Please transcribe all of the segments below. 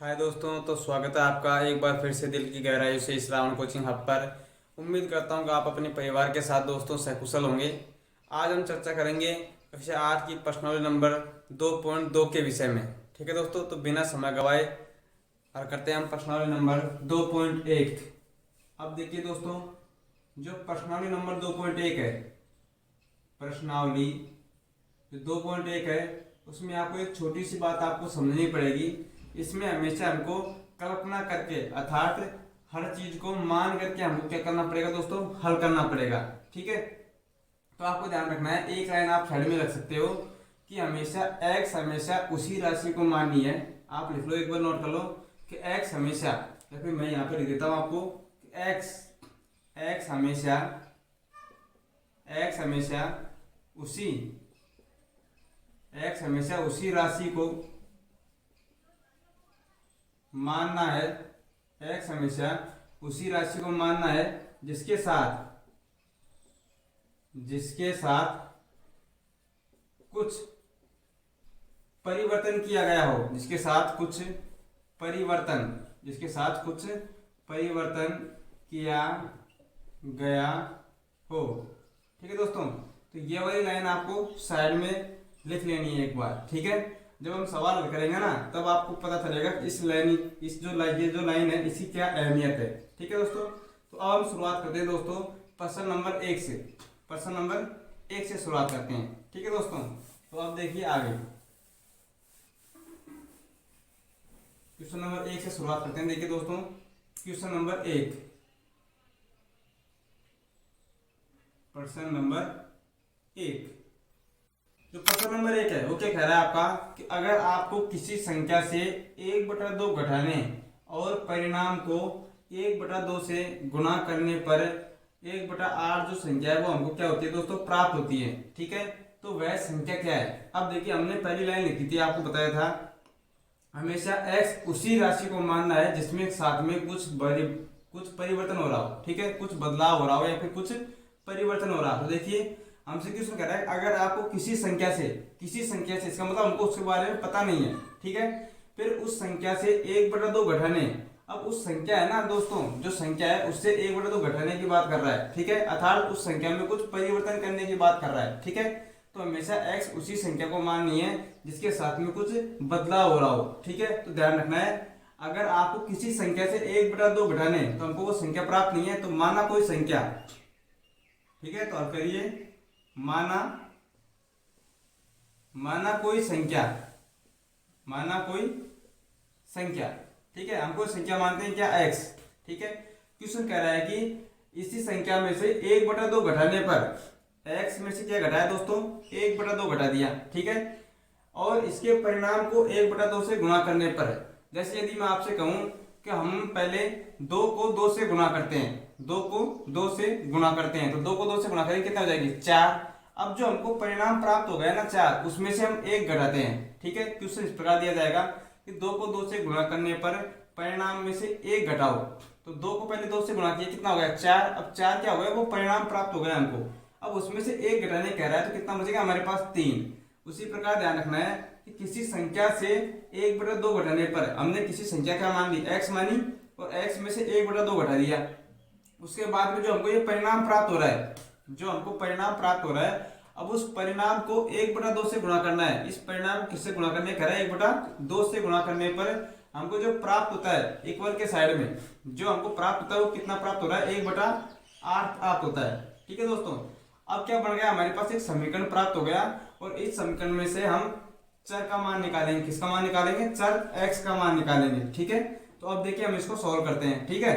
हाय दोस्तों, तो स्वागत है आपका एक बार फिर से दिल की गहराई से इस श्रावण कोचिंग हब पर। उम्मीद करता हूँ कि आप अपने परिवार के साथ दोस्तों सकुशल होंगे। आज हम चर्चा करेंगे कक्षा 8 की प्रश्नावली नंबर 2.2 के विषय में। ठीक है दोस्तों, तो बिना समय गवाए और करते हैं हम प्रश्नावली नंबर 2.1। अब देखिए दोस्तों, जो प्रश्नावली नंबर 2.1 है, प्रश्नावली जो 2.1 है, उसमें आपको एक छोटी सी बात आपको समझनी पड़ेगी। इसमें हमेशा हमको कल्पना करके अर्थात हर चीज को मान करके हमको क्या करना पड़ेगा दोस्तों, हल करना पड़ेगा। ठीक है, तो आपको ध्यान रखना है, एक लाइन आप साइड में रख सकते हो कि हमेशा x हमेशा उसी राशि को माननी है। आप लिख लो, एक बार नोट कर लो कि x हमेशा, या फिर मैं यहाँ पे लिख देता हूँ आपको कि x हमेशा उसी राशि को मानना है। x हमेशा उसी राशि को मानना है जिसके साथ कुछ परिवर्तन किया गया हो, जिसके साथ कुछ परिवर्तन किया गया हो। ठीक है दोस्तों, तो ये वाली लाइन आपको साइड में लिख लेनी है एक बार। ठीक है, जब हम सवाल हल करेंगे ना, तब आपको पता चलेगा कि इस जो लाइन है, इसकी क्या अहमियत है। ठीक है दोस्तों, तो अब हम शुरुआत करते हैं दोस्तों प्रश्न नंबर 1 से। प्रश्न नंबर 1 से शुरुआत करते हैं। ठीक है दोस्तों, तो अब देखिए आगे क्वेश्चन नंबर 1 से शुरुआत करते हैं। देखिए दोस्तों, क्वेश्चन नंबर 1, प्रश्न नंबर 1, जो प्रश्न नंबर 1 है वो क्या कह रहा है आपका कि अगर आपको किसी संख्या से 1/2 घटाने और परिणाम को 1/2 से गुणा करने पर 1/8 जो संख्या है वो हमको क्या होती है दोस्तों, प्राप्त होती है। ठीक है, तो वह संख्या क्या है। अब देखिए, हमने पहली लाइन लिखी थी, आपको बताया था हमेशा x उसी राशि को मानना है जिसमें साथ में कुछ परिवर्तन हो रहा हो। ठीक है, कुछ बदलाव हो रहा हो या फिर कुछ परिवर्तन हो रहा हो। तो देखिए, हमसे क्वेश्चन कह रहा है अगर आपको किसी संख्या से, इसका मतलब हमको उसके बारे में पता नहीं है। ठीक है, फिर उस संख्या से 1/2 घटाने, अब उस संख्या है ना दोस्तों, जो संख्या है उससे 1/2 घटाने की बात कर रहा है। ठीक है, अर्थात उस संख्या में कुछ परिवर्तन करने की बात कर रहा है। ठीक है, तो हमेशा x उसी संख्या को माननी है जिसके साथ में कुछ बदलाव हो रहा हो। ठीक है, तो ध्यान रखना है, अगर आपको किसी संख्या से 1/2 घटाने तो हमको वो संख्या प्राप्त नहीं है, तो माना कोई संख्या। ठीक है, तो अब करिए, माना कोई संख्या। ठीक है, हमको संख्या मानते हैं क्या, x। ठीक है, क्वेश्चन कह रहा है कि इसी संख्या में से 1/2 घटाने पर x में से क्या घटाया दोस्तों, 1/2 घटा दिया। ठीक है, और इसके परिणाम को 1/2 से गुणा करने पर, जैसे यदि मैं आपसे कहूं कि हम पहले 2 को 2 से गुणा करते हैं, तो 2 को 2 से गुणा करेंगे कितना हो जाएगी, 4। अब जो हमको परिणाम प्राप्त हो गया ना 4, उसमें से हम 1 घटाते हैं। ठीक है, क्वेश्चन इस प्रकार दिया जाएगा कि 2 को 2 से गुणा करने पर परिणाम में से 1 घटाओ। तो 2 को पहले 2 से गुणा किया, कितना हो गया, 4। अब 4 क्या हो गया, वो परिणाम प्राप्त हो गया हमको। अब उसमें से 1 घटाने कह रहा है, तो कितना बचेगा हमारे पास, 3। उसी प्रकार ध्यान रखना है कि किसी संख्या से 1/2 घटाने पर, हमने किसी संख्या क्या मान ली, x मानी, और x में से 1/2 घटा दिया। उसके बाद में जो हमको ये परिणाम प्राप्त हो रहा है, अब उस परिणाम को 1/2 से गुणा करना है। इस परिणाम को किससे गुणा करने कह रहा है, 1/2 से गुणा करने पर हमको जो प्राप्त होता है, इक्वल के साइड में जो हमको प्राप्त होता है वो कितना प्राप्त हो रहा है, 1/8 प्राप्त होता है। ठीक है दोस्तों, अब क्या बन गया, हमारे पास एक समीकरण प्राप्त हो गया, और इस समीकरण में से हम चर का मान निकालेंगे। किसका मान निकालेंगे, चर x का मान निकालेंगे। ठीक है, तो अब देखिए हम इसको सॉल्व करते हैं। ठीक है,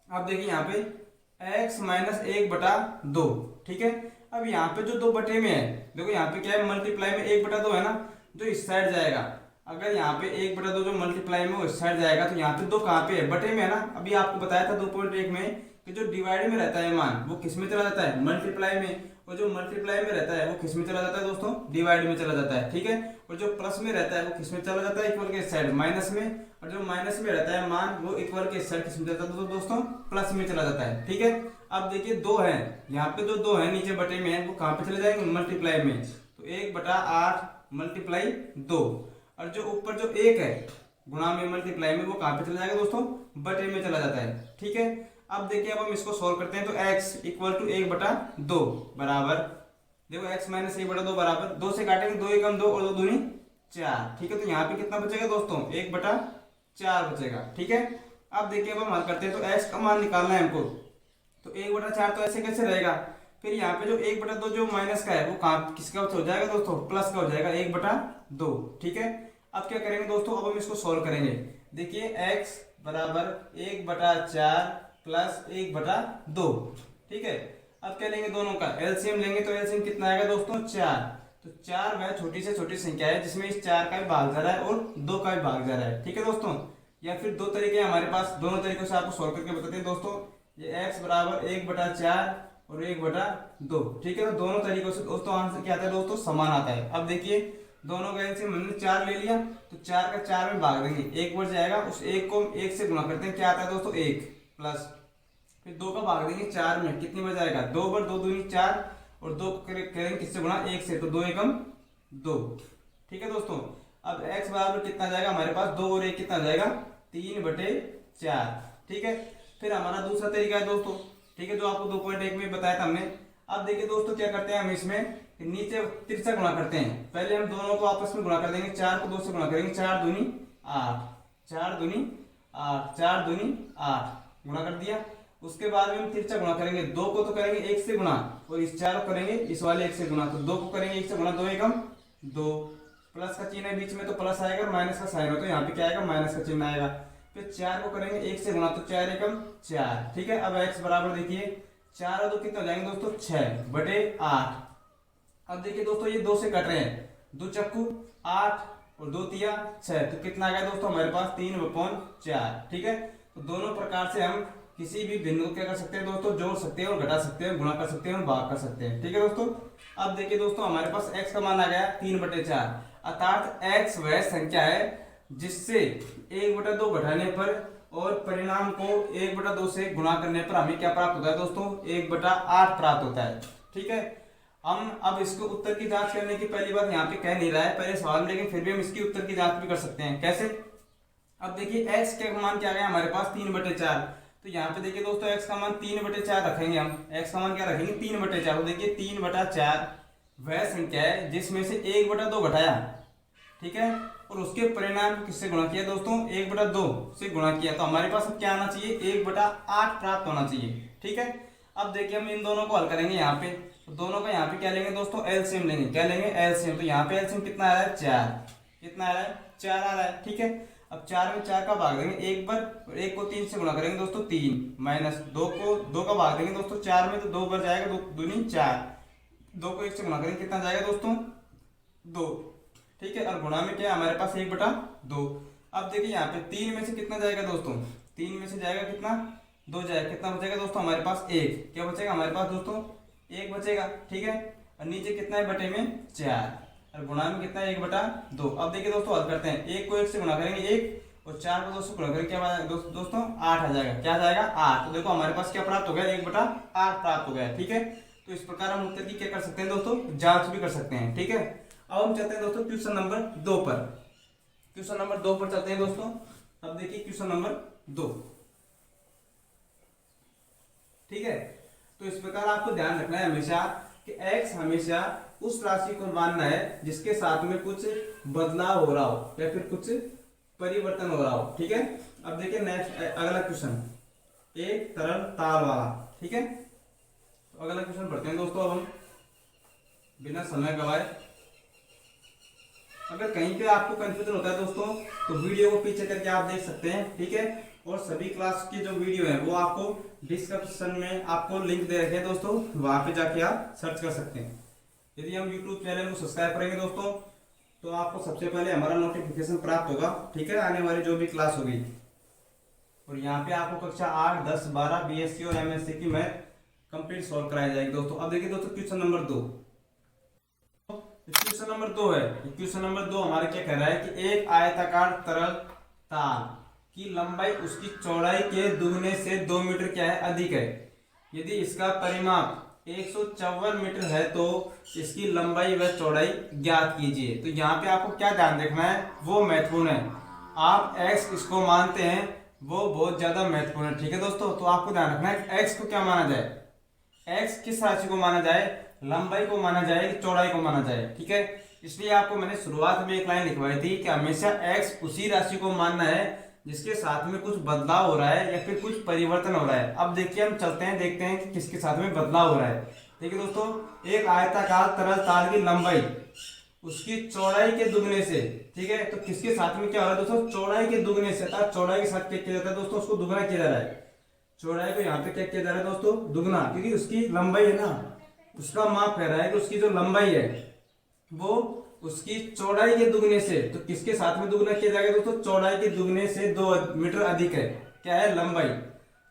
अब देखिए यहाँ पे x - 1/2। ठीक है, अब यहाँ पे जो 2 बटे में है, देखो यहाँ पे क्या है, मल्टीप्लाई में 1/2 है ना, जो इस साइड जाएगा। अगर यहाँ पे 1/2 जो मल्टीप्लाई में वो इस साइड जाएगा, तो यहाँ पे 2 कहाँ पे है, बटे में है ना। अभी आपको बताया था 2.1 में कि जो डिवाइड में रहता है मान, वो किस में चला जाता है, मल्टीप्लाई में, और जो मल्टीप्लाई में रहता है वो किस में चला जाता है दोस्तों, डिवाइड में चला जाता है। ठीक है, और जो प्लस में रहता है वो किस में चला जाता है, इक्वल के साइड माइनस में, और जो माइनस में रहता है मान वो इक्वल के साइड किस में जाता है दोस्तों, प्लस में चला जाता है। ठीक है, अब देखिए 2 है, यहाँ पे जो 2 है नीचे बटे में है, वो कहाँ पे चले जाएंगे, मल्टीप्लाई में। तो 1/8 × 2, और जो ऊपर जो 1 है गुणा में मल्टीप्लाई में वो कहाँ पे चला जाएगा दोस्तों, बटे में चला जाता है। ठीक है, अब देखिए अब हम इसको सोल्व करते हैं। तो x इक्वल टू 1/2 बराबर, देखो x माइनस 1/2 बराबर, 2 से काटेंगे, 2 एकम 2 और 2 दूनी 4। ठीक है, तो यहाँ पे कितना बचेगा दोस्तों, 1/4 बचेगा। ठीक है, अब देखिए अब हम हल करते हैं। तो x का मान निकालना है हमको, तो 1/4 तो ऐसे कैसे रहेगा, फिर यहाँ पे जो 1/2 जो माइनस का है वो कहाँ किसका हो जाएगा दोस्तों, प्लस का हो जाएगा 1/2। ठीक है, अब क्या करेंगे दोस्तों, अब हम इसको सोल्व करेंगे। देखिए x बराबर 1/4 प्लस 1/2। ठीक है, अब क्या लेंगे, दोनों का एलसीएम लेंगे। तो एलसीएम कितना आएगा दोस्तों, 4। तो 4 वह छोटी से छोटी संख्या है जिसमें इस 4 का भी भाग जा रहा है और 2 का भी भाग जा रहा है। ठीक है दोस्तों, या फिर दो तरीके हैं हमारे पास, दोनों तरीकों से आपको सोल्व करके बताते हैं दोस्तों। ये x बराबर 1/4 और 1/2। ठीक है, तो दोनों तरीकों से दोस्तों आंसर क्या आता है दोस्तों, समान आता है। अब देखिए दोनों का एलसीएम हमने 4 ले लिया, तो 4 का 4 में भाग देंगे, 1 बढ़ जाएगा, उस 1 को 1 से गुणा करते हैं, क्या आता है दोस्तों 1 प्लस, फिर 2 का भाग देंगे 4 में, कितनी बच जाएगा, 2 पर 2 दूनी 4 और 2 करेंगे किससे गुणा, 1 से, तो 2 एकम 2। ठीक है दोस्तों, अब x बराबर कितना जाएगा हमारे पास, 2 और 1 कितना जाएगा, 3/4। ठीक है, फिर हमारा दूसरा तरीका है दोस्तों। ठीक है, जो आपको 2.1 में बताया था हमने। अब देखिए दोस्तों क्या करते हैं हम इसमें, नीचे तिरछा गुणा करते हैं। पहले हम दोनों को आपस में गुणा कर देंगे, 4 को 2 से गुणा करेंगे, 4 दूनी 8, 4 दूनी 8, 4 दूनी 8, गुणा कर दिया। उसके बाद में हम तिरछा गुणा करेंगे, 2 को तो करेंगे 1 से गुणा और इस 4 को करेंगे इस वाले 1 से गुणा, तो 2 को करेंगे 1 से गुणा, 2 एकम 2, प्लस का चिन्ह है बीच में तो प्लस आएगा और माइनस का साइन हो तो यहाँ पे क्या आएगा, माइनस का चिन्ह आएगा। फिर 4 को करेंगे 1 से गुणा, तो 4 एकम 4। ठीक है, अब x बराबर देखिए 4 और 2 कितना हो जाएंगे दोस्तों, 6/8। अब देखिए दोस्तों ये 2 से कट रहे हैं, 2 चक्कू 8 और 2 तिया 6, तो कितना आ गया दोस्तों हमारे पास 3/4। ठीक है, तो दोनों प्रकार से हम किसी भी भिन्न को क्या कर सकते हैं दोस्तों, जोड़ सकते हैं और घटा सकते हैं, गुणा कर सकते हैं और भाग कर सकते हैं। ठीक है दोस्तों, अब देखिए दोस्तों हमारे पास x का मान आ गया 3/4, अर्थात x वह संख्या है जिससे 1/2 घटाने पर और परिणाम को 1/2 से गुणा करने पर हमें क्या प्राप्त होता है दोस्तों, 1/8 प्राप्त होता है। ठीक है, हम अब इसको उत्तर की जांच करने की पहली बात यहाँ पे कह नहीं रहा है पहले सवाल में, लेकिन फिर भी हम इसकी उत्तर की जांच भी कर सकते हैं। कैसे, अब देखिए x का मान क्या गया हमारे पास 3/4, तो यहाँ पे देखिए दोस्तों x का मान 3/4 रखेंगे हम, x का मान क्या रखेंगे 3/4। तो देखिए 3/4 वह संख्या है जिसमें से 1/2 घटाया। ठीक है, और उसके परिणाम को किससे गुणा किया दोस्तों, 1/2 से गुणा किया, तो हमारे पास अब क्या आना चाहिए, 1/8 प्राप्त होना चाहिए। ठीक है, अब देखिए हम इन दोनों को हल करेंगे यहाँ पे, तो दोनों का यहाँ पे क्या लेंगे दोस्तों, एलसीएम लेंगे। क्या लेंगे, एलसीएम। तो यहाँ पे एलसीएम कितना आ रहा है, 4, कितना आ रहा है, 4 आ रहा है। ठीक है, अब 4 में 4 का भाग देंगे 1 पर, और 1 को 3 से गुणा करेंगे दोस्तों 3, माइनस 2 को 2 का भाग देंगे दोस्तों 4 में, तो 2 पर जाएगा, 2 दूनी 4, 2 को 1 से गुणा करेंगे कितना जाएगा दोस्तों 2। ठीक है, और गुणा में क्या है हमारे पास 1/2। अब देखिए यहाँ पे 3 में से कितना जाएगा दोस्तों, 3 में से जाएगा कितना, 2 जाएगा, कितना बचेगा दोस्तों हमारे पास 1, क्या बचेगा हमारे पास दोस्तों 1 बचेगा। ठीक है, और नीचे कितना है बटे में 4, और गुणा में कितना है 1/2। अब देखिए दोस्तों हल करते हैं, 1 को 1 से गुणा करेंगे 1 और 4 को 2 से गुणा करेंगे, क्या दोस्तों 8 आ जाएगा, क्या आ जाएगा 8। तो देखो हमारे पास क्या प्राप्त हो गया, 1/8 प्राप्त हो गया। ठीक है, तो इस प्रकार हम उत्तर की क्या कर सकते हैं दोस्तों, जांच भी कर सकते हैं। ठीक है, अब हम चलते हैं दोस्तों क्वेश्चन नंबर 2 पर। क्वेश्चन नंबर 2 पर चलते हैं दोस्तों। अब देखिए क्वेश्चन नंबर 2। ठीक है, तो इस प्रकार आपको ध्यान रखना है हमेशा कि x हमेशा उस राशि को मानना है जिसके साथ में कुछ बदलाव हो रहा हो या फिर कुछ परिवर्तन हो रहा हो। ठीक है, अब देखिए नेक्स्ट अगला क्वेश्चन, एक तरल तार वाला। ठीक है, तो अगला क्वेश्चन पढ़ते हैं दोस्तों। अब हम बिना समय गवाए, अगर कहीं पे आपको कंफ्यूजन होता है दोस्तों तो वीडियो को पीछे करके आप देख सकते हैं। ठीक है, और सभी क्लास की जो वीडियो है वो आपको डिस्क्रिप्शन में आपको लिंक दे रखे हैं दोस्तों, वहां पे जाके आप सर्च कर सकते हैं। यदि हम यूट्यूब चैनल को सब्सक्राइब करेंगे दोस्तों तो आपको सबसे पहले हमारा नोटिफिकेशन प्राप्त होगा। ठीक है, आने वाली जो भी क्लास होगी, और यहाँ पे आपको कक्षा 8, 10, 12 बीएससी और एमएससी की मैथ कंप्लीट सॉल्व कराई जाएगी दोस्तों। अब देखिए दोस्तों क्वेश्चन नंबर 2, क्वेश्चन नंबर 2 है। क्वेश्चन नंबर 2 हमारा क्या कह रहा है कि एक आयताकार तरल तार की लंबाई उसकी चौड़ाई के दुगने से 2 मीटर क्या है अधिक है। यदि इसका परिमाप 154 मीटर है तो इसकी लंबाई व चौड़ाई ज्ञात कीजिए। तो यहाँ पे आपको क्या ध्यान रखना है वो महत्वपूर्ण है। आप x इसको मानते हैं वो बहुत ज्यादा महत्वपूर्ण है। ठीक है दोस्तों, तो आपको ध्यान रखना है x को क्या माना जाए, x किस राशि को माना जाए, लंबाई को माना जाए कि चौड़ाई को माना जाए। ठीक है, इसलिए आपको मैंने शुरुआत में एक लाइन लिखवाई थी कि हमेशा x उसी राशि को मानना है जिसके साथ में कुछ बदलाव हो रहा है या फिर कुछ परिवर्तन हो रहा है। अब देखिए हम चलते हैं, देखते हैं कि किसके साथ में बदलाव हो रहा है। ठीक है दोस्तों, एक आयताकार तरल तार की लंबाई उसकी चौड़ाई के दुगने से, ठीक है, तो किसके साथ में क्या हो रहा है दोस्तों, चौड़ाई के दुगने से, अर्थात चौड़ाई के साथ क्या किया जाता है दोस्तों, उसको दुगना किया जा रहा है। चौड़ाई को यहाँ पे क्या किया जा रहा है दोस्तों, दुगना, क्योंकि उसकी लंबाई है ना, उसका माप कह रहा है कि उसकी जो लंबाई है वो उसकी चौड़ाई के दुगने से, तो किसके साथ में दुगना किया जाएगा दोस्तों, चौड़ाई के दुगने से 2 मीटर अधिक है। क्या है, लंबाई।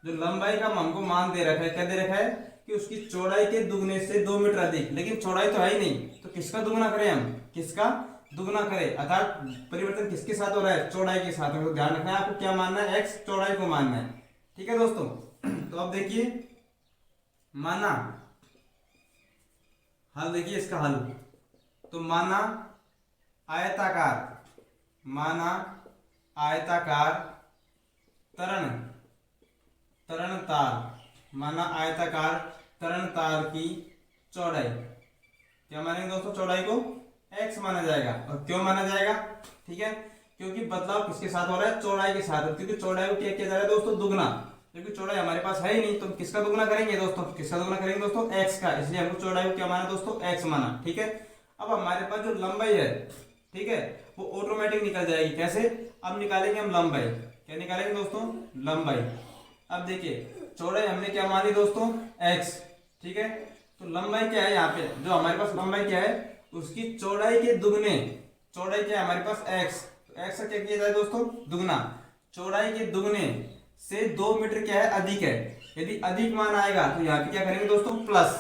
जो लंबाई का हमको मान दे रखा है, क्या दे रखा है कि उसकी चौड़ाई के दुगने से 2 मीटर अधिक, लेकिन चौड़ाई तो है ही नहीं, तो किसका दुगना करें हम, किसका दुगना करें, अर्थात परिवर्तन किसके साथ हो रहा है, चौड़ाई के साथ में। तो ध्यान रखना है आपको क्या मानना है, x चौड़ाई को मानना है। ठीक है दोस्तों, तो अब देखिए माना हल, देखिए इसका हल, तो माना आयताकार, माना आयताकार तरण तरण तार, माना आयताकार तरण तार की चौड़ाई, क्या मानेंगे दोस्तों, चौड़ाई को x माना जाएगा। और क्यों माना जाएगा, ठीक है, क्योंकि बदलाव किसके साथ हो रहा है, चौड़ाई के साथ, क्योंकि चौड़ाई को क्या किया जा रहा है दोस्तों, दुगना, क्योंकि चौड़ाई हमारे पास है ही नहीं, तो किसका दुगना करेंगे दोस्तों, किसका दुगना करेंगे दोस्तों, x का, इसलिए हमको चौड़ाई को क्या माना दोस्तों, x माना। ठीक है, अब हमारे पास जो लंबाई है, ठीक है, वो ऑटोमेटिक निकल जाएगी। कैसे, अब निकालेंगे हम लंबाई, क्या निकालेंगे दोस्तों, लंबाई। अब देखिए चौड़ाई हमने क्या मानी दोस्तों, x, ठीक है, तो लंबाई क्या है, यहाँ पे जो हमारे पास लंबाई क्या है, उसकी चौड़ाई के दुगने, चौड़ाई क्या है हमारे पास x, तो x का क्या किया जाए दोस्तों, दुगना, चौड़ाई के दुगने से 2 मीटर क्या है, अधिक है। यदि अधिक मान आएगा तो यहाँ पे क्या करेंगे दोस्तों, प्लस,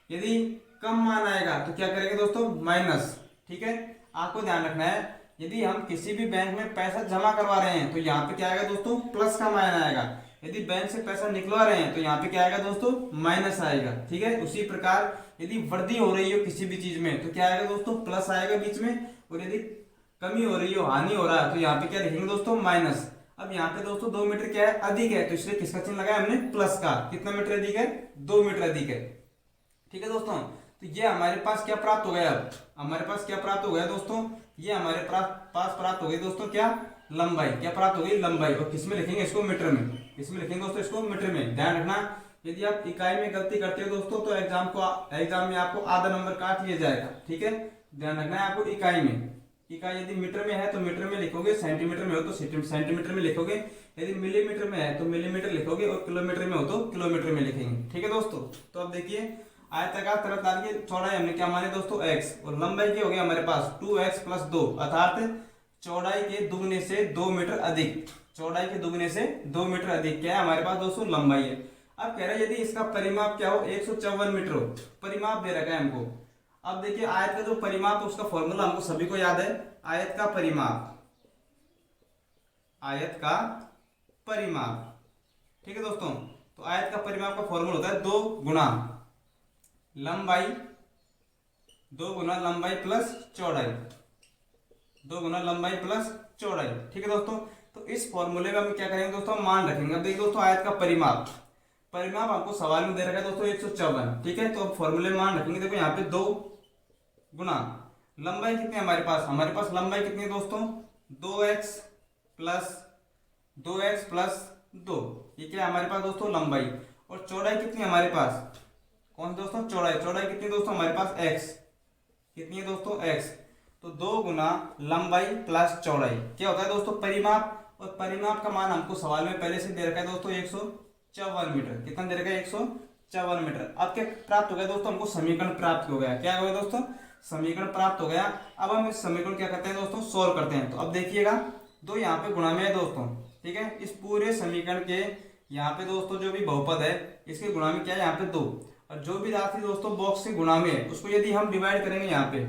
यदि कम मान आएगा तो क्या करेंगे दोस्तों, माइनस। ठीक है, आपको ध्यान रखना है, यदि हम किसी भी बैंक में पैसा जमा करवा रहे हैं तो यहाँ पे क्या आएगा दोस्तों, प्लस का मान आएगा। यदि बैंक से पैसा निकलवा रहे हैं तो यहाँ पे क्या आएगा दोस्तों, माइनस आएगा। ठीक है, उसी प्रकार यदि वृद्धि हो रही हो किसी भी चीज में तो क्या आएगा दोस्तों, प्लस आएगा बीच में, और यदि कमी हो रही हो, हानि हो रहा है, तो यहाँ पे क्या लिखेंगे दोस्तों, माइनस। अब यहाँ पे दोस्तों 2 मीटर क्या है, अधिक है, तो इसलिए किसका चिन्ह लगाया हमने, प्लस का। कितना मीटर अधिक है, 2 मीटर अधिक है। ठीक है दोस्तों, तो ये हमारे पास क्या प्राप्त हो गया, अब हमारे पास क्या प्राप्त हो गया दोस्तों, ये हमारे पास प्राप्त हो गई दोस्तों क्या, लंबाई, क्या प्राप्त हो गई, लंबाई। और किसमें लिखेंगे इसको, मीटर में, किसमें लिखेंगे दोस्तों इसको, मीटर में। ध्यान रखना, यदि आप इकाई में गलती करते हो दोस्तों तो एग्जाम में आपको आधा नंबर काट लिया जाएगा। ठीक है, ध्यान रखना है आपको, इकाई में, इकाई यदि मीटर में है तो मीटर में लिखोगे, सेंटीमीटर में हो तो सेंटीमीटर में लिखोगे, यदि मिलीमीटर में है तो मिलीमीटर लिखोगे, और किलोमीटर में हो तो किलोमीटर में लिखेंगे। ठीक है दोस्तों, तो अब देखिए आयताकार तरल तार की चौड़ाई हमने क्या मानी दोस्तों, x, और लंबाई क्या हो गया हमारे पास 2x + 2, अर्थात चौड़ाई के दुगने से 2 मीटर अधिक, चौड़ाई के दुगने से 2 मीटर अधिक क्या है हमारे पास दोस्तों, लंबाई है। अब कह रहे हैं यदि इसका परिमाप क्या हो, 154 मीटर हो, परिमाप दे रखा है हमको। अब देखिए आयत का जो परिमाप है उसका फॉर्मूला हमको सभी को याद है, आयत का परिमाप, आयत का परिमाप। ठीक है दोस्तों, तो आयत का परिमाप का फॉर्मूला होता है 2 गुना लंबाई, 2 गुना लंबाई प्लस चौड़ाई, 2 गुना लंबाई प्लस चौड़ाई। ठीक है दोस्तों, तो इस फॉर्मूले में हम क्या करेंगे दोस्तों, हम मान रखेंगे। अब देखिए दोस्तों आयत का परिमाप, परिमाप आपको सवाल में दे रखा है दोस्तों 154। ठीक है, तो अब फॉर्मूले में मान रखेंगे, देखो यहाँ पे 2 गुना लंबाई कितनी है हमारे पास लंबाई कितनी है दोस्तों, 2x प्लस 2, ये क्या है हमारे पास दोस्तों, लंबाई। और चौड़ाई कितनी है हमारे पास, कौन दोस्तों, चौड़ाई कितनी है दोस्तों हमारे पास, x, कितनी है दोस्तों, x। तो 2 गुना लंबाई प्लस चौड़ाई क्या होता है दोस्तों, परिमाप। और परिमाप का मान हमको सवाल में पहले से दे रखा है दोस्तों 154 मीटर। कितना दे रखा है, 154 मीटर। अब क्या प्राप्त हो गया दोस्तों, हमको समीकरण प्राप्त हो गया। क्या हो गया दोस्तों, समीकरण प्राप्त हो गया। अब हम इस समीकरण क्या करते हैं दोस्तों, सोल्व करते हैं। तो अब देखिएगा 2 यहाँ पे गुणा में है दोस्तों। ठीक है, इस पूरे समीकरण के यहाँ पे दोस्तों जो भी बहुपद है इसके गुणा में क्या है, यहाँ पे 2, और जो भी राशि दोस्तों बॉक्स के गुणा में है उसको यदि हम डिवाइड करेंगे यहाँ पे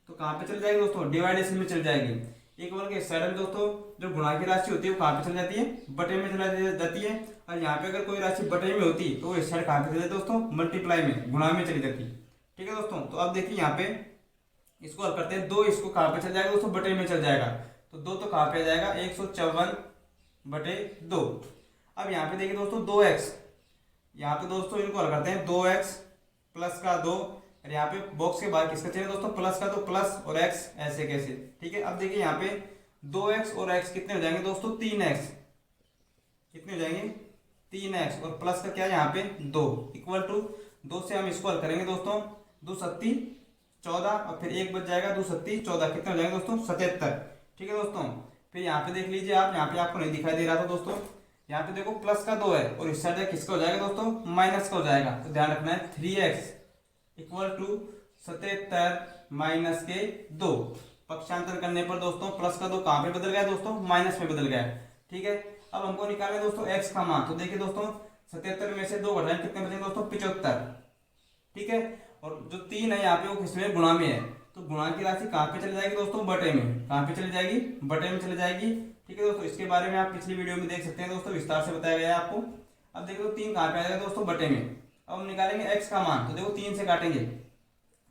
तो कहाँ पे चल जाएगी दोस्तों, डिवाइडेशन में चल जाएगी। एक वर्ग के साइड में दोस्तों जो गुणा की राशि होती है वो कहाँ पे चल जाती है, बटे में चला जाती है। और यहाँ पे अगर कोई राशि बटे में होती तो वो इस साइड कहाँ पे चली जाती दोस्तों, मल्टीप्लाई में, गुणा में चली जाती। ठीक है दोस्तों, तो अब देखिए यहाँ पे इसको हल करते हैं, 2 इसको कहाँ पे चल जाएगा दोस्तों, बटे में चल जाएगा। तो 2 तो कहाँ पे आ जाएगा 154/2। अब यहाँ पे देखिए दोस्तों 2x, यहाँ पे दोस्तों इनको हल करते हैं 2x प्लस का 2, और यहाँ पे बॉक्स के बाहर किसका चाहिए दोस्तों प्लस का, तो प्लस और x ऐसे कैसे, ठीक है। अब देखिए यहाँ पे 2x और x कितने हो जाएंगे दोस्तों 3x, कितने हो जाएंगे 3x, और प्लस का क्या है यहाँ पे 2 इक्वल टू 2 से हम इसको हल करेंगे दोस्तों, 2 सत्ती 14 और फिर 1 बच जाएगा, 2 सत्ती 14 कितने हो जाएंगे दोस्तों 77, ठीक है दोस्तों। फिर यहाँ पे देख लीजिए आप, यहाँ पे आपको नहीं दिखाई दे रहा था दोस्तों, यहाँ पे देखो प्लस का 2 है और इस साइड किसका हो जाएगा दोस्तों माइनस का हो जाएगा, तो ध्यान रखना है 3x इक्वल टू 77 माइनस के 2। पक्षांतर करने पर दोस्तों प्लस का 2 कहाँ पे बदल गया दोस्तों माइनस में बदल गया, ठीक है। अब हमको निकालना है दोस्तों x का मान, तो देखिए दोस्तों 77 में से 2 घटाएं कितने बचेंगे दोस्तों 75, ठीक है। और जो 3 है यहाँ पे वो किसमें गुणा में है, तो गुणा की राशि कहाँ पे चली जाएगी दोस्तों बटे में, कहाँ पे चली जाएगी बटे में चली जाएगी, ठीक है दोस्तों। इसके बारे में आप पिछली वीडियो में देख सकते हैं दोस्तों, विस्तार से बताया गया है आपको। अब देखो 3 कहाँ पे आ जाएगा दोस्तों बटे में। अब हम निकालेंगे x का मान, तो देखो 3 से काटेंगे,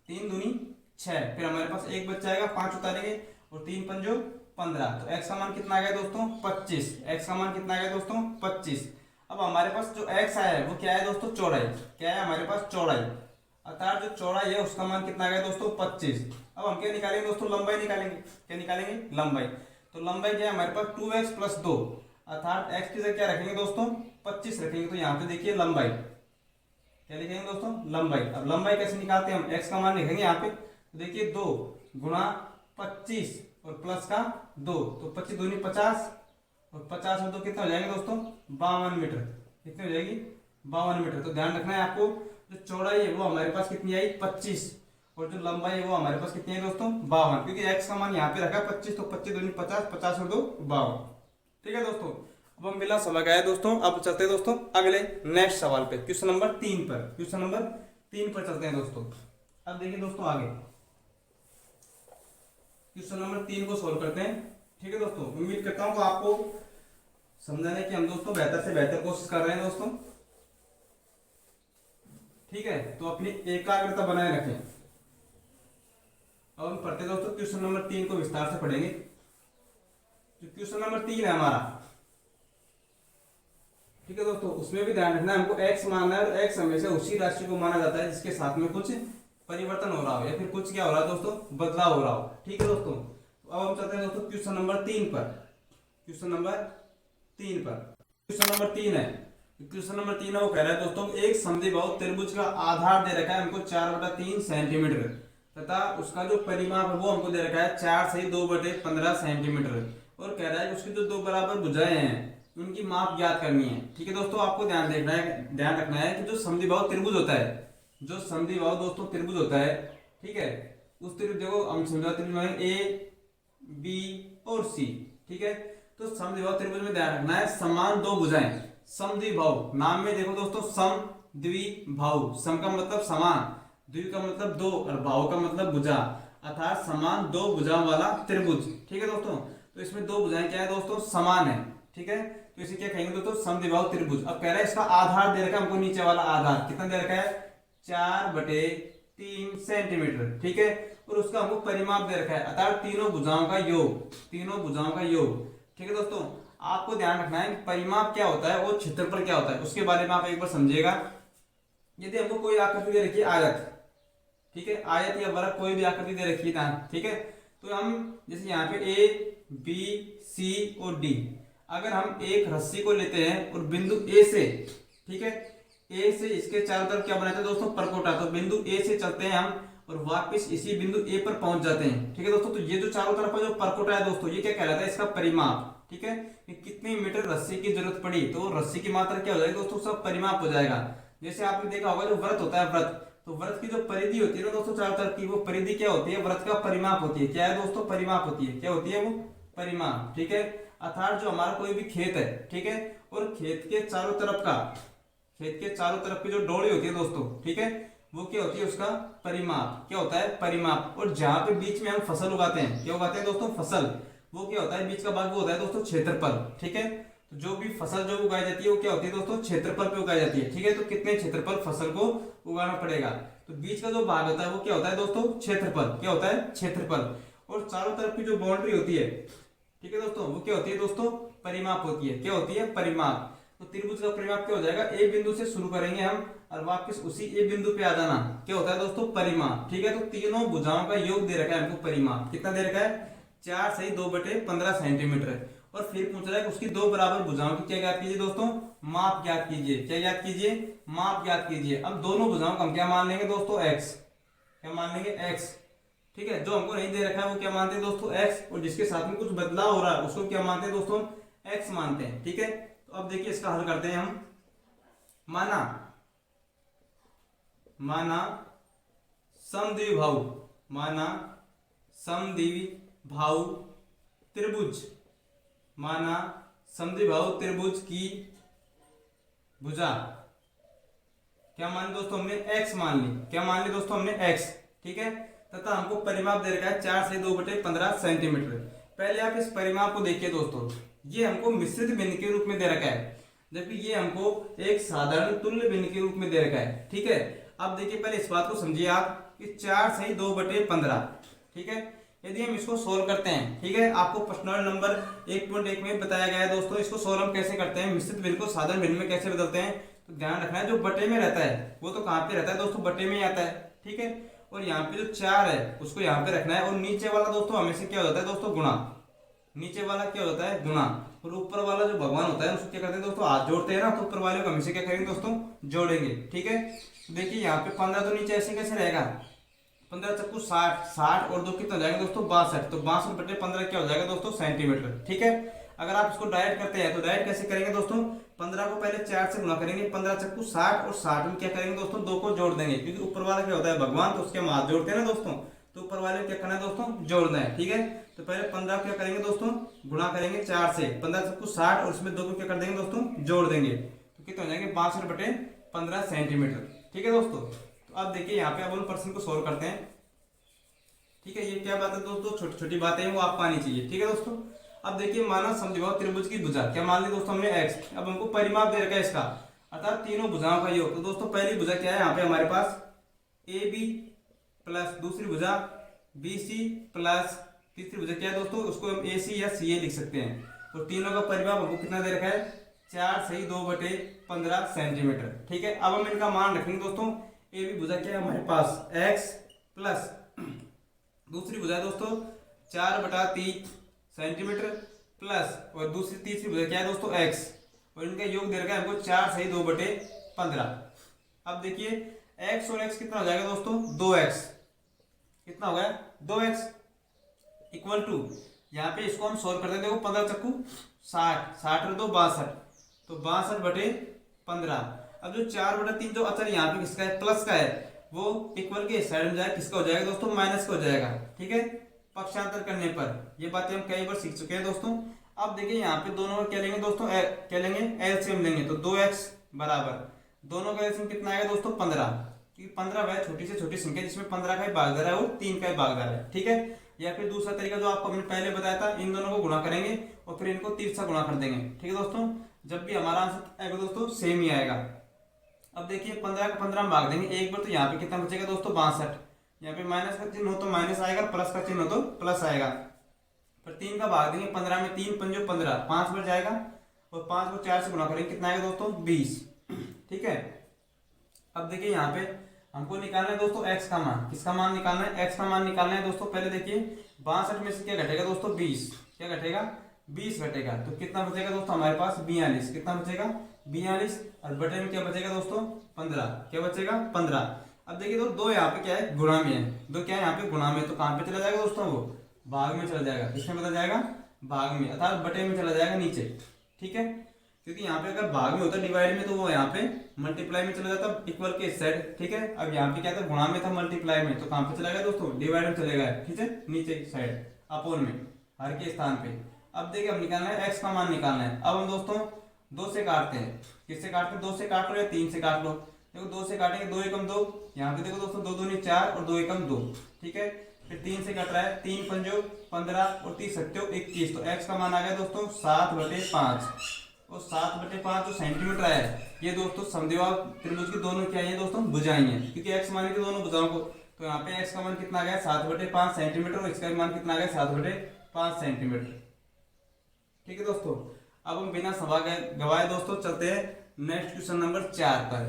3 दूनी 6, फिर हमारे पास 1 बच जाएगा, 5 उतारेंगे और 3 पंजो 15, तो x का मान कितना आ गया दोस्तों 25, x का मान कितना आ गया दोस्तों 25। अब हमारे पास जो x आया है वो क्या है दोस्तों चौड़ाई, क्या है हमारे पास चौड़ाई, अर्थात जो चौड़ाई है उसका मान कितना आ गया दोस्तों 25। अब हम क्या निकालेंगे दोस्तों लंबाई निकालेंगे, क्या निकालेंगे लंबाई, तो लंबाई क्या है हमारे पास 2x प्लस 2, अर्थात x की जगह क्या रखेंगे दोस्तों 25 रखेंगे, तो यहाँ पे देखिए लंबाई क्या लिखेंगे दोस्तों लंबाई। अब लंबाई कैसे निकालते हैं हम, x का मान लिखेंगे यहाँ पे, तो देखिए 2 गुणा 25 और प्लस का 2, तो 25 दूनी 50 और 50 में 2 कितना हो जाएंगे दोस्तों 52 मीटर, कितनी हो जाएगी 52 मीटर। तो ध्यान रखना है आपको, जो चौड़ाई है वो हमारे पास कितनी आई 25 और जो लंबाई है वो हमारे पास कितनी है दोस्तों 52, क्योंकि x का मान यहाँ पे रखा 25, तो 25 दूनी 50, 50 और 2 52, ठीक है दोस्तों। अब हम बिना समझ गए दोस्तों, अब चलते हैं दोस्तों अगले नेक्स्ट सवाल पे, क्वेश्चन नंबर 3 पर, क्वेश्चन नंबर 3 पर चलते हैं दोस्तों। अब देखिए दोस्तों आगे क्वेश्चन नंबर 3 को सोल्व करते हैं, ठीक है दोस्तों। उम्मीद करता हूँ कि आपको समझाने की हम दोस्तों बेहतर से बेहतर कोशिश कर रहे हैं दोस्तों, ठीक है। तो अपनी एकाग्रता बनाए रखें। अब हम पढ़ते हैं दोस्तों क्वेश्चन नंबर 3 को विस्तार से पढ़ेंगे। जो क्वेश्चन नंबर 3 है हमारा, ठीक है दोस्तों, उसमें भी ध्यान रखना है हमको x मानना है, और x हमेशा उसी राशि को माना जाता है जिसके साथ में कुछ परिवर्तन हो रहा हो या फिर कुछ क्या हो रहा है दोस्तों बदलाव हो रहा हो, ठीक है दोस्तों। तो अब हम चलते हैं दोस्तों क्वेश्चन नंबर 3 पर, क्वेश्चन नंबर 3 पर। क्वेश्चन नंबर 3 है, क्वेश्चन नंबर 3 है वो कह रहा है दोस्तों एक समद्विबाहु त्रिभुज का आधार दे रखा है हमको 4/3 सेंटीमीटर, तथा उसका जो परिमाप है वो हमको दे रखा है 4 से 2/15 सेंटीमीटर, और कह रहा है कि उसकी जो 2 बराबर भुजाएं हैं उनकी माप ज्ञात करनी है, ठीक है दोस्तों। आपको ध्यान रखना है कि जो समद्विबाहु त्रिभुज होता है, जो समद्विबाहु दोस्तों त्रिभुज होता है, ठीक है, उस त्रिभुज देखो हम समद्विबाहु त्रिभुज ए बी और सी, ठीक है। तो समद्विबाहु त्रिभुज में ध्यान रखना है समान 2 भुजाएं, समद्विबाहु नाम में देखो दोस्तों सम द्विबाहु, सम का मतलब समान, द्वि का मतलब 2 और बाहु का मतलब भुजा, अर्थात समान 2 भुजाओं वाला त्रिभुज, ठीक है दोस्तों। तो इसमें 2 भुजाएं क्या है दोस्तों समान है, ठीक है, तो इसे क्या कहेंगे दोस्तों समद्विबाहु त्रिभुज। अब कह रहा है इसका आधार दे रखा है हमको, नीचे वाला आधार कितना दे रखा है 4/3 सेंटीमीटर, ठीक है, और उसका हमको परिमाप दे रखा है अर्थात तीनों भुजाओं का योग, तीनों भुजाओं का योग, ठीक है दोस्तों। आपको ध्यान रखना है कि परिमाप क्या होता है और क्षेत्रफल क्या होता है, उसके बारे में आप एक बार समझिएगा। यदि हमको कोई आकृति दे रखी है आयत, ठीक है, आयत या वर्ग कोई भी आकृति दे रखी है, ठीक है, तो हम जैसे यहाँ पे ए बी सी और डी, अगर हम एक रस्सी को लेते हैं और बिंदु ए से, ठीक है, ए से इसके चारों तरफ क्या बनाते हैं दोस्तों परकोटा, तो बिंदु ए से चलते हैं हम और वापस इसी बिंदु ए पर पहुंच जाते हैं, ठीक है दोस्तों। तो ये जो चारों तरफ का जो परकोटा है दोस्तों ये क्या कहलाता है इसका परिमाप, ठीक है, कि कितनी मीटर रस्सी की जरूरत पड़ी, तो रस्सी की मात्रा क्या हो जाएगी दोस्तों सब परिमाप हो जाएगा। जैसे आपने देखा होगा जो व्रत होता है व्रत, तो व्रत की जो परिधि होती है ना दोस्तों चारों तरफ की, वो परिधि क्या होती है व्रत का परिमाप होती है, क्या है दोस्तों परिमाप होती है, क्या होती है वो परिमाप, ठीक है। अर्थात जो हमारा कोई भी खेत है, ठीक है, और खेत के चारों तरफ का, खेत के चारों तरफ की जो डोरी होती है दोस्तों, ठीक है, वो क्या होती है उसका परिमाप, क्या होता है परिमाप। और जहां पे बीच में हम फसल उगाते हैं, क्या उगाते हैं दोस्तों फसल, वो क्या होता है बीच का भाग वो होता है दोस्तों क्षेत्रफल, ठीक है। तो जो भी फसल जो उगाई जाती है वो क्या होती है दोस्तों क्षेत्रफल पे उगाई जाती है, ठीक है। तो कितने क्षेत्रफल फसल को उगाना पड़ेगा, तो बीच का जो भाग होता है वो क्या होता है दोस्तों क्षेत्रफल, क्या होता है क्षेत्रफल। और चारों तरफ की जो बाउंड्री होती है, ठीक है दोस्तों, वो क्या होती है दोस्तों, परिमाप होती है। क्या होती है, परिमाप। तो त्रिभुज का परिमाप क्या हो जाएगा, ए बिंदु से शुरू करेंगे हम और वापस उसी ए बिंदु पे आ जाना, क्या होता है दोस्तों, परिमाप। ठीक है, तो तीनों भुजाओं का योग दे रखा है हमको परिमाप। कितना दे रखा है, 4 सही 2/15 सेंटीमीटर। और फिर पूछ रहा है कि उसकी दो बराबर भुजाओं की क्या ज्ञात कीजिए दोस्तों, माप ज्ञात कीजिए। क्या ज्ञात कीजिए, माप ज्ञात कीजिए। अब दोनों भुजाओं को हम क्या मान लेंगे दोस्तों, एक्स। क्या मान लेंगे, एक्स। ठीक है, जो हमको नहीं दे रखा है वो क्या मानते हैं दोस्तों, एक्स। और जिसके साथ में कुछ बदलाव हो रहा है उसको क्या मानते हैं दोस्तों, एक्स मानते हैं। ठीक है, तो अब देखिए इसका हल करते हैं हम। माना माना समद्विबाहु, माना समद्विबाहु त्रिभुज, माना समद्विबाहु त्रिभुज की भुजा क्या मान ली दोस्तों हमने, एक्स मान ली। क्या मान ली दोस्तों हमने, एक्स। ठीक है, तथा हमको परिमाप दे रखा है 4 से 2/15 सेंटीमीटर। पहले आप इस परिमाप को देखिए दोस्तों, ये हमको मिश्रित भिन्न के रूप में दे रखा है, जबकि ये हमको एक साधारण तुल्य भिन्न के रूप में दे रखा है। ठीक है, अब देखिए पहले इस बात को समझिए आप कि 4 सही 2/15। ठीक है, यदि हम इसको सोल्व करते हैं, ठीक है, आपको प्रश्न नंबर 1.1 में बताया गया है दोस्तों, इसको सोल्व हम कैसे करते हैं, मिश्रित भिन्न को साधारण भिन्न में कैसे बदलते हैं। तो ध्यान रखना है, जो बटे में रहता है वो तो कहाँ पे रहता है दोस्तों, बटे में ही आता है। ठीक है, और यहाँ पे जो 4 है उसको यहाँ पे रखना है, और नीचे वाला दोस्तों हमेशा क्या हो जाता है दोस्तों, गुणा। नीचे वाला क्या होता है, गुणा। और ऊपर वाला जो भगवान होता है उसको क्या करते हैं दोस्तों, हाथ जोड़ते हैं ना, तो ऊपर वाले को हमेशा क्या करेंगे दोस्तों, जोड़ेंगे। ठीक है, देखिए यहाँ पे 15 तो नीचे ऐसे कैसे रहेगा, 15 चक्कू 60, 60 और 2 कितना हो जाएगा दोस्तों, 62। तो 62/15 क्या हो जाएगा दोस्तों, सेंटीमीटर। ठीक है, अगर आप इसको डायरेक्ट करते हैं तो डायरेक्ट कैसे करेंगे दोस्तों, 15 को पहले 4 से गुणा करेंगे, 15 चक्कू 60 और 60 में क्या करेंगे दोस्तों, 2 को जोड़ देंगे, क्योंकि ऊपर वाला क्या होता है भगवान, तो उसके हम हाथ जोड़ते हैं ना दोस्तों, तो ऊपर वाले क्या करना है दोस्तों, जोड़ना है। ठीक है, तो पहले 15 क्या करेंगे दोस्तों, गुणा करेंगे 4 से, 15 चक्कू 60 और उसमें 2 को क्या कर देंगे दोस्तों, जोड़ देंगे, तो कितना हो जाएंगे 62/15 सेंटीमीटर। ठीक है दोस्तों, तो अब देखिए यहाँ पे अब हम प्रश्न को सोल्व करते हैं। ठीक है, ये क्या बात है दोस्तों, छोटी छोटी बातें हैं वो आपको आनी चाहिए। ठीक है दोस्तों, अब देखिए माना समद्विबाहु त्रिभुज की भुजा क्या मान ली दोस्तों हमने, एक्स। अब हमको परिमाप दे रखा है इसका, अर्थात तीनों भुजाओं का योग। तो दोस्तों पहली भुजा क्या है यहाँ पे हमारे पास, ए बी प्लस दूसरी भुजा बी सी प्लस तीसरी भुजा क्या है दोस्तों, उसको हम ए सी या सी ए लिख सकते हैं। तो तीनों का परिमाप हमको कितना दे रखा है, 4 सही 2/15 सेंटीमीटर। ठीक है, अब हम इनका मान रखेंगे दोस्तों, ए बी भुजा क्या है हमारे पास, एक्स प्लस दूसरी भुजा है दोस्तों 4/3 सेंटीमीटर प्लस, और दूसरी तीसरी भुजा क्या है दोस्तों, एक्स, और इनका योग दे रखा है हमको 4 सही 2/15। अब देखिए एक्स और एक्स कितना हो जाएगा दोस्तों, 2x। कितना हो गया, 2x इक्वल टू, यहाँ पे इसको हम सोल्व करते हैं, देखो 15 चक्कू 60, 60 और 2 62, तो 62/15। अब जो 4/3 जो अचर यहाँ पे किसका है, प्लस का है, वो इक्वल के साइड में जाए किसका हो जाएगा दोस्तों, माइनस का हो जाएगा। ठीक है, पक्षांतर करने पर, ये बातें हम कई बार सीख चुके हैं दोस्तों। अब देखिए यहाँ पे दोनों का क्या लेंगे दोस्तों, क्या लेंगे, एलसीएम लेंगे, तो 2x बराबर दोनों का एलसीएम कितना आएगा दोस्तों, 15, क्योंकि 15 वह छोटी से छोटी संख्या जिसमें 15 का ही भागदार है और 3 का ही भागदार है। ठीक है, या फिर दूसरा तरीका जो आपको हमने पहले बताया था, इन दोनों को गुणा करेंगे और फिर इनको 3 से गुणा कर देंगे। ठीक है दोस्तों, जब भी हमारा आंसर आएगा दोस्तों सेम ही आएगा। अब देखिए 15 का 15 में भाग देंगे एक बार, तो यहाँ पे कितना बचेगा दोस्तों, 62। यहाँ पे माइनस का चिन्ह हो तो माइनस आएगा, प्लस का चिन्ह हो तो प्लस आएगा। फिर 3 का भाग देंगे 15 में, 3 पंजो 15, 5 बच जाएगा, और 5 को 4 से गुणा करेंगे कितना आएगा दोस्तों, 20। ठीक है, अब देखिए यहाँ पे हमको निकालना है दोस्तों x का मान। किसका मान निकालना है, x का मान निकालना है दोस्तों। पहले देखिए 62 में से क्या घटेगा दोस्तों, 20। क्या घटेगा, 20 घटेगा, तो कितना बचेगा दोस्तों हमारे पास, 42। कितना बचेगा, 42, और बटे में क्या बचेगा दोस्तों, 15। क्या बचेगा, 15। अब देखिए तो 2 यहाँ पे क्या है, गुणा में है, 2 क्या है यहाँ पे, गुणा में, तो कहाँ पे चला जाएगा दोस्तों, वो भाग में चला जाएगा। किसमें बदल जाएगा, भाग में, अर्थात बटे में चला जाएगा नीचे। ठीक है, क्योंकि यहाँ पे अगर भाग में होता डिवाइड में, तो वो यहाँ पे मल्टीप्लाई में चला जाता इक्वल के साइड। ठीक है, अब यहाँ पे क्या था, गुणा में था, मल्टीप्लाई में, तो कहाँ पे चला गया दोस्तों, डिवाइड में चलेगा। ठीक है, नीचे साइड अपोन में, हर के स्थान पे। अब देखिए हम निकालना है x का मान निकालना है। अब हम दोस्तों 2 से काटते हैं, किससे काटते हैं, 2 से काट लो या 3 से काट लो। देखो 2 से काटेंगे, 2 एकम 2, यहाँ पे देखो दोस्तों 2 दूनी 4 और 2 एकम 2। ठीक है, फिर 3 से कट रहा है, 3 पंजो 15 और 30 सत्यो 21, तो x का मान आ गया दोस्तों 7/5। और 7/5 जो सेंटीमीटर आया है, ये दोस्तों समद्विबाहु त्रिभुज की दोनों क्या है दोस्तों, भुजाएं हैं, क्योंकि x मान के दोनों भुजाओं को, तो यहाँ पे x का मान कितना आ गया 7/5 सेंटीमीटर, और इसका मान कितना आ गया 7/5 सेंटीमीटर। ठीक है दोस्तों, अब हम बिना समय गवाए दोस्तों चलते हैं नेक्स्ट क्वेश्चन नंबर 4 पर।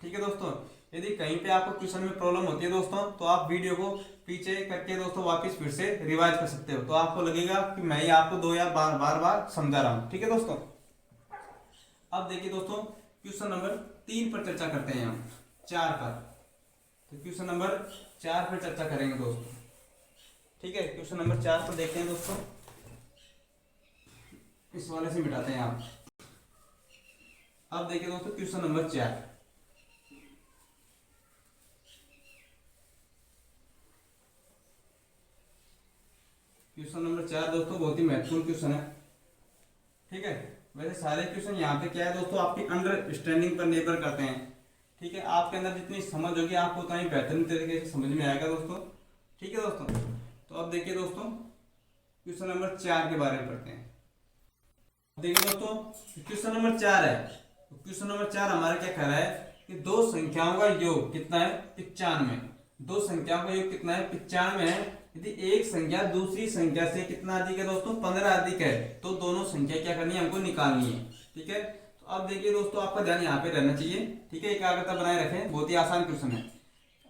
ठीक है दोस्तों, यदि कहीं पे आपको क्वेश्चन में प्रॉब्लम होती है दोस्तों, तो आप वीडियो को पीछे करके दोस्तों वापस फिर से रिवाइज कर सकते हो, तो आपको लगेगा कि मैं ही आपको 2 या बार बार समझा रहा हूँ। ठीक है दोस्तों, अब देखिए दोस्तों क्वेश्चन नंबर 3 पर चर्चा करते हैं हम 4 पर। तो क्वेश्चन नंबर 4 पर चर्चा करेंगे दोस्तों। ठीक है, क्वेश्चन नंबर 4 पर देखते हैं दोस्तों, इस वाले से मिटाते हैं आप। अब देखिए दोस्तों क्वेश्चन नंबर 4। क्वेश्चन नंबर 4 दोस्तों बहुत ही महत्वपूर्ण क्वेश्चन है। ठीक है, वैसे सारे क्वेश्चन यहाँ पे क्या है दोस्तों, आपकी अंडरस्टैंडिंग पर निर्भर करते हैं। ठीक है, आपके अंदर जितनी समझ होगी आपको उतना ही बेहतरीन तरीके से समझ में आएगा दोस्तों। ठीक है दोस्तों, तो अब देखिए दोस्तों क्वेश्चन नंबर 4 के बारे में पढ़ते हैं। देखिए दोस्तों क्वेश्चन नंबर 4 है, तो क्वेश्चन नंबर 4 हमारा क्या कह रहा है कि दो संख्याओं का योग कितना है 95। दो संख्याओं का योग कितना है 95 है। यदि एक संख्या दूसरी संख्या से कितना अधिक है दोस्तों 15 अधिक है, तो दोनों संख्या क्या करनी है हमको निकालनी है। ठीक है, तो अब देखिए दोस्तों आपका ध्यान यहाँ पे रहना चाहिए। ठीक है, एकाग्रता बनाए रखें, बहुत ही आसान क्वेश्चन है।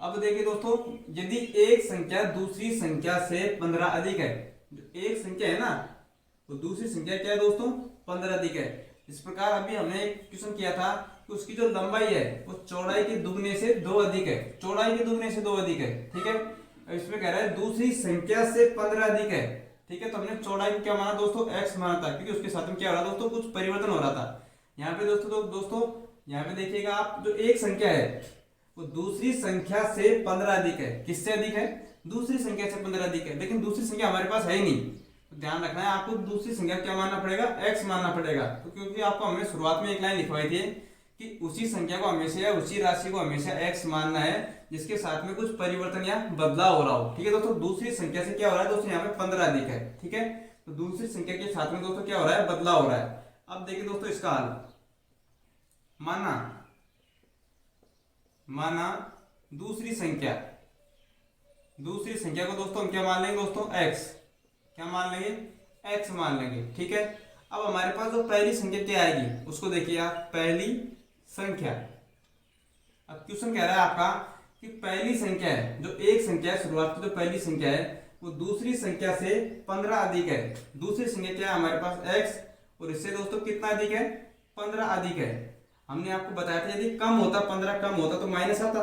अब देखिए दोस्तों यदि एक संख्या दूसरी संख्या से 15 अधिक है, जो एक संख्या है ना तो दूसरी संख्या क्या है दोस्तों 15 अधिक है। इस प्रकार अभी हमने एक क्वेश्चन किया था कि उसकी जो लंबाई है वो चौड़ाई के दुगने से 2 अधिक है, चौड़ाई के दुगने से 2 अधिक है। ठीक है, इसमें कह रहा है दूसरी संख्या से 15 अधिक है। ठीक है, तो हमने चौड़ाई को क्या माना दोस्तों x माना था, क्योंकि उसके साथ में क्या हो रहा था दोस्तों कुछ परिवर्तन हो रहा था। यहाँ पे दोस्तों यहाँ पे देखिएगा आप, जो एक संख्या है वो दूसरी संख्या से 15 अधिक है। किससे अधिक है दूसरी संख्या से 15 अधिक है, लेकिन दूसरी संख्या हमारे पास है ही नहीं। तो ध्यान रखना है आपको दूसरी संख्या क्या मानना पड़ेगा x मानना पड़ेगा। तो क्योंकि आपको हमने शुरुआत में एक लाइन लिखवाई थी कि उसी संख्या को हमेशा या उसी राशि को हमेशा x मानना है जिसके साथ में कुछ परिवर्तन या बदलाव हो रहा हो। ठीक है दोस्तों, दूसरी संख्या से क्या हो रहा है दोस्तों यहाँ पे 15 अधिक है। ठीक है, तो दूसरी संख्या के साथ में दोस्तों क्या हो रहा है बदलाव हो रहा है। अब देखिए दोस्तों इसका हल, माना दूसरी संख्या को दोस्तों हम क्या मान लेंगे दोस्तों x, क्या मान लेंगे x मान लेंगे। ठीक है, अब हमारे पास जो पहली संख्या क्या आएगी उसको देखिए आप, पहली संख्या। अब क्वेश्चन कह रहा है आपका कि पहली संख्या है, जो एक संख्या है शुरुआत की जो पहली संख्या है वो दूसरी संख्या से 15 अधिक है। दूसरी संख्या क्या है हमारे पास x, और इससे दोस्तों कितना अधिक है 15 अधिक है। हमने आपको बताया था यदि कम होता 15 कम होता तो माइनस आता,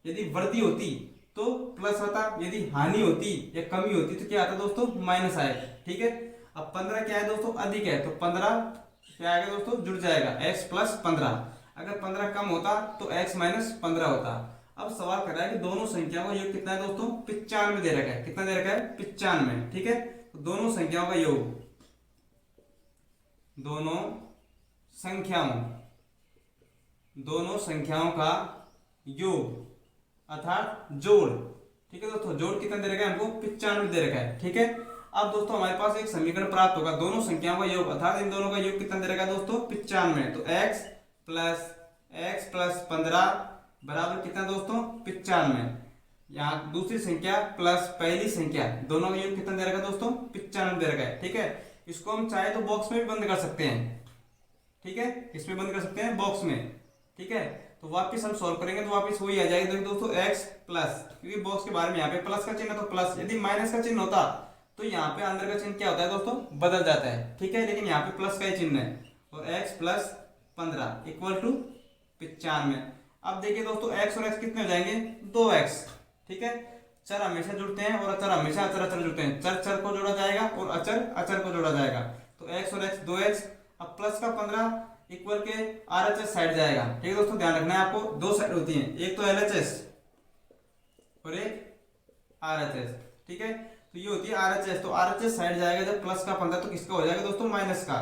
यदि वृद्धि होती तो प्लस आता, यदि हानि होती या कमी होती तो क्या आता दोस्तों माइनस आएगा। ठीक है, अब 15 क्या है दोस्तों अधिक है, तो 15 क्या आएगा दोस्तों जुड़ जाएगा x प्लस 15। अगर 15 कम होता तो x माइनस 15 होता। अब सवाल कर रहा है कि दोनों संख्याओं का योग कितना है दोस्तों 95 दे रखा है। कितना दे रखा है 95। ठीक है, तो दोनों संख्याओं का योग, दोनों संख्याओं का योग अर्थात जोड़। ठीक है दोस्तों, जोड़ कितना दे रखा है हमको 95 दे रखा है। ठीक है, अब दोस्तों हमारे पास एक समीकरण प्राप्त होगा, दोनों संख्याओं का योग अर्थात इन दोनों का योग कितना दे रखा है दोस्तों 95। तो x प्लस 15 बराबर कितना दोस्तों 95। यहाँ दूसरी संख्या प्लस पहली संख्या दोनों का योग कितना दे रखा है दोस्तों 95 दे रखा है। ठीक है, इसको हम चाहे तो बॉक्स में भी बंद कर सकते हैं। ठीक है, इसमें बंद कर सकते हैं बॉक्स में। ठीक है, तो वापस हम सॉल्व करेंगे तो वापस वही आ जाएगा दोस्तों x प्लस, क्योंकि बॉक्स के बारे में यहाँ पे प्लस का चिन्ह तो प्लस, यदि माइनस का चिन्ह होता तो यहाँ पे अंदर का चिन्ह क्या होता है दोस्तों बदल जाता है। ठीक है, लेकिन यहाँ पे प्लस का ही चिन्ह है, और x प्लस 15 इक्वल टू 95। अब देखिए दोस्तों x और x कितने हो जाएंगे 2x। ठीक है, चर हमेशा जुड़ते हैं और अचर हमेशा अचर जुड़ते हैं। चर को जोड़ा जाएगा और अचर को जोड़ा जाएगा, तो x और x 2x। अब प्लस का 15 इक्वल के RHS साइड जाएगा। ठीक है दोस्तों, ध्यान रखना है आपको, दो साइड होती हैं, एक तो LHS और एक RHS। ठीक है, तो ये होती है RHS, तो RHS साइड जाएगा जब प्लस का 15 तो किसका हो जाएगा दोस्तों माइनस का,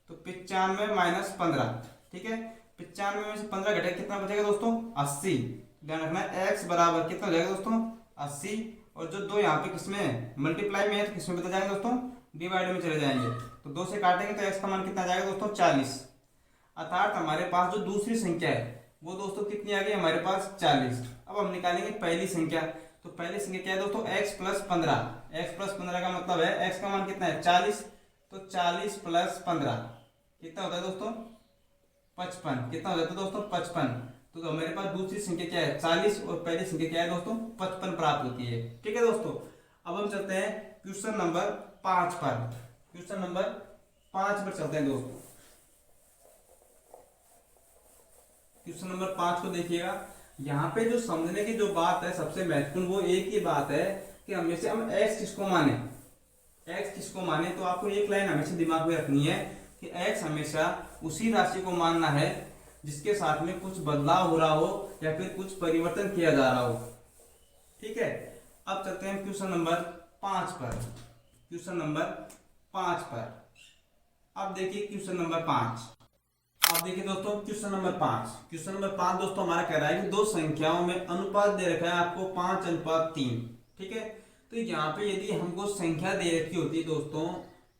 तो 95 माइनस 15। ठीक है, 95 में से 15 घटेगा कितना बचेगा दोस्तों 80। ध्यान रखना है x बराबर कितना हो जाएगा दोस्तों 80, और जो दो यहाँ पे किसमें मल्टीप्लाई में है तो किसमें बदल जाएंगे दोस्तों डिवाइड में चले जाएंगे। तो 2 से काटेंगे तो x का मान कितना जाएगा दोस्तों 40। अर्थात हमारे पास जो दूसरी संख्या है वो दोस्तों कितनी आ गई हमारे पास 40। अब हम निकालेंगे पहली संख्या, तो पहली संख्या क्या है दोस्तों x प्लस 15। x प्लस 15 का मतलब है x का मान कितना है 40, तो 40 प्लस 15 कितना होता है दोस्तों? 55। कितना हो जाता है दोस्तों? 55। तो हमारे पास दूसरी संख्या क्या है? 40 और पहली संख्या क्या है दोस्तों? 55 प्राप्त होती है। ठीक है दोस्तों, अब हम चलते हैं क्वेश्चन नंबर 5 पर। क्वेश्चन नंबर 5 पर चलते हैं दोस्तों। क्वेश्चन नंबर 5 को देखिएगा। यहाँ पे जो समझने की जो बात है सबसे महत्वपूर्ण वो एक ही बात है कि हमेशा हम x किसको माने, x किसको माने। तो आपको एक लाइन हमेशा दिमाग में रखनी है कि x हमेशा उसी राशि को मानना है जिसके साथ में कुछ बदलाव हो रहा हो या फिर कुछ परिवर्तन किया जा रहा हो। ठीक है, अब चलते हैं क्वेश्चन नंबर 5 पर। क्वेश्चन नंबर 5 पर अब देखिए क्वेश्चन नंबर 5। अब देखिए दोस्तों क्वेश्चन नंबर 5। क्वेश्चन नंबर 5 दोस्तों हमारा कह रहा है कि दो संख्याओं में अनुपात दे रखा है आपको 5:3। ठीक है, तो यहाँ पे यदि हमको संख्या दे रखी होती है दोस्तों,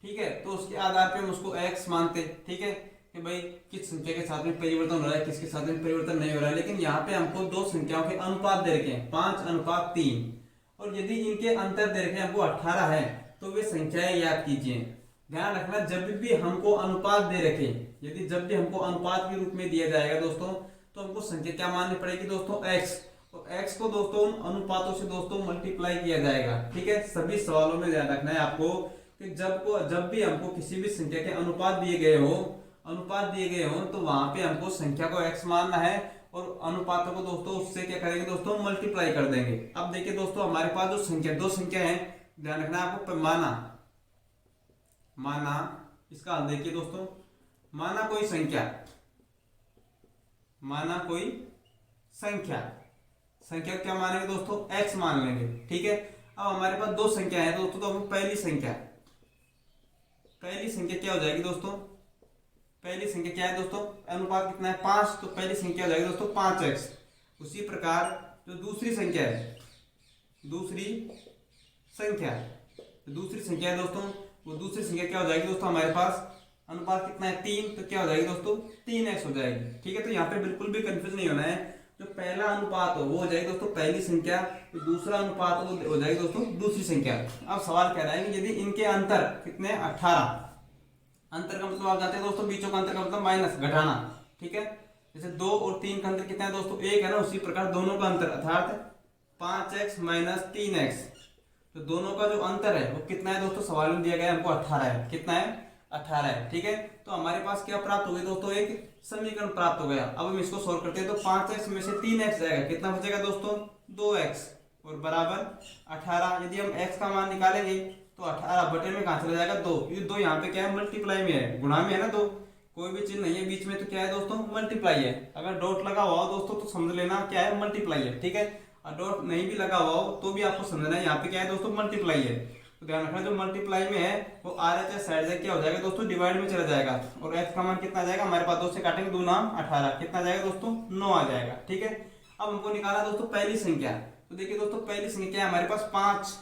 ठीक है, तो उसके आधार पे हम उसको x मानते। ठीक है, कि भाई किस संख्या के साथ में परिवर्तन हो रहा है, किसके साथ में परिवर्तन नहीं हो रहा है। लेकिन यहाँ पे हमको दो संख्याओं के अनुपात दे रखे हैं 5:3, और यदि इनके अंतर दे रखे हैं हमको 18 है, तो वे संख्याएं याद कीजिए। ध्यान रखना, जब भी हमको अनुपात दे रखे, यदि जब भी हमको अनुपात के रूप में दिया जाएगा दोस्तों, तो हमको संख्या क्या माननी पड़ेगी दोस्तों? x। तो x को दोस्तों उन अनुपातों से दोस्तों मल्टीप्लाई किया जाएगा। ठीक है, सभी सवालों में ध्यान रखना है आपको कि जब भी हमको किसी भी संख्या के अनुपात दिए गए हो तो वहां पे हमको संख्या को x मानना है और अनुपातों को दोस्तों उससे क्या करेंगे दोस्तों? मल्टीप्लाई कर देंगे। अब देखिए दोस्तों हमारे पास जो दो संख्या है, ध्यान रखना है आपको। माना इसका हल देखिए दोस्तों। माना कोई संख्या क्या मानेंगे दोस्तों? x मान लेंगे। ठीक है, अब हमारे पास दो संख्या है दोस्तों, तो हम पहली संख्या क्या हो जाएगी दोस्तों? पहली संख्या क्या है दोस्तों? अनुपात कितना है? 5। तो पहली संख्या हो जाएगी दोस्तों 5x। उसी प्रकार जो दूसरी संख्या है दोस्तों, वो दूसरी संख्या क्या हो जाएगी दोस्तों? हमारे पास अनुपात कितना है? 3। तो क्या हो जाएगी दोस्तों? 3x हो जाएगी। ठीक है, तो यहाँ पे बिल्कुल भी कंफ्यूज नहीं होना है। जो पहला अनुपात हो वो हो जाएगी दोस्तों पहली संख्या, तो दूसरा अनुपात हो जाएगी दोस्तों दूसरी संख्या। अब सवाल कह रहा है कि यदि इनके अंतर कितने? 18। अंतर का मतलब आप जानते हैं दोस्तों, बीचों का अंतर का मतलब माइनस, घटाना। ठीक है, जैसे 2 और 3 का अंतर कितना है दोस्तों? 1 है ना, उसी प्रकार दोनों का अंतर अर्थात 5x - 3x, तो दोनों का जो अंतर है वो कितना है दोस्तों? सवाल में दिया गया है हमको 18 है। कितना है? 18 है। ठीक है, तो हमारे पास क्या प्राप्त हो गया दोस्तों? एक समीकरण प्राप्त हो गया। अब हम इसको सोल्व करते हैं तो 5x में से 3x जाएगा, कितना बचेगा दोस्तों? 2x, और बराबर 18। यदि हम x का मान निकालेंगे तो 18 बटे में कहाँ चला जाएगा? 2। ये 2 यहाँ पे क्या है? मल्टीप्लाई में है, गुणा में है ना 2, कोई भी चिन्ह नहीं है बीच में, तो क्या है दोस्तों? मल्टीप्लाई है। अगर डॉट लगा हुआ हो दोस्तों तो समझ लेना क्या है? मल्टीप्लाई है। ठीक है, और डॉट नहीं भी लगा हुआ हो तो भी आपको समझना है यहाँ पे क्या है दोस्तों? मल्टीप्लाई है। तो ध्यान रखना, जो मल्टीप्लाई में है वो RHS साइड से क्या हो जाएगा दोस्तों? डिवाइड में चला जाएगा, और x का मान कितना आ जाएगा? हमारे पास 2 से काटेंगे 2 9 18, कितना आ जाएगा दोस्तों? 9 आ जाएगा। ठीक है, अब हमको निकालना दोस्तों पहली संख्या। तो देखिए दोस्तों पहली संख्या है हमारे पास 5,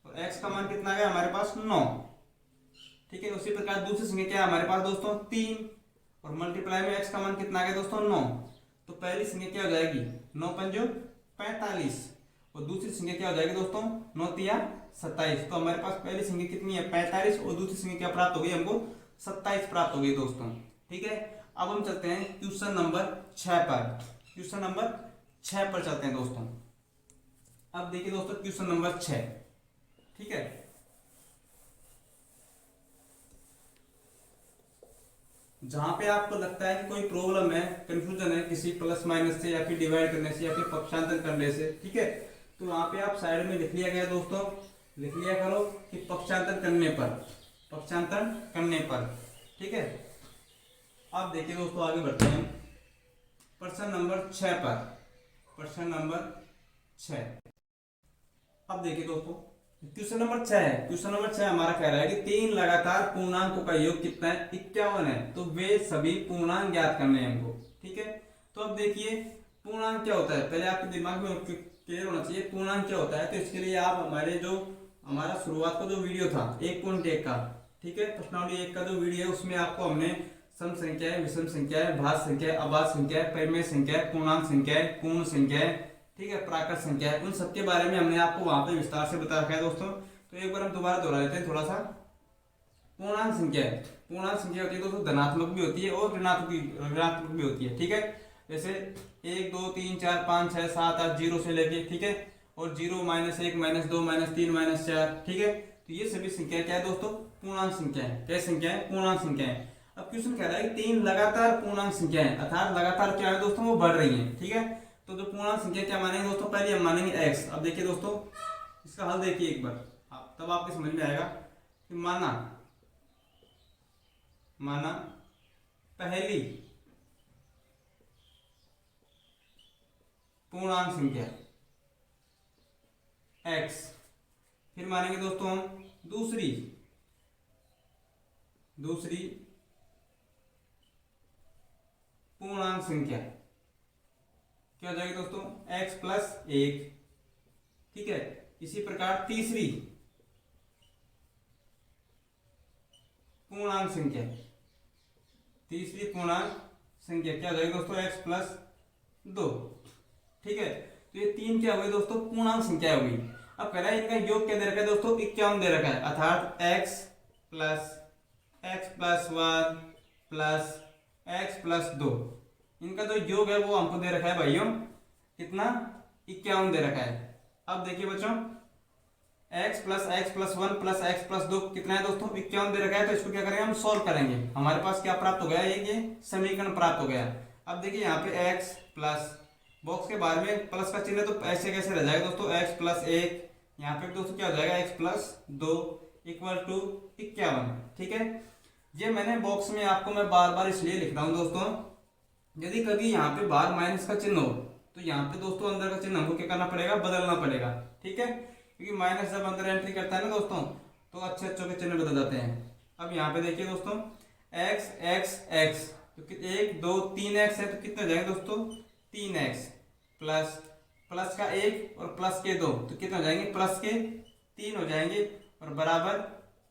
और x का मान कितना आ गया हमारे पास? 9। ठीक है, उसी प्रकार दूसरी संख्या क्या है हमारे पास दोस्तों? 3, और मल्टीप्लाई में x का मान कितना आ गया दोस्तों? 9। तो पहली संख्या क्या हो जाएगी? 9 पंजो 45, और दूसरी संख्या क्या हो जाएगी दोस्तों? 9 तिया 27। तो हमारे पास पहली संख्या कितनी है? 45, और दूसरी संख्या क्या प्राप्त हो गई हमको? 27 प्राप्त हो गई दोस्तों। ठीक है, अब हम चलते हैं क्वेश्चन नंबर 6 पर। क्वेश्चन नंबर 6 पर चलते हैं दोस्तों। अब देखिए दोस्तों क्वेश्चन नंबर 6। ठीक है, जहां पे आपको लगता है कि कोई प्रॉब्लम है, कंफ्यूजन है किसी प्लस माइनस से या फिर डिवाइड करने से या फिर पक्षांतर करने से, ठीक है, तो वहां पे आप साइड में लिख लिया गया दोस्तों, लिख लिया करो कि पक्षांतर करने पर। ठीक है, अब देखिए दोस्तों आगे बढ़ते हैं प्रश्न नंबर 6 पर। प्रश्न नंबर 6। अब देखिए दोस्तों क्वेश्चन नंबर 6 है। क्वेश्चन नंबर 6 हमारा कह रहा है कि 3 लगातार पूर्णांकों का योग कितना है? 51 है। तो वे सभी पूर्णांक ज्ञात करने हैं हमको। ठीक है, तो अब देखिए पूर्णांक क्या होता है, पहले आपके दिमाग में क्लियर होना चाहिए पूर्णांक क्या होता है। तो इसके लिए आप हमारा शुरुआत का जो वीडियो था 1.1 का, ठीक है, प्रश्नावली 1 का जो वीडियो है उसमें आपको हमने सम संख्याएं, विषम संख्याएं, भाज्य संख्याएं, अभाज्य संख्याएं, परिमेय संख्याएं, पूर्णांक संख्याएं, पूर्ण संख्याएं, ठीक है, प्राकृत संख्या है, उन सबके बारे में हमने आपको वहां पे विस्तार से बता रखा है दोस्तों। तो एक बार हम दोबारा दोहरा लेते हैं थोड़ा सा। पूर्णांक संख्या है। पूर्णांक संख्या होती है दोस्तों धनात्मक भी होती है और ऋणात्मक भी होती है। ठीक है, जैसे 1 2 3 4 5 6 7 8 जीरो से लेके, ठीक है, और 0 -1 -2 -3 -4, ठीक है। तो ये सभी संख्या क्या है दोस्तों, पूर्णांक संख्या है। क्या संख्या है, पूर्णांक संख्या है। अब क्वेश्चन कह रहा है 3 लगातार पूर्णांक संख्या है, अर्थात लगातार क्या है दोस्तों, वो बढ़ रही है। ठीक है, तो जो पूर्णांक संख्या क्या मानेंगे दोस्तों, पहले हम मानेंगे x। अब देखिए दोस्तों इसका हल देखिए एक बार, तब आपको समझ में आएगा कि माना पहली पूर्णांक संख्या x, फिर मानेंगे दोस्तों हम दूसरी पूर्णांक संख्या, क्या हो जाएगी दोस्तों, x प्लस 1। ठीक है, इसी प्रकार तीसरी पूर्णांक संख्या क्या हो जाएगी दोस्तों, x प्लस 2। ठीक है, तो ये 3 क्या हुई दोस्तों, पूर्णांक संख्या हुई। अब कह रहा है इनका योग क्या दे रखा है दोस्तों, 51 दे रखा है, अर्थात x plus 1 plus x plus 2, इनका जो योग है वो हमको दे रखा है भाइयों, कितना, 51 दे रखा है। अब देखिए बच्चों, x plus 1 plus x plus 2 कितना है दोस्तों, 51 दे रखा है। तो इसको क्या करेंगे, हम सॉल्व करेंगे। हमारे पास क्या प्राप्त हो गया, ये समीकरण प्राप्त हो गया। अब देखिए यहाँ पे x प्लस, बॉक्स के बाहर में प्लस का चिन्ह, तो ऐसे कैसे रह जाएगा दोस्तों, x प्लस 1, यहाँ पे दोस्तों क्या हो जाएगा, x प्लस 2 इक्वल टू 51। ठीक है, ये मैंने बॉक्स में आपको मैं बार बार इसलिए लिख रहा हूँ दोस्तों, यदि कभी यहाँ पे बाहर माइनस का चिन्ह हो तो यहाँ पे दोस्तों अंदर का चिन्ह हमको क्या करना पड़ेगा, बदलना पड़ेगा। ठीक है, क्योंकि माइनस जब अंदर एंट्री करता है ना दोस्तों, तो अच्छे अच्छों के चिन्ह बदल जाते हैं। अब यहाँ पे देखिए दोस्तों, x तो 1 2 3x है, तो कितना जाएगा दोस्तों, 3x प्लस का 1 और प्लस के 2, तो कितना हो जाएंगे, प्लस के 3 हो जाएंगे, और बराबर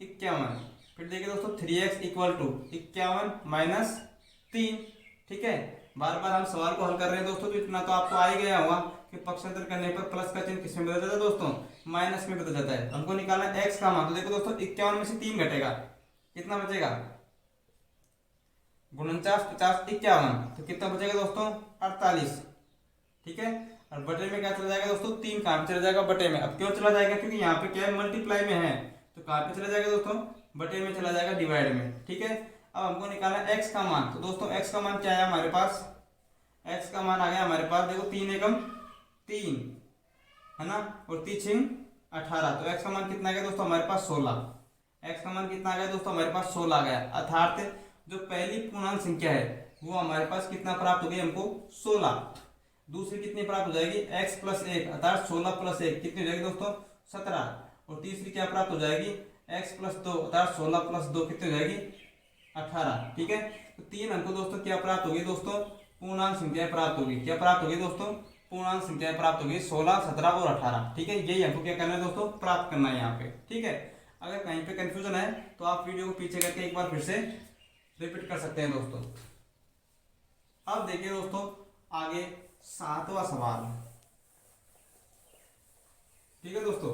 51। फिर देखिए दोस्तों 3x इक्वल टू 51 माइनस 3। ठीक है, बार बार हम सवाल को हल कर रहे हैं दोस्तों, तो इतना तो आपको आ ही गया होगा कि पक्षांतर करने पर प्लस का चिन्ह किसमें बदल जाता है दोस्तों, माइनस में बदल जाता है। हमको निकालना है x का मान। तो देखो दोस्तों 51 में से 3 घटेगा, कितना बचेगा, 49 50 51, तो कितना बचेगा दोस्तों, 48। ठीक है, और बटे में क्या चला जाएगा दोस्तों, 3 कहाँ पे चला जाएगा, बटे में। अब क्यों चला जाएगा, क्योंकि यहाँ पे क्या है, मल्टीप्लाई में है, तो कहाँ पे चला जाएगा दोस्तों, बटे में चला जाएगा, डिवाइड में। ठीक है, अब हमको निकालना है x का मान। तो दोस्तों x का मान क्या है हमारे पास, x का मान आ गया हमारे पास, देखो 3 एकम 3 है ना, और 3 6 18, तो x का मान कितना आ गया दोस्तों, हमारे पास 16। x का मान कितना आ गया दोस्तों, हमारे पास 16 आ गया। अर्थात जो पहली पूर्णांक संख्या है वो हमारे पास कितना प्राप्त हो गई, हमको 16। दूसरी कितनी प्राप्त हो जाएगी, x प्लस 1, अर्थात 16 प्लस 1 कितनी हो जाएगी दोस्तों, 17। और तीसरी क्या प्राप्त हो जाएगी, x प्लस 2, अर्थात 16 प्लस 2 कितनी हो जाएगी, 18। ठीक है, तो 3 हमको दोस्तों क्या प्राप्त होगी दोस्तों, पूर्णांक संख्या प्राप्त होगी। क्या प्राप्त होगी दोस्तों, पूर्णांक संख्या प्राप्त होगी 16 17 और 18। ठीक है, यही हमको क्या करना है दोस्तों, प्राप्त करना है यहाँ पे। ठीक है, अगर कहीं पे कंफ्यूजन है तो आप वीडियो को पीछे करके एक बार फिर से रिपीट कर सकते हैं दोस्तों। अब देखिए दोस्तों आगे 7वां सवाल। ठीक है दोस्तों,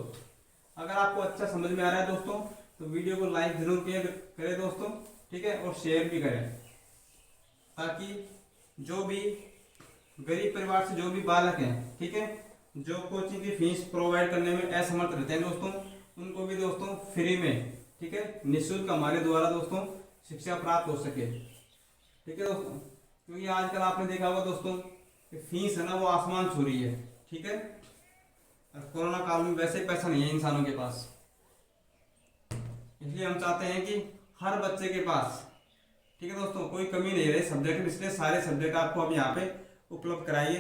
अगर आपको अच्छा समझ में आ रहा है दोस्तों तो वीडियो को लाइक जरूर करें दोस्तों। ठीक है, और शेयर भी करें, ताकि जो भी गरीब परिवार से जो भी बालक हैं, ठीक है, जो कोचिंग की फीस प्रोवाइड करने में असमर्थ रहते हैं दोस्तों, उनको भी दोस्तों फ्री में, ठीक है, निःशुल्क हमारे द्वारा दोस्तों शिक्षा प्राप्त हो सके। ठीक है दोस्तों, क्योंकि आजकल आपने देखा होगा दोस्तों कि फीस है ना वो आसमान छू रही है। ठीक है, और कोरोना काल में वैसे पैसा नहीं है इंसानों के पास, इसलिए हम चाहते हैं कि हर बच्चे के पास, ठीक है दोस्तों, कोई कमी नहीं रहे सब्जेक्ट में, इसलिए सारे सब्जेक्ट आपको हम यहाँ पे उपलब्ध कराइए।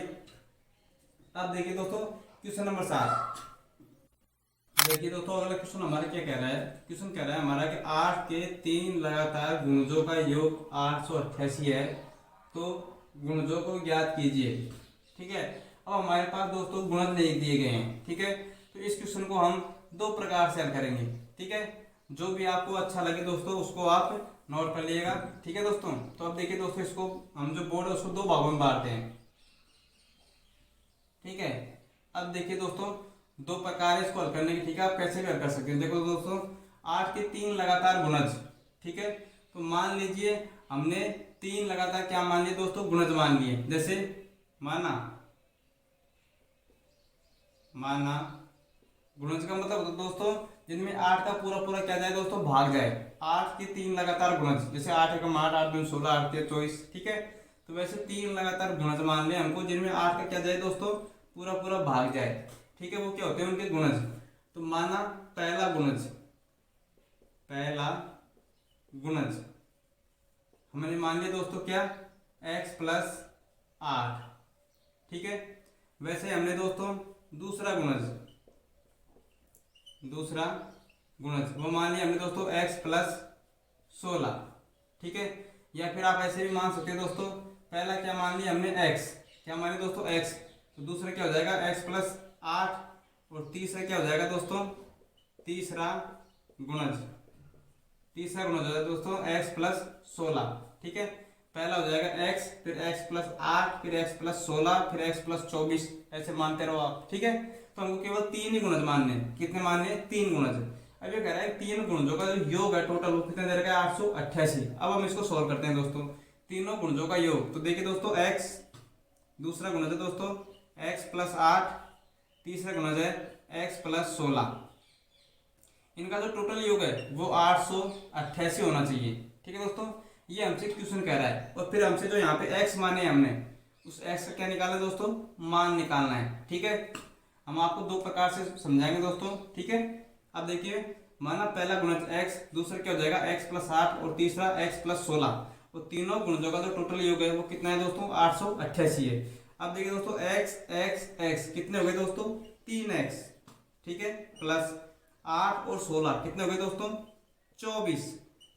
अब देखिए दोस्तों क्वेश्चन नंबर 7। देखिए दोस्तों अगला क्वेश्चन हमारा क्या कह रहा है, क्वेश्चन कह रहा है हमारा कि 8 के 3 लगातार गुणजों का योग 888 है, तो गुणजों को ज्ञात कीजिए। ठीक है, अब हमारे पास दोस्तों गुणज नहीं दिए गए हैं। ठीक है, तो इस क्वेश्चन को हम 2 प्रकार से हल करेंगे। ठीक है, जो भी आपको अच्छा लगे दोस्तों उसको आप नोट कर लीजिएगा। ठीक है दोस्तों, तो अब देखिए दोस्तों इसको हम जो बोर्ड है उसको 2 भागों में बांटते हैं। ठीक है, अब देखिए दोस्तों 2 प्रकार है इसको हल करने की। ठीक है, आप कैसे भी हल कर सकते हैं। देखो दोस्तों 8 के 3 लगातार गुणज, ठीक है। तो मान लीजिए हमने 3 लगातार क्या मान लिए दोस्तों, गुणज मान लिए। जैसे माना गुणज का मतलब होता है दोस्तों जिनमें 8 का पूरा पूरा क्या जाए दोस्तों, भाग जाए। 8 के 3 लगातार गुणज, जैसे 8 एकम 8, 8 दूनी 16, 8 तिया 24, ठीक है। तो वैसे 3 लगातार गुणज मान ले हमको जिनमें 8 का क्या जाए दोस्तों, पूरा पूरा भाग जाए, ठीक है। वो क्या होते हैं उनके गुणज। तो माना पहला गुणज हमने मान लिया दोस्तों क्या, x प्लस 8, ठीक है। वैसे हमने दोस्तों दूसरा गुणज वो मान लिया हमने दोस्तों x प्लस 16, ठीक है। या फिर आप ऐसे भी मान सकते हैं दोस्तों, पहला क्या मान लिया हमने x, क्या मान लिया दोस्तों x, तो दूसरा क्या हो जाएगा x प्लस 8, और तीसरा क्या हो जाएगा दोस्तों, तीसरा गुणज हो जाएगा दोस्तों x प्लस 16, ठीक है। पहला हो जाएगा x, फिर x प्लस 8, फिर x प्लस 16, फिर x प्लस 24, ऐसे मानते रहो आप, ठीक है। तो हमको केवल 3 ही गुणज मानने, कितने मानने, 3 गुणज। अब ये कह रहा है 3 गुणजों का जो योग है टोटल वो कितना दे रखा है, 888। अब हम इसको सोल्व करते हैं दोस्तों, तीनों गुणजों का योग। तो देखिए दोस्तों x दूसरा गुणज है दोस्तों x प्लस 8, तीसरा गुणज है x प्लस 16, इनका जो टोटल योग है वो 888 होना चाहिए, ठीक है दोस्तों। ये हमसे क्वेश्चन कह रहा है, और फिर हमसे जो यहाँ पे x माने हमने, उस x का क्या निकालना है दोस्तों, मान निकालना है, ठीक है। हम आपको दो प्रकार से समझाएंगे दोस्तों, ठीक है। अब देखिए माना पहला गुणज x, दूसरा क्या हो जाएगा x प्लस 8, और तीसरा x प्लस 16, और तीनों गुणजों का जो टोटल योग है वो कितना है दोस्तों, 888 है। अब देखिए दोस्तों x कितने हो गए दोस्तों, 3x, ठीक है, प्लस 8 और 16 कितने हो गए दोस्तों, 24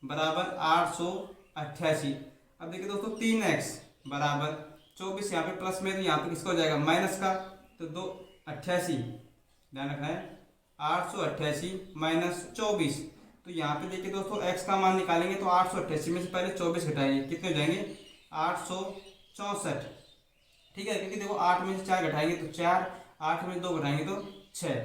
बराबर 888। अब देखिए दोस्तों 3x बराबर 24, यहाँ पे प्लस में तो यहाँ पे किसका हो जाएगा, माइनस का, तो 288, ध्यान रखना है, 888 माइनस 24। तो यहाँ पे देखिए दोस्तों x का मान निकालेंगे तो 888 में से पहले 24 घटाएंगे, कितने हो जाएंगे, 864, ठीक है। क्योंकि देखो 8 में से 4 घटाएंगे तो 4, 8 में से 2 घटाएंगे तो 6,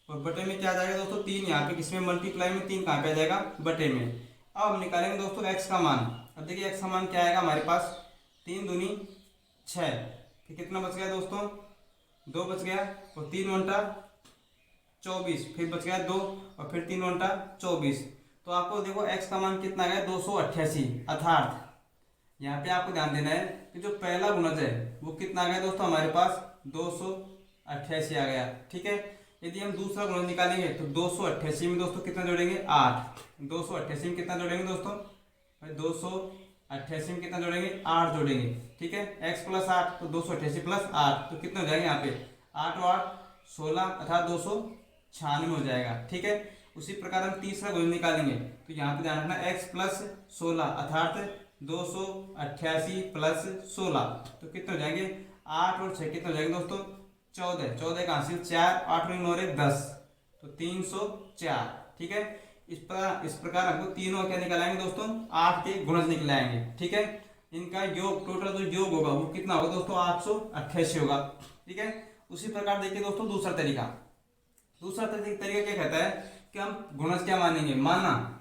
और बटे में क्या आ जाएगा दोस्तों, 3, यहाँ पे किसमें मल्टीप्लाई में 3 कहाँ पे आ जाएगा, बटे में। अब हम निकालेंगे दोस्तों x का मान। अब देखिए x का मान क्या आएगा हमारे पास, 3 दूनी 6, फिर कितना बच गया दोस्तों, 2 बच गया, और 3 घंटा 24, फिर बच गया 2, और फिर 3 घंटा 24। तो आपको देखो x का मान कितना आ गया, 288। अर्थात यहाँ पे आपको ध्यान देना है कि जो पहला गुणज है वो कितना आ गया दोस्तों, हमारे पास 288 आ गया, ठीक है। यदि हम दूसरा गुणज निकालेंगे तो 288 में दोस्तों कितना जोड़ेंगे, 8। 288 में कितना जोड़ेंगे दोस्तों, 288 में कितना जोड़ेंगे, 8 जोड़ेंगे, ठीक है। x प्लस 8, तो 288 प्लस 8, तो कितना हो जाएंगे यहाँ पे, 8 और 8 16, अर्थात 296 हो जाएगा, ठीक है। उसी प्रकार हम तीसरा गुणज निकालेंगे तो यहाँ पे ध्यान रखना x प्लस 16, अर्थात 288 प्लस 16, तो कितने हो जाएंगे, 8 और 6 कितने हो जाएंगे दोस्तों, 14। 14 का हासिल 4, 8 और 9 10, तो 304, ठीक है। इस प्रकार हमको तीनों क्या निकालेंगे दोस्तों, 8 के गुणज निकलाएंगे, ठीक है। इनका योग टोटल जो योग होगा वो कितना होगा दोस्तों, 888 होगा, ठीक है। उसी प्रकार देखिए दोस्तों दूसरा तरीका क्या कहता है कि हम गुणज क्या मानेंगे, माना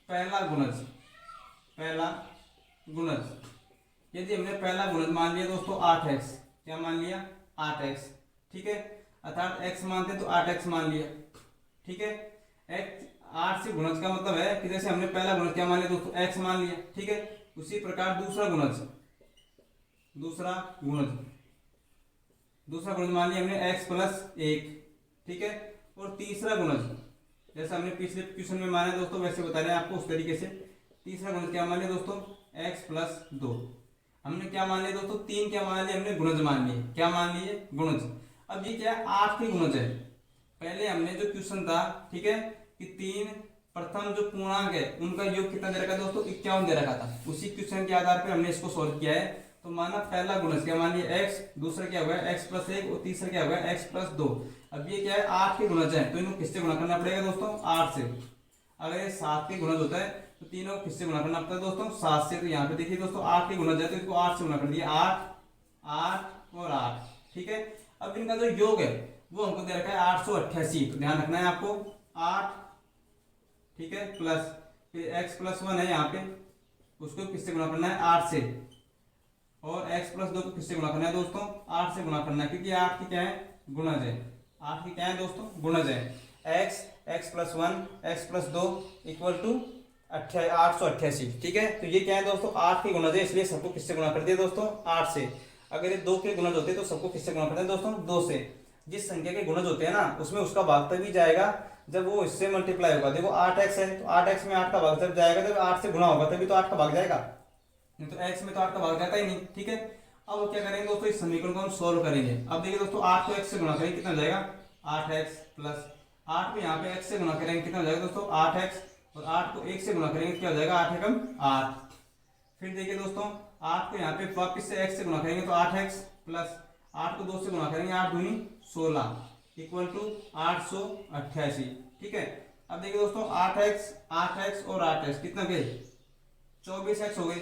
पहला गुणज यदि हमने पहला गुणज मान लिया दोस्तों 8x, क्या मान लिया, 8x, ठीक है। अर्थात x मानते तो 8x मान लिया, ठीक है। x 8 से गुणज का मतलब है कि जैसे हमने पहला गुणज क्या मान लिया दोस्तों, x मान लिया, ठीक है। उसी प्रकार दूसरा गुणज मान लिया हमने x प्लस 1, ठीक है। और तीसरा गुणज जैसे हमने पिछले क्वेश्चन में माना दोस्तों वैसे बता रहे हैं आपको उस तरीके से। तीसरा गुणज क्या मान लिया दोस्तों, x प्लस 2। हमने क्या मान लिया दोस्तों, 3 क्या मान लिया हमने, गुणज मान लिए, क्या मान लिए, गुणज। अब ये क्या है, 8 के गुणज है। पहले हमने जो क्वेश्चन था, ठीक है, कि 3 प्रथम जो पूर्णांक है उनका योग कितना दे रखा दोस्तों, 51 दे रखा था। उसी क्वेश्चन के आधार पर हमने इसको सोल्व किया है। तो माना पहला गुणज क्या मान लिया x, दूसरा क्या हुआ x प्लस 1, और तीसरा क्या हुआ x प्लस 2। अब ये क्या है, 8 के गुणज है तो इनको किससे गुणा करना पड़ेगा दोस्तों, 8 से। अगर ये 7 के गुणज होता है तो तीनों को किससे गुणा करना पड़ता है दोस्तों, 7 से। तो यहाँ पे देखिए दोस्तों 8 के गुणज है तो इसको 8 से गुणा कर दिया, 8 और 8, ठीक है। अब इनका जो योग है वो हमको दे रखा है 888। तो ध्यान रखना है आपको, 8 ठीक है, प्लस फिर x प्लस 1 है यहाँ पे, उसको किससे गुणा करना है 8 से, और x प्लस 2 को किससे गुणा करना है दोस्तों 8 से गुणा करना है, क्योंकि 8 की क्या है गुणज है, 8 की क्या है दोस्तों गुणज है। x plus 1 x plus 2 equal to 888, ठीक है। तो ये क्या है दोस्तों 8 की गुणज है, इसलिए सबको किससे गुणा कर दिया दोस्तों 8 से। अगर ये 2 के गुणज होते तो सबको किससे गुणा करते हैं दोस्तों 2 से। जिस संख्या के गुणज होते हैं ना उसमें उसका भाग तभी जाएगा जब वो इससे मल्टीप्लाई होगा। देखो 8x है तो 8x में 8 का भाग जब जाएगा जब 8 से गुणा होगा तभी तो 8 का भाग जाएगा, नहीं तो x में तो 8 का भाग जाता ही नहीं, ठीक है। अब क्या करेंगे दोस्तों इस समीकरण को हम सोल्व करेंगे। अब देखिए दोस्तों 8 को x से गुणा करेंगे कितना हो जाएगा 8x प्लस 8 को यहाँ पे x से गुणा करेंगे कितना हो जाएगा दोस्तों 8x, और 8 को 1 से गुणा करेंगे क्या हो जाएगा 8 एकम 8। फिर देखिए दोस्तों 8 को यहाँ पे वापस से x से गुणा करेंगे तो 8x प्लस 8 को 2 से गुणा करेंगे 8 दूनी 16 इक्वल टू 888, ठीक है। अब देखिए दोस्तों 8x और 8x कितना गए 24x हो गए,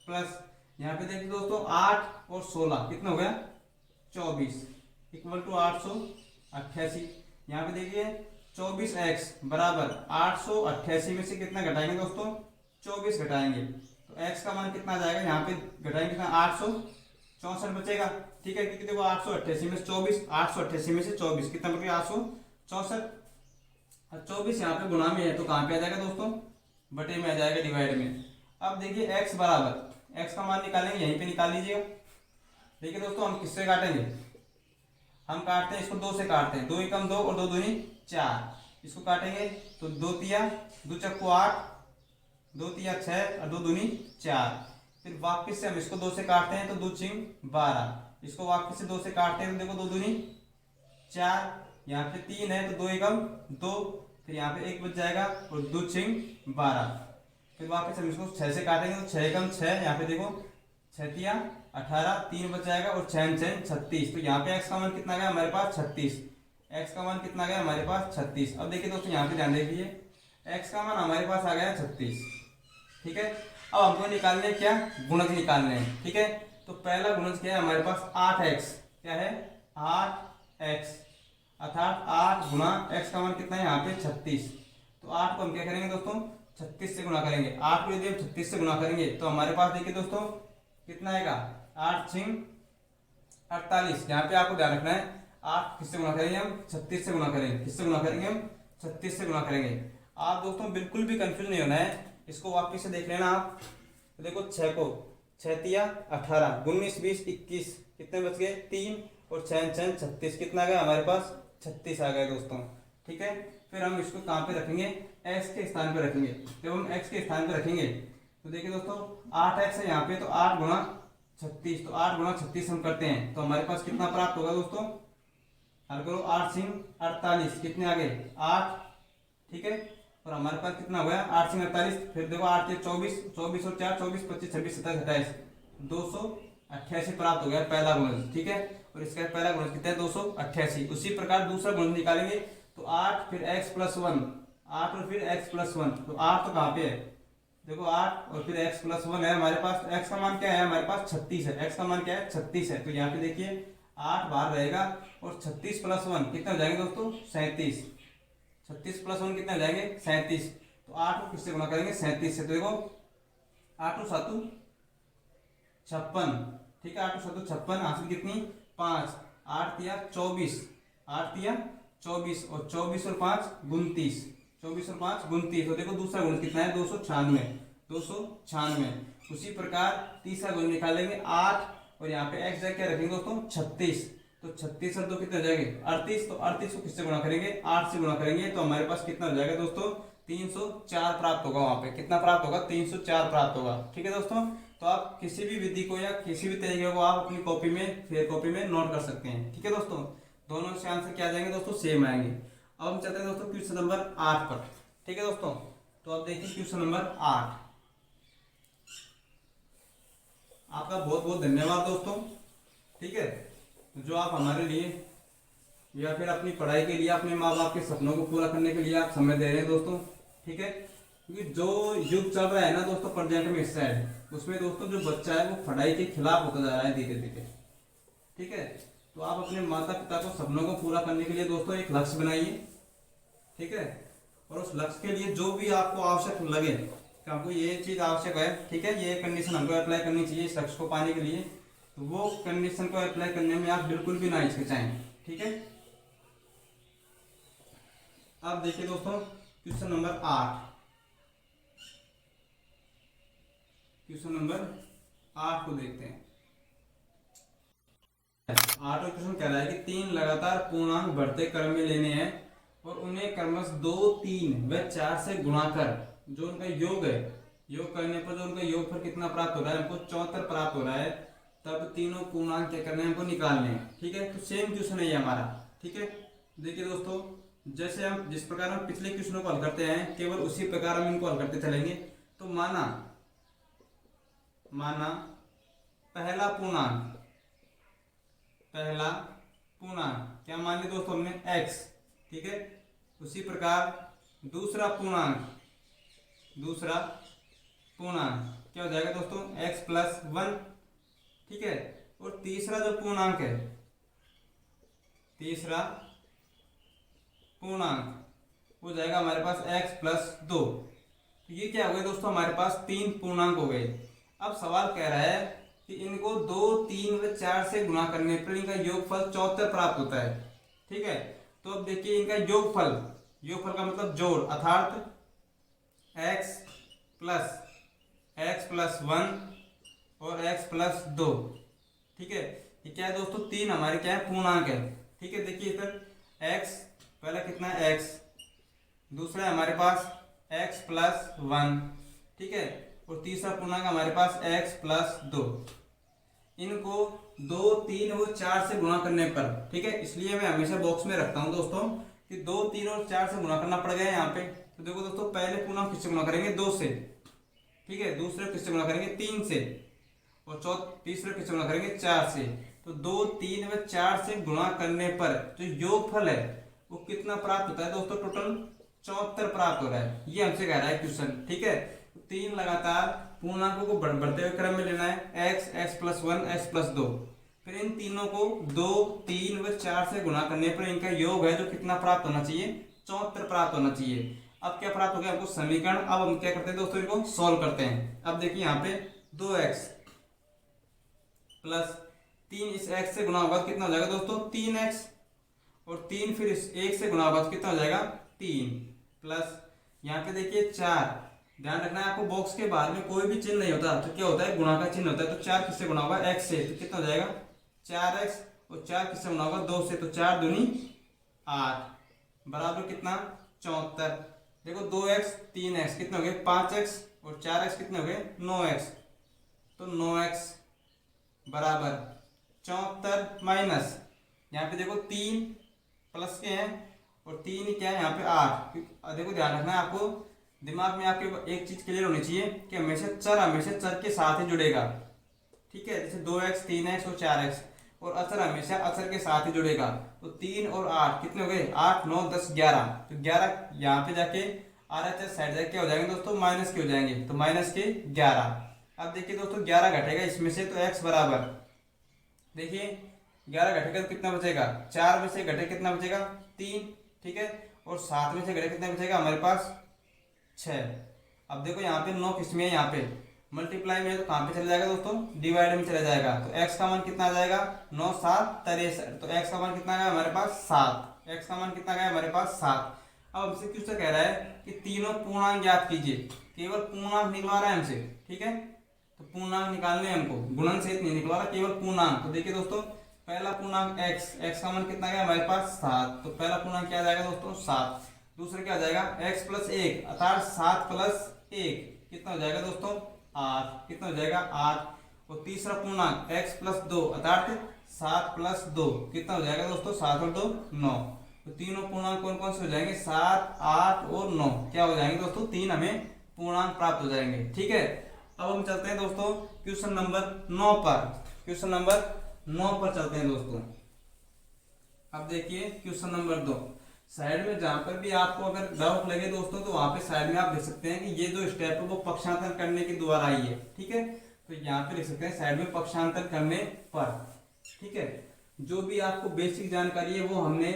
प्लस यहाँ पे देखिए दोस्तों 8 और 16 कितना हो गया 24 इक्वल टू 888। यहाँ पे देखिए 24x बराबर 888 में से कितना घटाएंगे दोस्तों 24 घटाएंगे तो x का मान कितना आ जाएगा, यहाँ पे घटाएंगे कितना 864 बचेगा, ठीक है। क्योंकि देखो 888 में से 24 कितना बच गया 864, 24 यहाँ पे गुणा में है तो कहाँ पे आ जाएगा दोस्तों बटे में आ जाएगा डिवाइड में। अब देखिए x बराबर x का मान निकालेंगे यहीं पे निकाल लीजिएगा। देखिए दोस्तों हम किससे काटेंगे, हम काटते हैं इसको 2 से काटते हैं, 2 एकम 2 और 2 दूनी 4, इसको काटेंगे तो 2 तिया 2 चक्कू 8, 2 तिया 6 और 2 दूनी 4। फिर वापस से हम इसको 2 से काटते हैं तो 2 छिंग 12, इसको वापस से 2 से काटते हैं तो देखो 2 दूनी 4, यहाँ पे 3 है तो 2 एकम 2, फिर यहाँ पे 1 बच जाएगा और 2 छिंग 12। फिर वापस हम इसको 6 से काटेंगे तो 6 एकम 6, यहाँ पे देखो 6 तिया 18, 3 बच जाएगा और 6 6 36। तो यहाँ पे x का मान कितना गया हमारे पास 36, x का मान कितना गया हमारे पास 36। अब देखिए दोस्तों यहाँ पे ध्यान देखिए x का मान हमारे पास आ गया 36, ठीक है। अब हमको निकालने क्या गुणज निकालने हैं, ठीक है। तो पहला गुणज क्या है हमारे पास 8x, क्या है 8x, अर्थात 8 गुणा x का मान कितना है यहाँ पे 36। तो 8 को हम क्या करेंगे दोस्तों 36 से गुणा करेंगे, 8 को यदि हम 36 से गुणा करेंगे तो हमारे पास देखिए दोस्तों कितना आएगा 8 छिंग 48। यहाँ पे आपको ध्यान रखना है 8 किससे गुणा करेंगे हम 36 से गुणा करेंगे, किससे गुणा करेंगे हम 36 से गुणा करेंगे। आप दोस्तों बिल्कुल भी कंफ्यूज नहीं होना है, इसको वापस से देख लेना आप। तो देखो 6 को 6 तिया 18, 19 20 21 कितने बच गए 3 और 6 6 36, कितना आ गया हमारे पास 36 आ गया दोस्तों, ठीक है। फिर हम इसको कहाँ पे रखेंगे x के स्थान पे रखेंगे। जब हम x के स्थान पे रखेंगे तो देखिए दोस्तों 8x है यहाँ पे तो 8 गुणा 36, तो 8 गुणा 36 हम करते हैं तो हमारे पास कितना प्राप्त होगा दोस्तों, हल करो 8 छिंग 48 कितने आ गए 8, ठीक है। और हमारे पास कितना हो गया 8 छिंग 48, फिर देखो 8 से 24, 24 और 4 24 25 26 27 28 288 प्राप्त हो गया पहला गुणज, ठीक है। और इसका पहला गुणज कितना है 288। उसी प्रकार दूसरा गुणज निकालेंगे तो 8 फिर x प्लस 1, 8 और फिर x प्लस 1, तो 8 तो कहाँ पे है देखो 8 और फिर x प्लस 1 है हमारे पास। x का मान क्या है हमारे पास 36 है, x का मान क्या है 36 है। तो यहाँ पे देखिए 8 बाहर रहेगा और 36 प्लस 1 कितने हो जाएंगे दोस्तों 37, 36 प्लस 1 कितने हो जाएंगे 37। तो 8 को किससे गुणा करेंगे 37 से, तो देखो 8 और 7 56, ठीक है। 8 और 7 56, हासिल कितनी 5, 8 तिया 24, 8 तिया 24 और 24 और 5 29, 24 और 5 29। तो देखो दूसरा गुण कितना है 296। उसी प्रकार तीसरा गुण निकालेंगे 8 और यहाँ पे x क्या रखेंगे दोस्तों 36, तो 36 और 2 कितने हो जाएंगे 38। तो 38 को किससे गुणा करेंगे 8 से गुणा करेंगे तो हमारे पास कितना हो जाएगा दोस्तों 304 प्राप्त होगा। वहां पे कितना प्राप्त होगा 304 प्राप्त होगा, ठीक है दोस्तों। तो आप किसी भी विधि को या किसी भी तरीके को आप अपनी कॉपी में फेयर कॉपी में नोट कर सकते हैं, ठीक है दोस्तों। दोनों से आंसर क्या जाएंगे दोस्तों सेम आएंगे। अब हम चलते हैं दोस्तों क्वेश्चन नंबर 8 पर, ठीक है दोस्तों। तो आप देखिए क्वेश्चन नंबर 8। आपका बहुत बहुत धन्यवाद दोस्तों, ठीक है, जो आप हमारे लिए या फिर अपनी पढ़ाई के लिए अपने माँ बाप के सपनों को पूरा करने के लिए आप समय दे रहे हैं दोस्तों, ठीक है। क्योंकि जो युग चल रहा है ना दोस्तों प्रेजेंट में इस साइड, उसमें दोस्तों जो बच्चा है वो पढ़ाई के खिलाफ होता जा रहा है धीरे धीरे, ठीक है। तो आप अपने माता पिता को सपनों को पूरा करने के लिए दोस्तों एक लक्ष्य बनाइए, ठीक है। और उस लक्ष्य के लिए जो भी आपको आवश्यक लगे कि हमको ये चीज आवश्यक है, ठीक है, ये कंडीशन हमको अप्लाई करनी चाहिए इस लक्ष्य को पाने के लिए, तो वो कंडीशन को अप्लाई करने में आप बिल्कुल भी ना हिचकिचाएं, ठीक है। अब देखिए दोस्तों क्वेश्चन नंबर 8, क्वेश्चन नंबर 8 को देखते हैं। 8वां क्वेश्चन कह रहा है कि 3 लगातार पूर्णांक बढ़ते क्रम में लेने हैं और उन्हें क्रमश 2, 3 व 4 से गुणा कर जो उनका योग है, योग करने पर जो उनका योगफल कितना प्राप्त हो रहा है, हमको 74 प्राप्त हो रहा है, तब तीनों पूर्णांक क्या करने हैं, हमको निकालने हैं, ठीक है। तो सेम क्वेश्चन है ये हमारा, ठीक है। देखिए दोस्तों, जैसे हम जिस प्रकार हम पिछले क्वेश्चनों को हल करते हैं केवल उसी प्रकार हम इनको हल करते चलेंगे। तो माना पहला पूर्णांक क्या मान लिया दोस्तों हमने x, ठीक है। उसी प्रकार दूसरा पूर्णांक क्या हो जाएगा दोस्तों x प्लस 1, ठीक है। और तीसरा जो पूर्णांक है, तीसरा पूर्णांक हो जाएगा हमारे पास x प्लस 2। तो ये क्या हो गया दोस्तों, हमारे पास 3 पूर्णांक हो गए। अब सवाल कह रहा है कि इनको 2, 3 व 4 से गुणा करने पर इनका योगफल 74 प्राप्त होता है, ठीक है। तो अब देखिए इनका योगफल का मतलब जोड़, अर्थात x प्लस 1 और x प्लस 2, ठीक है। ये क्या है दोस्तों, 3 हमारे क्या है पूर्णांक है, ठीक है। देखिए इधर x पहला कितना है x, दूसरा है हमारे पास x प्लस 1, ठीक है। और तीसरा पूर्णांक हमारे पास x प्लस 2। इनको 2, 3 और 4 से गुणा करने पर, ठीक है, इसलिए मैं हमेशा बॉक्स में रखता हूं दोस्तों कि 2, 3 और 4 से गुणा करना पड़ गया यहाँ पे। तो देखो दोस्तों, पहले पूर्णांक किससे गुणा करेंगे, 2 से, ठीक है। दूसरे किससे गुणा करेंगे, 3 से। और तीसरे किससे गुणा करेंगे, 4 से। तो 2, 3 व 4 से गुणा करने पर जो योगफल है वो कितना प्राप्त होता है दोस्तों, टोटल 74 प्राप्त हो रहा है। ये हमसे कह रहा है क्वेश्चन, ठीक है। 3 लगातार पूर्णांकों को बढ़ते हुए क्रम में लेना है, x प्लस 1, x प्लस 2। फिर इन तीनों को 2, 3 व 4 से गुणा करने पर इनका योग है जो कितना प्राप्त होना चाहिए, 74 प्राप्त होना चाहिए। अब क्या प्राप्त हो गया हमको समीकरण। अब हम क्या करते हैं दोस्तों, इनको सॉल्व करते हैं। अब देखिए यहाँ पे 2x प्लस 3 इस x से गुणा होगा तो कितना हो जाएगा दोस्तों, 3x। और 3 फिर इस 1 से गुणा होगा तो कितना हो जाएगा, 3 प्लस यहाँ पे देखिए 4। ध्यान रखना है आपको, बॉक्स के बाहर में कोई भी चिन्ह नहीं होता तो क्या होता है, गुणा का चिन्ह होता है। तो 4 किससे गुणा होगा, x से, तो कितना हो जाएगा 4x। और 4 किससे गुणा होगा, 2 से, तो 4 दूनी 8 बराबर कितना 74। देखो 2x 3x कितने हो गए 5x और 4x कितने हो गए 9x। तो 9x बराबर 74 माइनस यहाँ पे देखो 3 प्लस के हैं और 3 क्या है यहाँ पे 8। देखो ध्यान रखना है आपको, दिमाग में आपके एक चीज क्लियर होनी चाहिए कि हमेशा चर के साथ ही जुड़ेगा, ठीक है। जैसे 2x 3x और 4x, और अचर हमेशा अचर के साथ ही जुड़ेगा। तो 3 और 8 कितने हो गए, 8, 9, 10, 11। तो 11 यहाँ पे जाके RHS साइड जाके क्या हो जाएंगे दोस्तों, माइनस के हो जाएंगे। तो माइनस के 11। अब देखिए दोस्तों 11 घटेगा इसमें से, तो x बराबर देखिए 11 घटेगा तो कितना बचेगा, 4 में से घटे कितना बचेगा 3, ठीक है। और 7 में से घटे कितना बचेगा हमारे पास 6। अब देखो यहाँ पे 9 किस में है, यहाँ पे मल्टीप्लाई में है, तो कहाँ पे चला जाएगा दोस्तों, डिवाइड में चला जाएगा। तो x का मान कितना आ जाएगा 9, 7, 63। तो x का मान कितना गया हमारे पास 7। x का मान कितना गया हमारे पास 7। अब हमसे क्वेश्चन कह रहा है कि तीनों पूर्णांक ज्ञात कीजिए। केवल पूर्णांक निकलवा रहा है हमसे, ठीक है। तो पूर्णांक निकालने हैं हमको, गुणन सहित नहीं निकलवा रहा, केवल पूर्णांक। तो देखिए दोस्तों, पहला पूर्णांक x का मान कितना गया हमारे पास 7। तो पहला पूर्णांक क्या आ जाएगा दोस्तों 7। दूसरा क्या आ जाएगा x प्लस 1 अर्थात 7 प्लस 1 कितना हो जाएगा दोस्तों 8। कितना हो जाएगा 8। और तीसरा पूर्णांक x प्लस 2 अर्थात 7 प्लस 2 कितना हो जाएगा दोस्तों 7 और 2 9। तो तीनों पूर्णांक कौन कौन से हो जाएंगे, 7, 8 और 9 क्या हो जाएंगे दोस्तों, 3 हमें पूर्णांक प्राप्त हो जाएंगे, ठीक है। अब हम चलते हैं दोस्तों क्वेश्चन नंबर 9 पर। क्वेश्चन नंबर 9 पर चलते हैं दोस्तों। अब देखिए क्वेश्चन नंबर 2, साइड में जहां पर भी आपको अगर डाउट लगे दोस्तों तो वहां पे साइड में आप लिख सकते हैं कि ये जो स्टेप है वो पक्षांतर करने के द्वारा आई है, ठीक है। तो यहाँ पे लिख सकते हैं साइड में पक्षांतर करने पर, ठीक है। जो भी आपको बेसिक जानकारी है वो हमने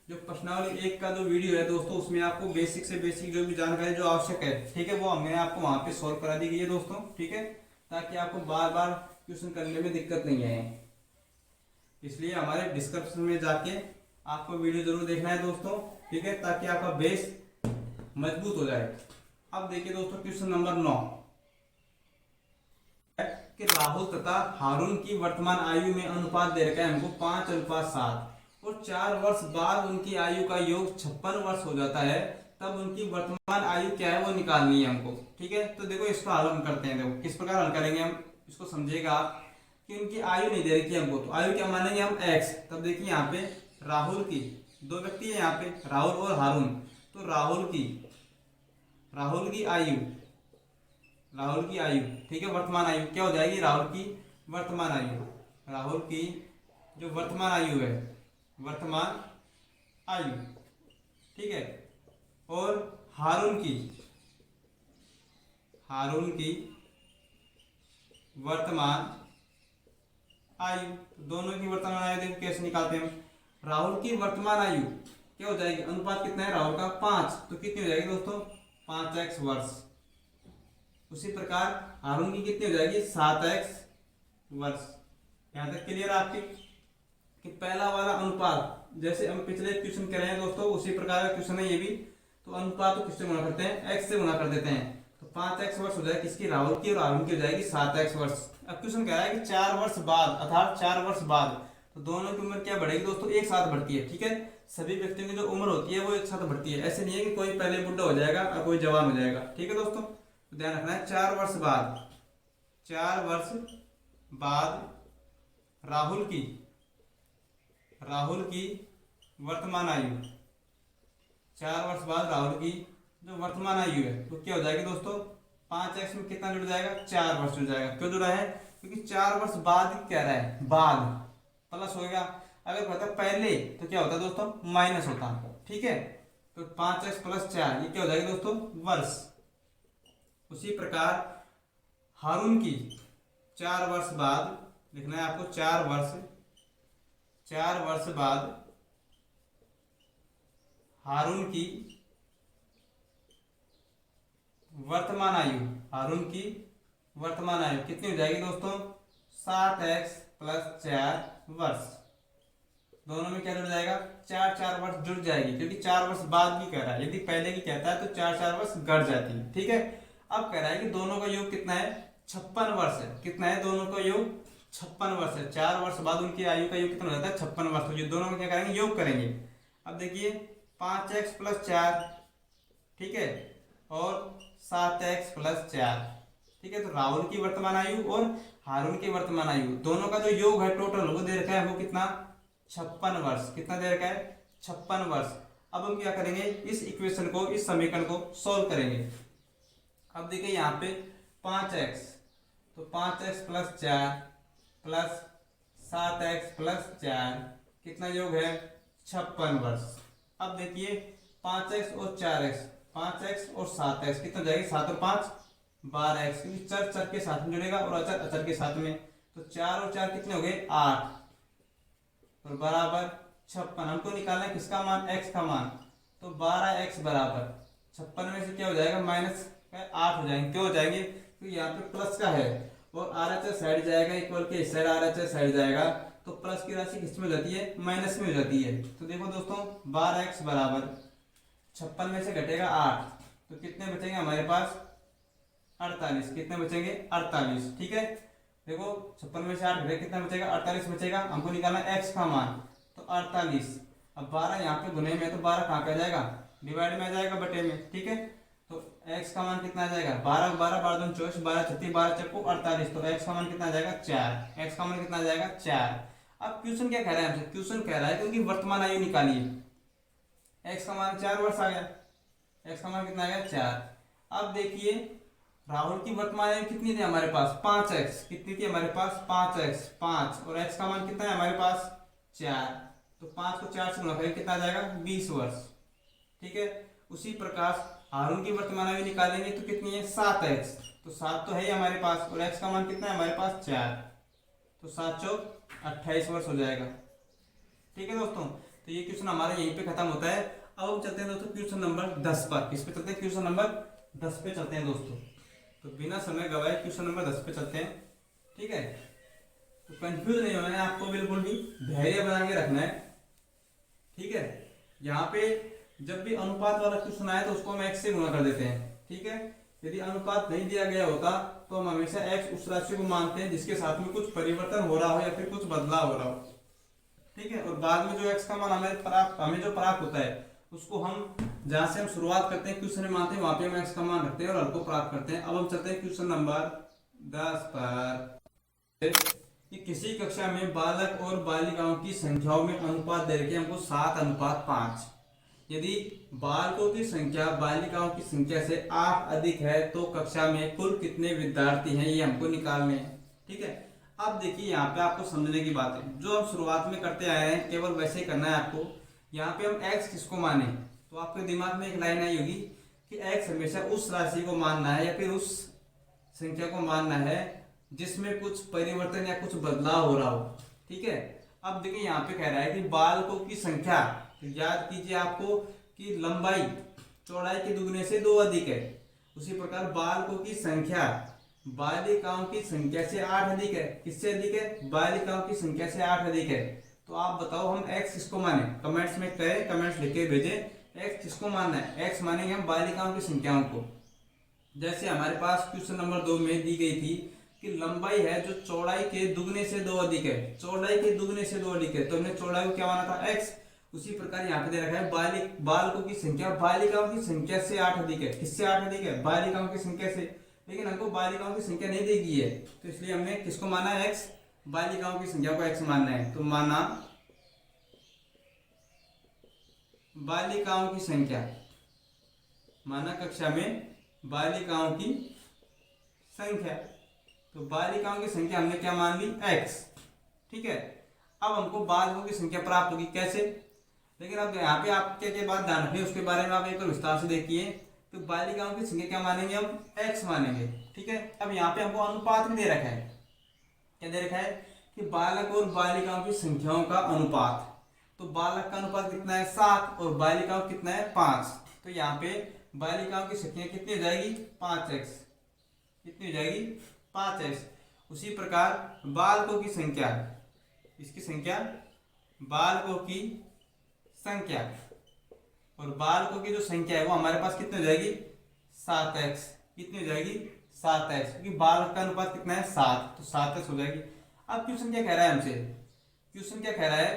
जो प्रश्नावली 1 का जो वीडियो है दोस्तों, उसमें आपको बेसिक से बेसिक जो भी जानकारी जो आवश्यक है, ठीक है, वो मैंने आपको वहाँ पे सॉल्व करा दी गई है दोस्तों, ठीक है, ताकि आपको बार बार क्वेश्चन करने में दिक्कत नहीं आए। इसलिए हमारे डिस्क्रिप्शन में जाके आपको वीडियो जरूर देखना है दोस्तों, ठीक है, ताकि आपका बेस मजबूत हो जाए। अब देखिए दोस्तों क्वेश्चन नंबर 9 कि राहुल तथा हारून की वर्तमान आयु में अनुपात दे रखा है हमको 5:7 और 4 वर्ष बाद उनकी आयु का योग 56 वर्ष हो जाता है, तब उनकी वर्तमान आयु क्या है वो निकालनी है हमको, ठीक है। तो देखो इसको हल हम करते हैं। देखो किस प्रकार हल करेंगे हम, इसको समझिएगा आप कि उनकी आयु नहीं दे रखी है हमको, तो आयु क्या मानेंगे हम x। तब देखिए यहाँ पे राहुल की, दो व्यक्ति है यहाँ पे राहुल और हारून, तो राहुल की आयु, ठीक है, वर्तमान आयु क्या हो जाएगी, राहुल की वर्तमान आयु, राहुल की जो वर्तमान आयु है, वर्तमान आयु, ठीक है, और हारून की वर्तमान आयु, दोनों की वर्तमान आयु देखो कैसे निकालते हैं हम। राहुल की वर्तमान आयु क्या हो जाएगी, अनुपात कितना है राहुल का 5, तो कितनी हो जाएगी दोस्तों 5x वर्ष। उसी प्रकार हारून की कितनी हो जाएगी 7x वर्ष। यहां तक क्लियर आपके कि पहला वाला अनुपात जैसे हम पिछले क्वेश्चन कर रहे हैं दोस्तों, उसी प्रकार का क्वेश्चन है ये भी। तो अनुपात को किससे गुणा करते हैं, x से गुणा कर देते हैं, तो 5x वर्ष हो जाएगी किसकी, राहुल की, और हारून की हो जाएगी 7x वर्ष। अब क्वेश्चन कह रहा है कि 4 वर्ष बाद, अर्थात 4 वर्ष बाद, तो दोनों की उम्र क्या बढ़ेगी दोस्तों, एक साथ बढ़ती है, ठीक है। सभी व्यक्तियों की जो उम्र होती है वो एक साथ बढ़ती है, ऐसे नहीं है कि कोई पहले बुढ़ा हो जाएगा और कोई जवान हो जाएगा, ठीक है दोस्तों। तो ध्यान रखना है 4 वर्ष बाद राहुल की वर्तमान आयु, 4 वर्ष बाद राहुल की जो वर्तमान आयु है तो क्या हो जाएगी दोस्तों 5x में कितना जुड़ जाएगा, 4 वर्ष जुड़ जाएगा। क्यों जुड़ा है, क्योंकि 4 वर्ष बाद कह रहा है, बाद प्लस होगा। अगर कहता पहले तो क्या होता है दोस्तों माइनस होता, ठीक है। तो 5x + 4 ये क्या हो जाएगा दोस्तों वर्ष। उसी प्रकार हारून की 4 वर्ष बाद लिखना है आपको, 4 वर्ष बाद हारून की वर्तमान आयु कितनी हो जाएगी दोस्तों 7x + 4 वर्ष। दोनों में क्या जुड़ जाएगा, 4 वर्ष जुड़ जाएगी, क्योंकि 4 वर्ष बाद की कह रहा है। यदि पहले की कहता है तो 4 वर्ष घट जाती है, ठीक है। अब कह रहा है कि दोनों का योग कितना है, 56 वर्ष है। कितना है दोनों का योग, 56 वर्ष है। 4 वर्ष बाद उनकी आयु का योग कितना हो जाता है, 56 वर्ष। तो ये दोनों का क्या करेंगे, योग करेंगे। अब देखिए 5x + 4, ठीक है, और 7x + 4, ठीक है। तो राहुल की वर्तमान आयु और हारून की वर्तमान आयु दोनों का जो योग है टोटल वो दे रखा है वो कितना, 56 वर्ष। कितना दे रखा है, 56 वर्ष। अब हम क्या करेंगे, इस इक्वेशन को, इस समीकरण को सॉल्व करेंगे। अब देखिए यहाँ पे 5x, तो 5x + 4 + 7x + 4 कितना योग है, 56 वर्ष। अब देखिए 5x और 4x, 5x और 7x कितना जाएगी, 7 और 5 12x, क्योंकि चर के साथ में जुड़ेगा और अचर के साथ में। तो 4 और 4 कितने हो गए, 8 और बराबर 56। हमको निकालना है किसका मान, x का मान। तो 12x बराबर 56 में से क्या हो जाएगा, -8 हो जाएंगे। क्यों हो जाएंगे, क्योंकि यहाँ पे प्लस का है और RHS साइड जाएगा, इक्वल के इस साइड RHS साइड जाएगा, तो प्लस की राशि किस में हो जाती है, माइनस में हो जाती है। तो देखो दोस्तों 12x बराबर 56 में से घटेगा 8, तो कितने बचेंगे हमारे पास, 48। कितने बचेंगे, 48, ठीक है। देखो 56 में से 8 घटे कितना बचेगा, 48 बचेगा। हमको निकालना x का मान, तो 48। अब 12 यहाँ पे गुने में, तो 12 कहाँ पे आ जाएगा, डिवाइड में आ जाएगा, बटे में, ठीक है। तो x का मान कितना आ जाएगा, 12 12 12 दूनी 24, 12 36 12 चक्कू 48। तो x का मान कितना आ जाएगा, 4। x का मान कितना आ जाएगा, 4। अब क्वेश्चन क्या कह रहा है हमसे, क्वेश्चन कह रहा है क्योंकि वर्तमान आयु निकालिए, x का मान 4 वर्ष आ गया, x का मान कितना आ गया, 4। अब देखिए राहुल की वर्तमान आयु कितनी थी हमारे पास, 5x। कितनी थी हमारे पास, 5x, 5, और x का मान कितना है हमारे पास, 4। तो 5 को 4 से गुणा करेंगे कितना आ जाएगा, 20 वर्ष, ठीक है। उसी प्रकार हारून की वर्तमान आयु निकालेंगे तो कितनी है, 7x। तो 7 तो है ही हमारे पास, और x का मान कितना है हमारे पास, 4। तो 7 × 4 = 28 वर्ष हो जाएगा, ठीक है दोस्तों। तो ये क्वेश्चन हमारा यहीं पे खत्म होता है। अब हम चलते हैं दोस्तों क्वेश्चन नंबर 10 पर। किस पे चलते हैं? क्वेश्चन नंबर 10 पे चलते हैं दोस्तों। तो बिना समय गवाए क्वेश्चन नंबर 10 पे चलते हैं। ठीक है, तो कंफ्यूज नहीं होना है आपको, बिल्कुल भी धैर्य बना के रखना है। ठीक है, यहाँ पे जब भी अनुपात वाला क्वेश्चन आए तो उसको हम x से गुणा कर देते हैं। ठीक है, यदि अनुपात नहीं दिया गया होता तो हम हमेशा x उस राशि को मानते हैं जिसके साथ में कुछ परिवर्तन हो रहा हो या फिर कुछ बदलाव हो रहा हो। ठीक है, और बाद में जो x का मान हमें जो प्राप्त होता है उसको हम जहां से हम शुरुआत करते हैं क्वेश्चन में मानते हैं वहां पे हम x का मान रखते हैं और हल को प्राप्त करते हैं। अब हम चलते हैं क्वेश्चन नंबर 10 पर। कि किसी कक्षा में बालक और बालिकाओं की संख्याओं में अनुपात दे रखे हमको 7:5। यदि बालकों की संख्या बालिकाओं की संख्या से 8 अधिक है तो कक्षा में कुल कितने विद्यार्थी हैं, ये हमको निकालने हैं। ठीक है, अब देखिए यहाँ पे आपको समझने की बात है, जो हम शुरुआत में करते आए हैं केवल वैसे ही करना है आपको। यहाँ पे हम x किसको माने, तो आपके दिमाग में एक लाइन आई होगी कि x हमेशा उस राशि को मानना है या फिर उस संख्या को मानना है जिसमें कुछ परिवर्तन या कुछ बदलाव हो रहा हो। ठीक है, अब देखिए यहाँ पे कह रहा है कि बालकों की संख्या, तो याद कीजिए आपको कि लंबाई चौड़ाई के दुगने से 2 अधिक है। उसी प्रकार बालकों की संख्या बालिकाओं की संख्या से 8 अधिक है। किससे अधिक है? बालिकाओं की संख्या से 8 अधिक है। तो आप बताओ हम x किसको माने? कमेंट्स में करें, कमेंट्स लिख के भेजें x किसको मानना है। x मानेंगे हम बालिकाओं की संख्याओं को। जैसे हमारे पास क्वेश्चन नंबर 2 में दी गई थी कि लंबाई है जो चौड़ाई के दुगने से 2 अधिक है। चौड़ाई के दुगने से 2 अधिक है तो हमने चौड़ाई को क्या माना था? x। उसी प्रकार यहाँ पे दे रखा है बालकों की संख्या बालिकाओं की संख्या से 8 अधिक है। किससे 8 अधिक है? बालिकाओं की संख्या से। लेकिन हमको बालिकाओं की संख्या नहीं दी गई है तो इसलिए हमने किसको माना है? x। बालिकाओं की संख्या को x मानना है तो माना बालिकाओं की संख्या, माना कक्षा में बालिकाओं की संख्या। तो बालिकाओं की संख्या हमने क्या मान ली? x। ठीक है, अब हमको बालकों की संख्या प्राप्त होगी कैसे? लेकिन अब यहाँ पे आपके के बाद ध्यान रखिए, उसके बारे में आप एक बार विस्तार से देखिए। तो बालिकाओं की संख्या क्या मानेंगे? हम x मानेंगे। ठीक है, अब यहाँ पे हमको अनुपात भी दे रखा है। क्या दे रखा है? कि बालक और बालिकाओं की संख्याओं का अनुपात। तो बालक का अनुपात कितना है? 7 और बालिकाओं कितना है? 5। तो यहाँ पे बालिकाओं की संख्या कितनी हो जाएगी? 5x। कितनी हो जाएगी? 5x। उसी प्रकार बालकों की संख्या, इसकी संख्या बालकों की संख्या और बालकों की जो संख्या है वो हमारे पास कितनी हो जाएगी? 7x। कितनी हो जाएगी? 7x, क्योंकि बालक का अनुपात कितना है? 7, तो 7x हो जाएगी। अब क्वेश्चन क्या कह रहा है हमसे? क्वेश्चन क्या कह रहा है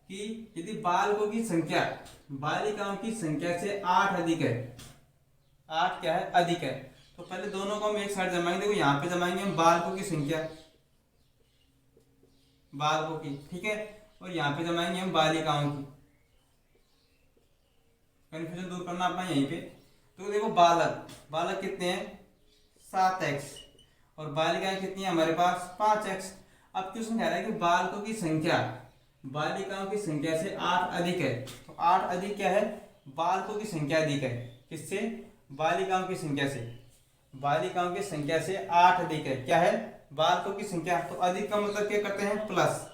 कि यदि बालकों की संख्या बालिकाओं की संख्या से 8 अधिक है, 8 क्या है? अधिक है, तो पहले दोनों को हम एक साइड जमाएंगे। देखो यहाँ पे जमाएंगे हम बालकों की संख्या, बालकों की। ठीक है, और यहाँ पे जमाएंगे हम बालिकाओं की। कंफ्यूजन दूर करना अपना यहीं पे। तो देखो बालक कितने हैं? 7x और बालिकाएं कितनी है हमारे पास? 5x। अब क्वेश्चन कह रहा है कि बालकों की संख्या बालिकाओं की संख्या से 8 अधिक है। तो 8 अधिक क्या है? बालकों की संख्या अधिक है। किससे? बालिकाओं की संख्या से। बालिकाओं की संख्या से 8 अधिक है। क्या है? बालकों की संख्या। तो अधिक का मतलब क्या करते हैं? प्लस।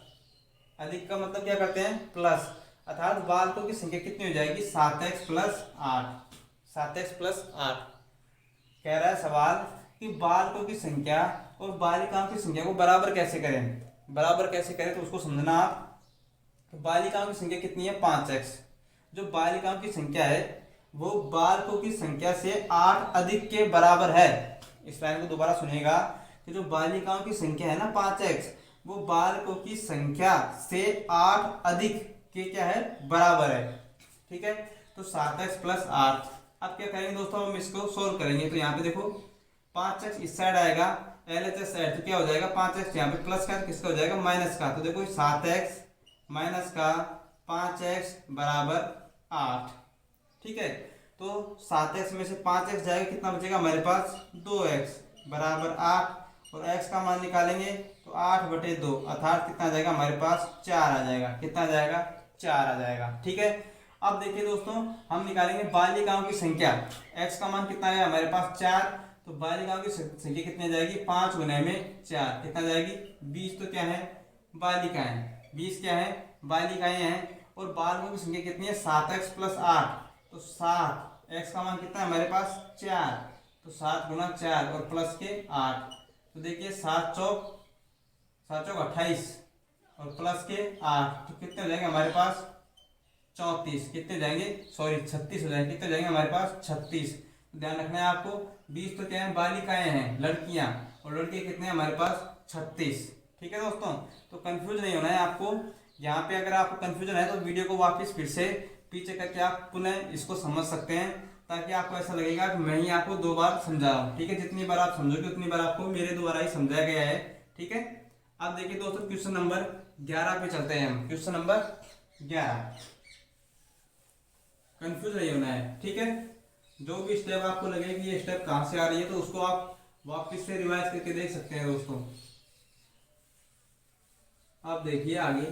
अधिक का मतलब क्या करते हैं? प्लस। अर्थात बालकों की संख्या कितनी हो जाएगी? 7x plus 8। 7x plus 8। कह रहा है सवाल कि बालकों की संख्या और बालिकाओं की संख्या को बराबर कैसे करें? बराबर कैसे करें तो उसको समझना आप। तो बालिकाओं की संख्या कितनी है? 5x। जो बालिकाओं की संख्या है वो बालकों की संख्या से 8 अधिक के बराबर है। इस लाइन को दोबारा सुनिएगा कि जो बालिकाओं की संख्या है ना 5x, वो बालकों की संख्या से 8 अधिक के क्या है? बराबर है। ठीक है, तो 7x प्लस 8। अब क्या करेंगे दोस्तों? हम इसको सोल्व करेंगे। तो यहाँ पे देखो 5x इस साइड आएगा, LHS साइड, तो क्या हो जाएगा? 5x यहाँ पे प्लस का, किसका हो जाएगा? माइनस का। तो देखो 7x माइनस का 5x बराबर 8। ठीक है, तो 7x में से 5x जाएगा, कितना बचेगा हमारे पास? 2x बराबर 8 और x का मान निकालेंगे तो 8/2 अर्थात कितना आ जाएगा हमारे पास? 4 आ जाएगा। कितना आ जाएगा? 4 आ जाएगा। ठीक है, अब देखिए दोस्तों हम निकालेंगे बालिकाओं की संख्या। x का मान कितना है हमारे पास? 4। तो बालिकाओं की संख्या कितनी आ जाएगी? 5 गुने में 4, कितना जाएगी? 20। तो क्या है? बालिकाएं। 20 क्या है? बालिकाएं हैं। और बालकों की संख्या कितनी है 7x प्लस 8, तो 7 x का मान कितना है हमारे पास 4, तो 7 गुना 4 और प्लस के 8, तो देखिए 7 चौक 28 और प्लस के 8, तो कितने हो जाएंगे हमारे पास 34, कितने जाएंगे सॉरी 36 हो जाएंगे, कितने जाएंगे हमारे पास 36। तो ध्यान रखना है आपको, 20 तो क्या है बालिकाएं हैं लड़कियां, और लड़के कितने हैं हमारे पास 36। ठीक है दोस्तों, तो कंफ्यूज नहीं होना है आपको यहाँ पे। अगर आपको कंफ्यूजन है तो वीडियो को वापस फिर से पीछे करके आप पुनः इसको समझ सकते हैं, ताकि आपको ऐसा लगेगा कि मैं ही आपको 2 बार समझा रहा हूँ। ठीक है, जितनी बार आप समझोगे उतनी बार आपको मेरे द्वारा ही समझाया गया है। ठीक है, अब देखिए दोस्तों क्वेश्चन नंबर 11 पे चलते हैं हम। क्वेश्चन नंबर 11, कंफ्यूज नहीं होना है। ठीक है, जो भी स्टेप आपको लगे कि ये स्टेप कहां से आ रही है तो उसको आप वापस से रिवाइज करके देख सकते हैं दोस्तों। आप देखिए आगे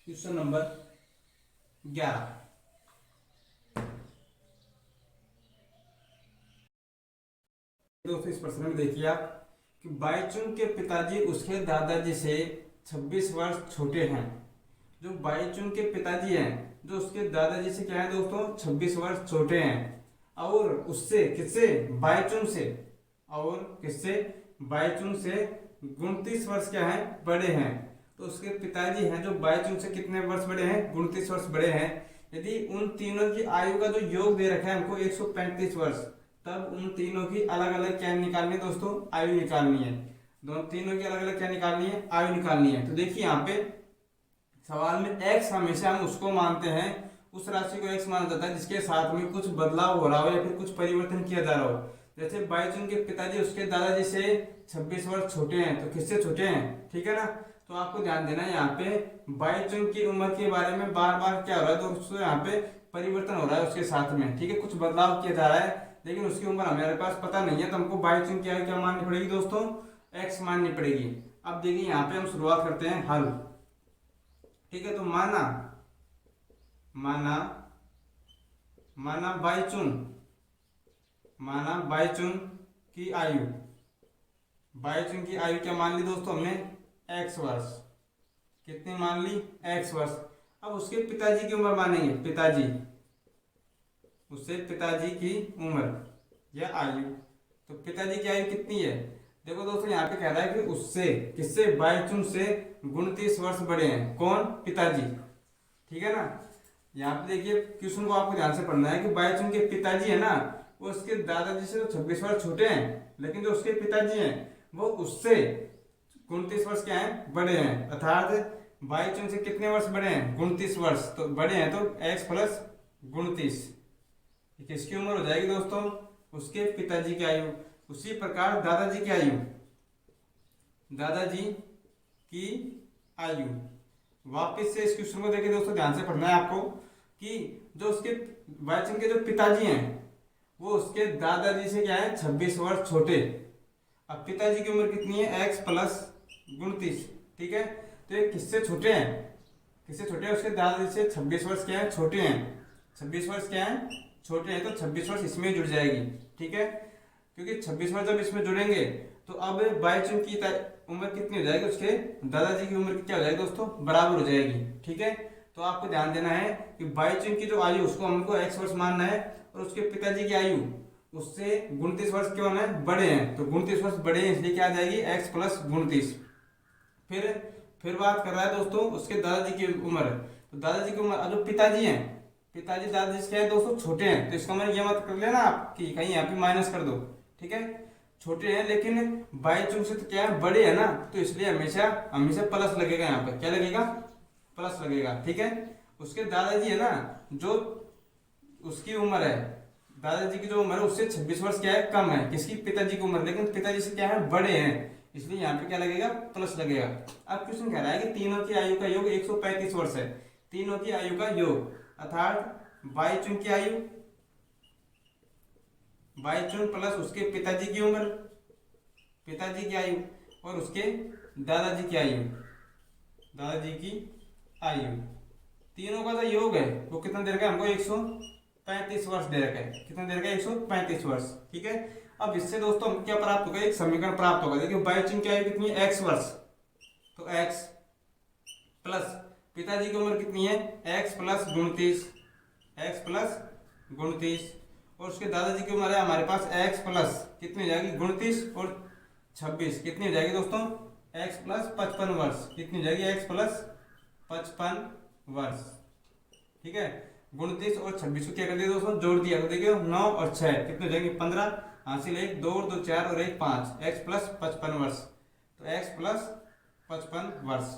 क्वेश्चन नंबर 11, दोस्तों इस प्रश्न में देखिए आप कि बाईचुंग के पिताजी उसके दादाजी से 26 वर्ष छोटे हैं। जो बाईचुंग के पिताजी हैं जो उसके दादाजी से क्या है दोस्तों 26 वर्ष छोटे हैं, और उससे किससे बाईचुंग से, और किससे बाईचुंग से 29 वर्ष क्या है बड़े हैं। तो उसके पिताजी हैं जो बाईचुंग से कितने वर्ष बड़े हैं 29 वर्ष बड़े हैं। यदि उन तीनों की आयु का जो योग दे रखा है हमको 135 वर्ष, तब उन तीनों की अलग अलग क्या निकालनी है दोस्तों आयु निकालनी है। दोनों तीनों की अलग अलग क्या निकालनी है आयु निकालनी है। तो देखिए यहाँ पे सवाल में x हमेशा हम उसको मानते हैं, उस राशि को x माना जाता है जिसके साथ में कुछ बदलाव हो रहा हो या फिर कुछ परिवर्तन किया जा रहा हो। जैसे बाईचुंग के पिताजी उसके दादाजी से 26 वर्ष छोटे हैं, तो किससे छोटे हैं। ठीक है ना, तो आपको ध्यान देना है यहाँ पे बाईचुंग की उम्र के बारे में बार बार क्या हो रहा है दोस्तों यहाँ पे परिवर्तन हो रहा है उसके साथ में। ठीक है, कुछ बदलाव किया जा रहा है, लेकिन उसकी उम्र हमारे पास पता नहीं है, तो हमको बाईचुंग की आयु क्या माननी पड़ेगी दोस्तों x माननी पड़ेगी। अब देखिए यहाँ पे हम शुरुआत करते हैं हल। ठीक है, तो माना माना माना बाईचुंग की आयु, बाईचुंग की आयु क्या मान ली दोस्तों हमने x वर्ष, कितनी मान ली x वर्ष। अब उसके पिताजी की उम्र मानेंगे, पिताजी उससे पिताजी की उम्र या आयु, तो पिताजी की आयु कितनी है। देखो दोस्तों यहाँ पे कह रहा है कि उससे किससे बाईचुंग से 29 वर्ष बड़े हैं, कौन पिताजी। ठीक है ना, यहाँ पे देखिए क्वेश्चन को आपको ध्यान से पढ़ना है कि बाईचुंग के पिताजी है ना वो उसके दादाजी से तो 26 वर्ष छोटे हैं, लेकिन जो उसके पिताजी हैं वो उससे 29 वर्ष क्या है बड़े हैं, अर्थात बाईचुंग से कितने वर्ष बड़े हैं 29 वर्ष, तो बड़े हैं तो x प्लस 29 किसकी उम्र हो जाएगी दोस्तों उसके पिताजी की आयु। उसी प्रकार दादाजी की आयु, दादाजी की आयु, वापस से इस क्वेश्चन को देखिए दोस्तों ध्यान से पढ़ना है आपको कि जो उसके बाईचुंग के जो पिताजी हैं वो उसके दादाजी से क्या है 26 वर्ष छोटे। अब पिताजी की उम्र कितनी है x प्लस 29। ठीक है, तो ये किससे छोटे हैं, किससे छोटे हैं उसके दादाजी से 26 वर्ष क्या है छोटे हैं, 26 वर्ष क्या है छोटे हैं, तो 26 वर्ष इसमें जुड़ जाएगी। ठीक है, क्योंकि 26 वर्ष जब इसमें जुड़ेंगे तो अब बाईचुंग की उम्र कितनी हो जाएगी उसके दादाजी की उम्र क्या हो जाएगी दोस्तों बराबर हो जाएगी। ठीक है, तो आपको ध्यान देना है कि बाईचुंग की जो आयु उसको हमको x वर्ष मानना है, और उसके पिताजी की आयु उससे 29 वर्ष क्यों है बड़े हैं, तो 29 वर्ष बड़े हैं इसलिए क्या आ जाएगी x प्लस 29। फिर बात कर रहा है दोस्तों उसके दादाजी की उम्र, तो दादाजी की उम्र जो पिताजी हैं, पिताजी दादाजी से क्या है दोस्तों छोटे हैं, तो इसका मतलब ये मत कर लेना आप कि कहीं यहाँ पे माइनस कर दो। ठीक है, छोटे हैं लेकिन बाईचुंग से तो क्या है बड़े हैं ना, तो इसलिए हमेशा हमेशा प्लस लगेगा, यहाँ पे क्या लगेगा प्लस लगेगा। ठीक है, उसके दादाजी है ना जो उसकी उम्र है, दादाजी की जो उम्र है उससे 26 वर्ष क्या है कम है किसकी पिताजी की उम्र, लेकिन पिताजी से क्या है बड़े हैं, इसलिए यहाँ पे क्या लगेगा प्लस लगेगा। अब क्वेश्चन कह रहा है कि तीनों की आयु का योग 135 वर्ष है, तीनों की आयु का योग अर्थात बाईचुंग की आयु, बाईचुंग प्लस उसके पिताजी की उम्र, पिताजी की आयु, और उसके दादाजी की आयु, दादाजी की आयु, तीनों का जो योग है वो कितना दे रखा है हमको 135 वर्ष दे रखा है, कितना दे रखा है 135 वर्ष। ठीक है, अब इससे दोस्तों हमको क्या प्राप्त होगा एक समीकरण प्राप्त होगा। देखिए बाईचुंग की आयु कितनी है x वर्ष, तो x प्लस पिताजी की उम्र कितनी है, x प्लस 29, एक्स प्लस 29, और उसके दादाजी की उम्र है हमारे पास x प्लस कितनी हो जाएगी 29 और 26 कितनी हो जाएगी दोस्तों, x प्लस 55 वर्ष, कितनी हो जाएगी x प्लस 55 वर्ष। ठीक है, 29 और 26 को क्या कर दिया दोस्तों, जोड़ दिया तो देखिए 9 और 6 कितने हो जाएंगे 15, हासिल 1 2 और 2 4 और 1 5, x प्लस 55 वर्ष, तो x प्लस 55 वर्ष।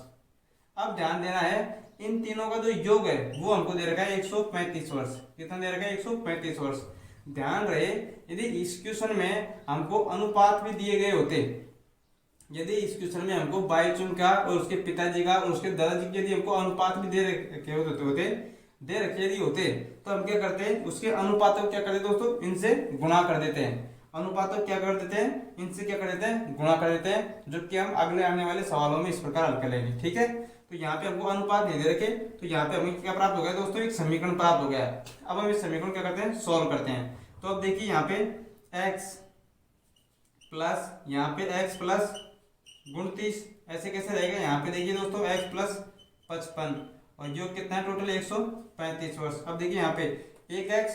अब ध्यान देना है इन तीनों का जो योग है वो हमको दे रखा है 135 वर्ष, कितना दे रखा है 135 वर्ष। ध्यान रहे यदि इस क्वेश्चन में हमको अनुपात भी दिए गए होते, यदि इस क्वेश्चन में हमको बाईचुंग का और उसके पिताजी का और उसके दादाजी के यदि हमको अनुपात भी दे रखे होते तो हम क्या करते हैं, उसके अनुपातों को क्या करते दोस्तों, इनसे गुणा कर देते हैं, अनुपातों क्या कर देते हैं, इनसे क्या कर देते हैं, गुणा कर देते हैं, जो कि हम अगले आने वाले सवालों में इस प्रकार हल कर लेंगे। ठीक है, तो यहाँ पे हमको अनुपात नहीं दे रखे, तो यहाँ पे हमें क्या प्राप्त हो गया दोस्तों, एक समीकरण प्राप्त हो गया। अब हम इस समीकरण क्या करते हैं, सोल्व करते हैं। तो अब देखिए यहाँ पे x प्लस यहाँ पे x प्लस 29 ऐसे कैसे रहेगा, यहाँ पे देखिए दोस्तों x प्लस 55 और जो कितना है टोटल 135 वर्ष। अब देखिए यहाँ पे एक x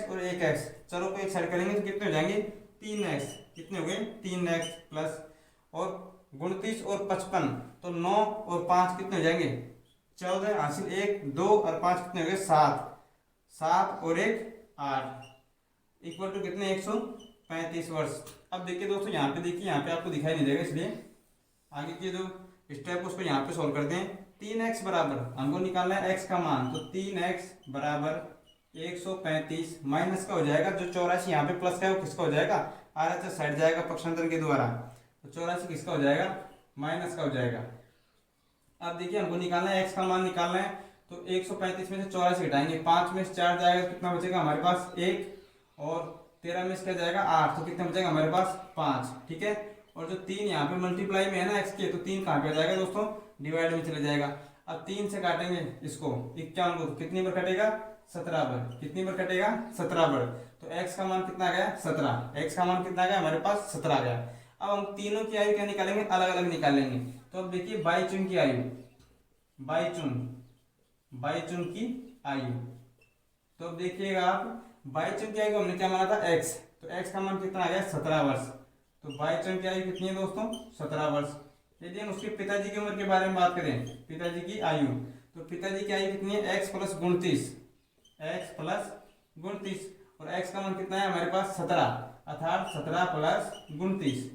और एक x, चलो को एक साइड करेंगे तो कितने हो जाएंगे 3x, कितने हो गए 3x प्लस और 29 और 55 तो 9 और 5 कितने हो जाएंगे 14, हासिल 1 2 और 5 कितने हो गए 7, 7 और 1 8 इक्वल टू कितने 135 वर्ष। अब देखिए दोस्तों यहाँ पे देखिए, यहाँ पे आपको दिखाई नहीं देगा इसलिए आगे के जो स्टेप उसको यहाँ पे सोल्व करते हैं। 3x बराबर हमको निकालना है x का मान, तो 3x बराबर 135 माइनस का हो जाएगा जो 84 यहाँ पे प्लस का है वो किसका हो जाएगा, RHS साइड जाएगा पक्षांतर के द्वारा, तो 84 किसका हो जाएगा, माइनस का हो जाएगा। अब देखिए हमको निकालना है x का मान निकालना है, तो 135 में से 84 घटाएंगे, 5 में से 4 जाएगा तो कितना बचेगा हमारे पास 1 और 13 में से क्या जाएगा 8, तो कितना बचेगा हमारे पास 5। ठीक है, और जो 3 यहाँ पे मल्टीप्लाई में है ना x के, तो 3 कहाँ पे आ जाएगा दोस्तों, डिवाइड में चले जाएगा। अब 3 से काटेंगे इसको 51 को, कितनी बार कटेगा 17 बार, कितनी बार कटेगा 17 बार, तो x का मान कितना आ गया 17, x का मान कितना आ गया हमारे पास 17 आ गया। अब हम तीनों की आयु क्या निकालेंगे, अलग अलग निकालेंगे। तो अब देखिए बाईचुंग की आयु, बाईचुंग की आयु, तो अब देखिएगा आप बाईचुंग की आयु को हमने क्या माना था x, तो x का मान कितना आ गया 17 वर्ष, तो बाईचुंग की आयु कितनी है दोस्तों 17 वर्ष। यदि हम उसके पिताजी की उम्र के बारे में बात करें, पिताजी की आयु, तो पिताजी की आयु कितनी है x प्लस 29, x प्लस 29 और x का मान कितना है हमारे पास 17, अर्थात 17 प्लस 29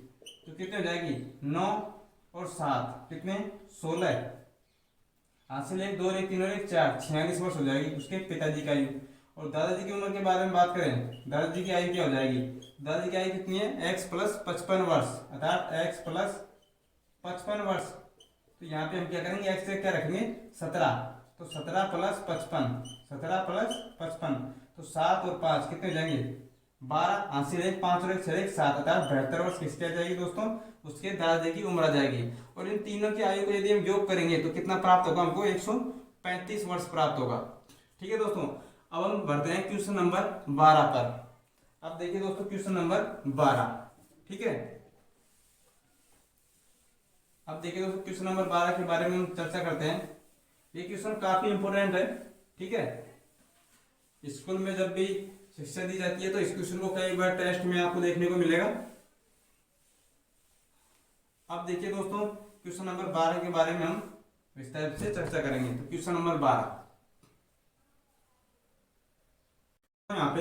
तो कितने हो जाएगी 9 और 7 कितने 16, हासिल 1 2 1 3 और 1 4, 46 वर्ष हो जाएगी उसके पिताजी की आयु। और दादाजी की उम्र के बारे में बात करें, दादाजी की आयु क्या हो जाएगी, दादाजी की आयु कितनी है x प्लस 55 वर्ष, अर्थात x प्लस 55 वर्ष। तो यहाँ पे हम क्या करेंगे x से क्या रखेंगे 17, तो 17 प्लस 55, 17 प्लस 55 तो 7 और 5 कितने हो जाएंगे 12, हासिल 1 5 और 1 6 1 7, अर्थात 72 वर्ष किसकी आ जाएगी दोस्तों, उसके दादाजी की उम्र आ जाएगी। और इन तीनों की आयु को यदि हम योग करेंगे तो कितना प्राप्त होगा हमको 135 वर्ष प्राप्त होगा। ठीक है दोस्तों, अब हम बढ़ते हैं क्वेश्चन नंबर 12 पर। अब देखिए दोस्तों क्वेश्चन नंबर 12, ठीक है, अब देखिए दोस्तों क्वेश्चन नंबर 12 के बारे में हम चर्चा करते हैं। ये क्वेश्चन काफी इंपोर्टेंट है। ठीक है, स्कूल में जब भी शिक्षा दी जाती है तो इस क्वेश्चन को कई बार टेस्ट में आपको देखने को मिलेगा। अब देखिए दोस्तों क्वेश्चन नंबर 12 के बारे में हम विस्तार से चर्चा करेंगे। तो क्वेश्चन नंबर 12 यहाँ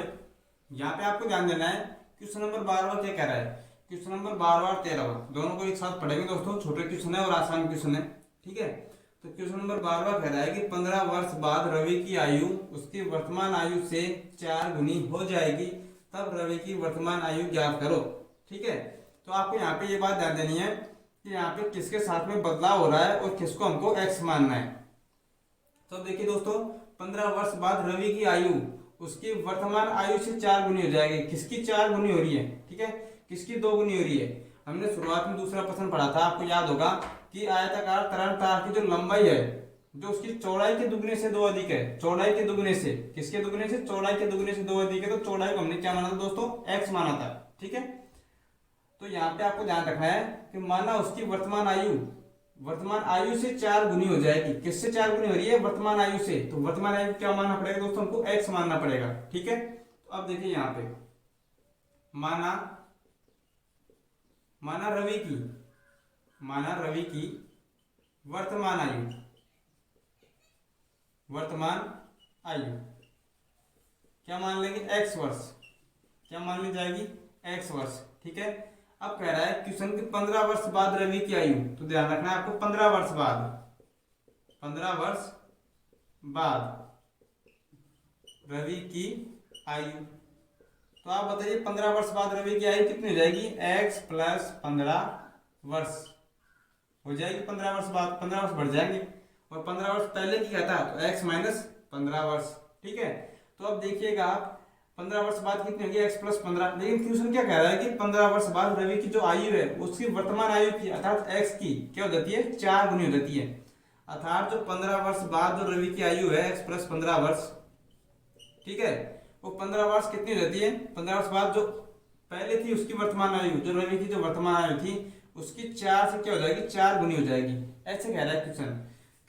पे आपको ध्यान देना है, क्वेश्चन नंबर 12 क्या कह रहा है, क्वेश्चन नंबर 12 और 13 दोनों को एक साथ पढ़ेंगे दोस्तों, छोटे क्वेश्चन है और आसान क्वेश्चन है। ठीक है, तो क्वेश्चन नंबर 12 कह रहा है कि 15 वर्ष बाद रवि की आयु उसकी वर्तमान आयु से 4 गुनी हो जाएगी, तब रवि की वर्तमान आयु ज्ञात करो। ठीक है, तो आपको यहाँ पे ये बात ध्यान देनी है कि यहाँ पे किसके साथ में बदलाव हो रहा है और किसको हमको x मानना है। तो देखिए दोस्तों 15 वर्ष बाद रवि की आयु उसकी वर्तमान आयु से 4 गुनी हो जाएगी। किसकी 4 गुनी हो रही है, ठीक है, किसकी 2 गुनी हो रही है। हमने शुरुआत में दूसरा प्रश्न पढ़ा था, आपको याद होगा कि आयताकार तरल तार की जो लंबाई है जो उसकी चौड़ाई के दुगने से 2 अधिक है, चौड़ाई के दुगने से, किसके दुगने से, चौड़ाई के दुगने से 2 अधिक है, तो चौड़ाई को हमने क्या माना था दोस्तों x माना था। ठीक है, तो यहाँ पे आपको ध्यान रखना है कि माना उसकी वर्तमान आयु वर्तमान आयु से 4 गुनी हो जाएगी। किससे 4 गुनी हो रही है? वर्तमान आयु से। तो वर्तमान आयु क्या मानना पड़ेगा दोस्तों? हमको x मानना पड़ेगा। ठीक है, तो अब देखिए यहाँ पे माना माना रवि की माना रवि की वर्तमान आयु क्या मान लेंगे? x वर्ष। क्या मान ली जाएगी? x वर्ष। ठीक है, अब कह रहा है क्वेश्चन के 15 वर्ष बाद रवि की आयु। तो ध्यान रखना है आपको, 15 वर्ष बाद 15 वर्ष बाद रवि की आयु। तो आप बताइए 15 वर्ष बाद रवि की आयु कितनी हो जाएगी? x प्लस 15 वर्ष हो जाएगी। 15 वर्ष बाद 15 वर्ष बढ़ जाएंगे, और 15 वर्ष पहले की क्या था? तो x माइनस 15 वर्ष। ठीक है, तो अब देखिएगा आप 15 वर्ष बाद कितनी होगी? x plus 15। लेकिन क्वेश्चन क्या कह रहा है कि 15 वर्ष बाद रवि की जो आयु है उसकी वर्तमान आयु की अर्थात x की क्या हो जाती है? 4 गुनी हो जाती है। अर्थात जो 15 वर्ष बाद जो रवि की आयु है x प्लस 15 वर्ष, ठीक है, वो 15 वर्ष कितनी हो जाती है? 15 वर्ष बाद जो पहले थी उसकी वर्तमान आयु, जो रवि की जो वर्तमान आयु थी उसकी 4 से क्या हो जाएगी? 4 गुनी हो जाएगी। ऐसे कह रहा है क्वेश्चन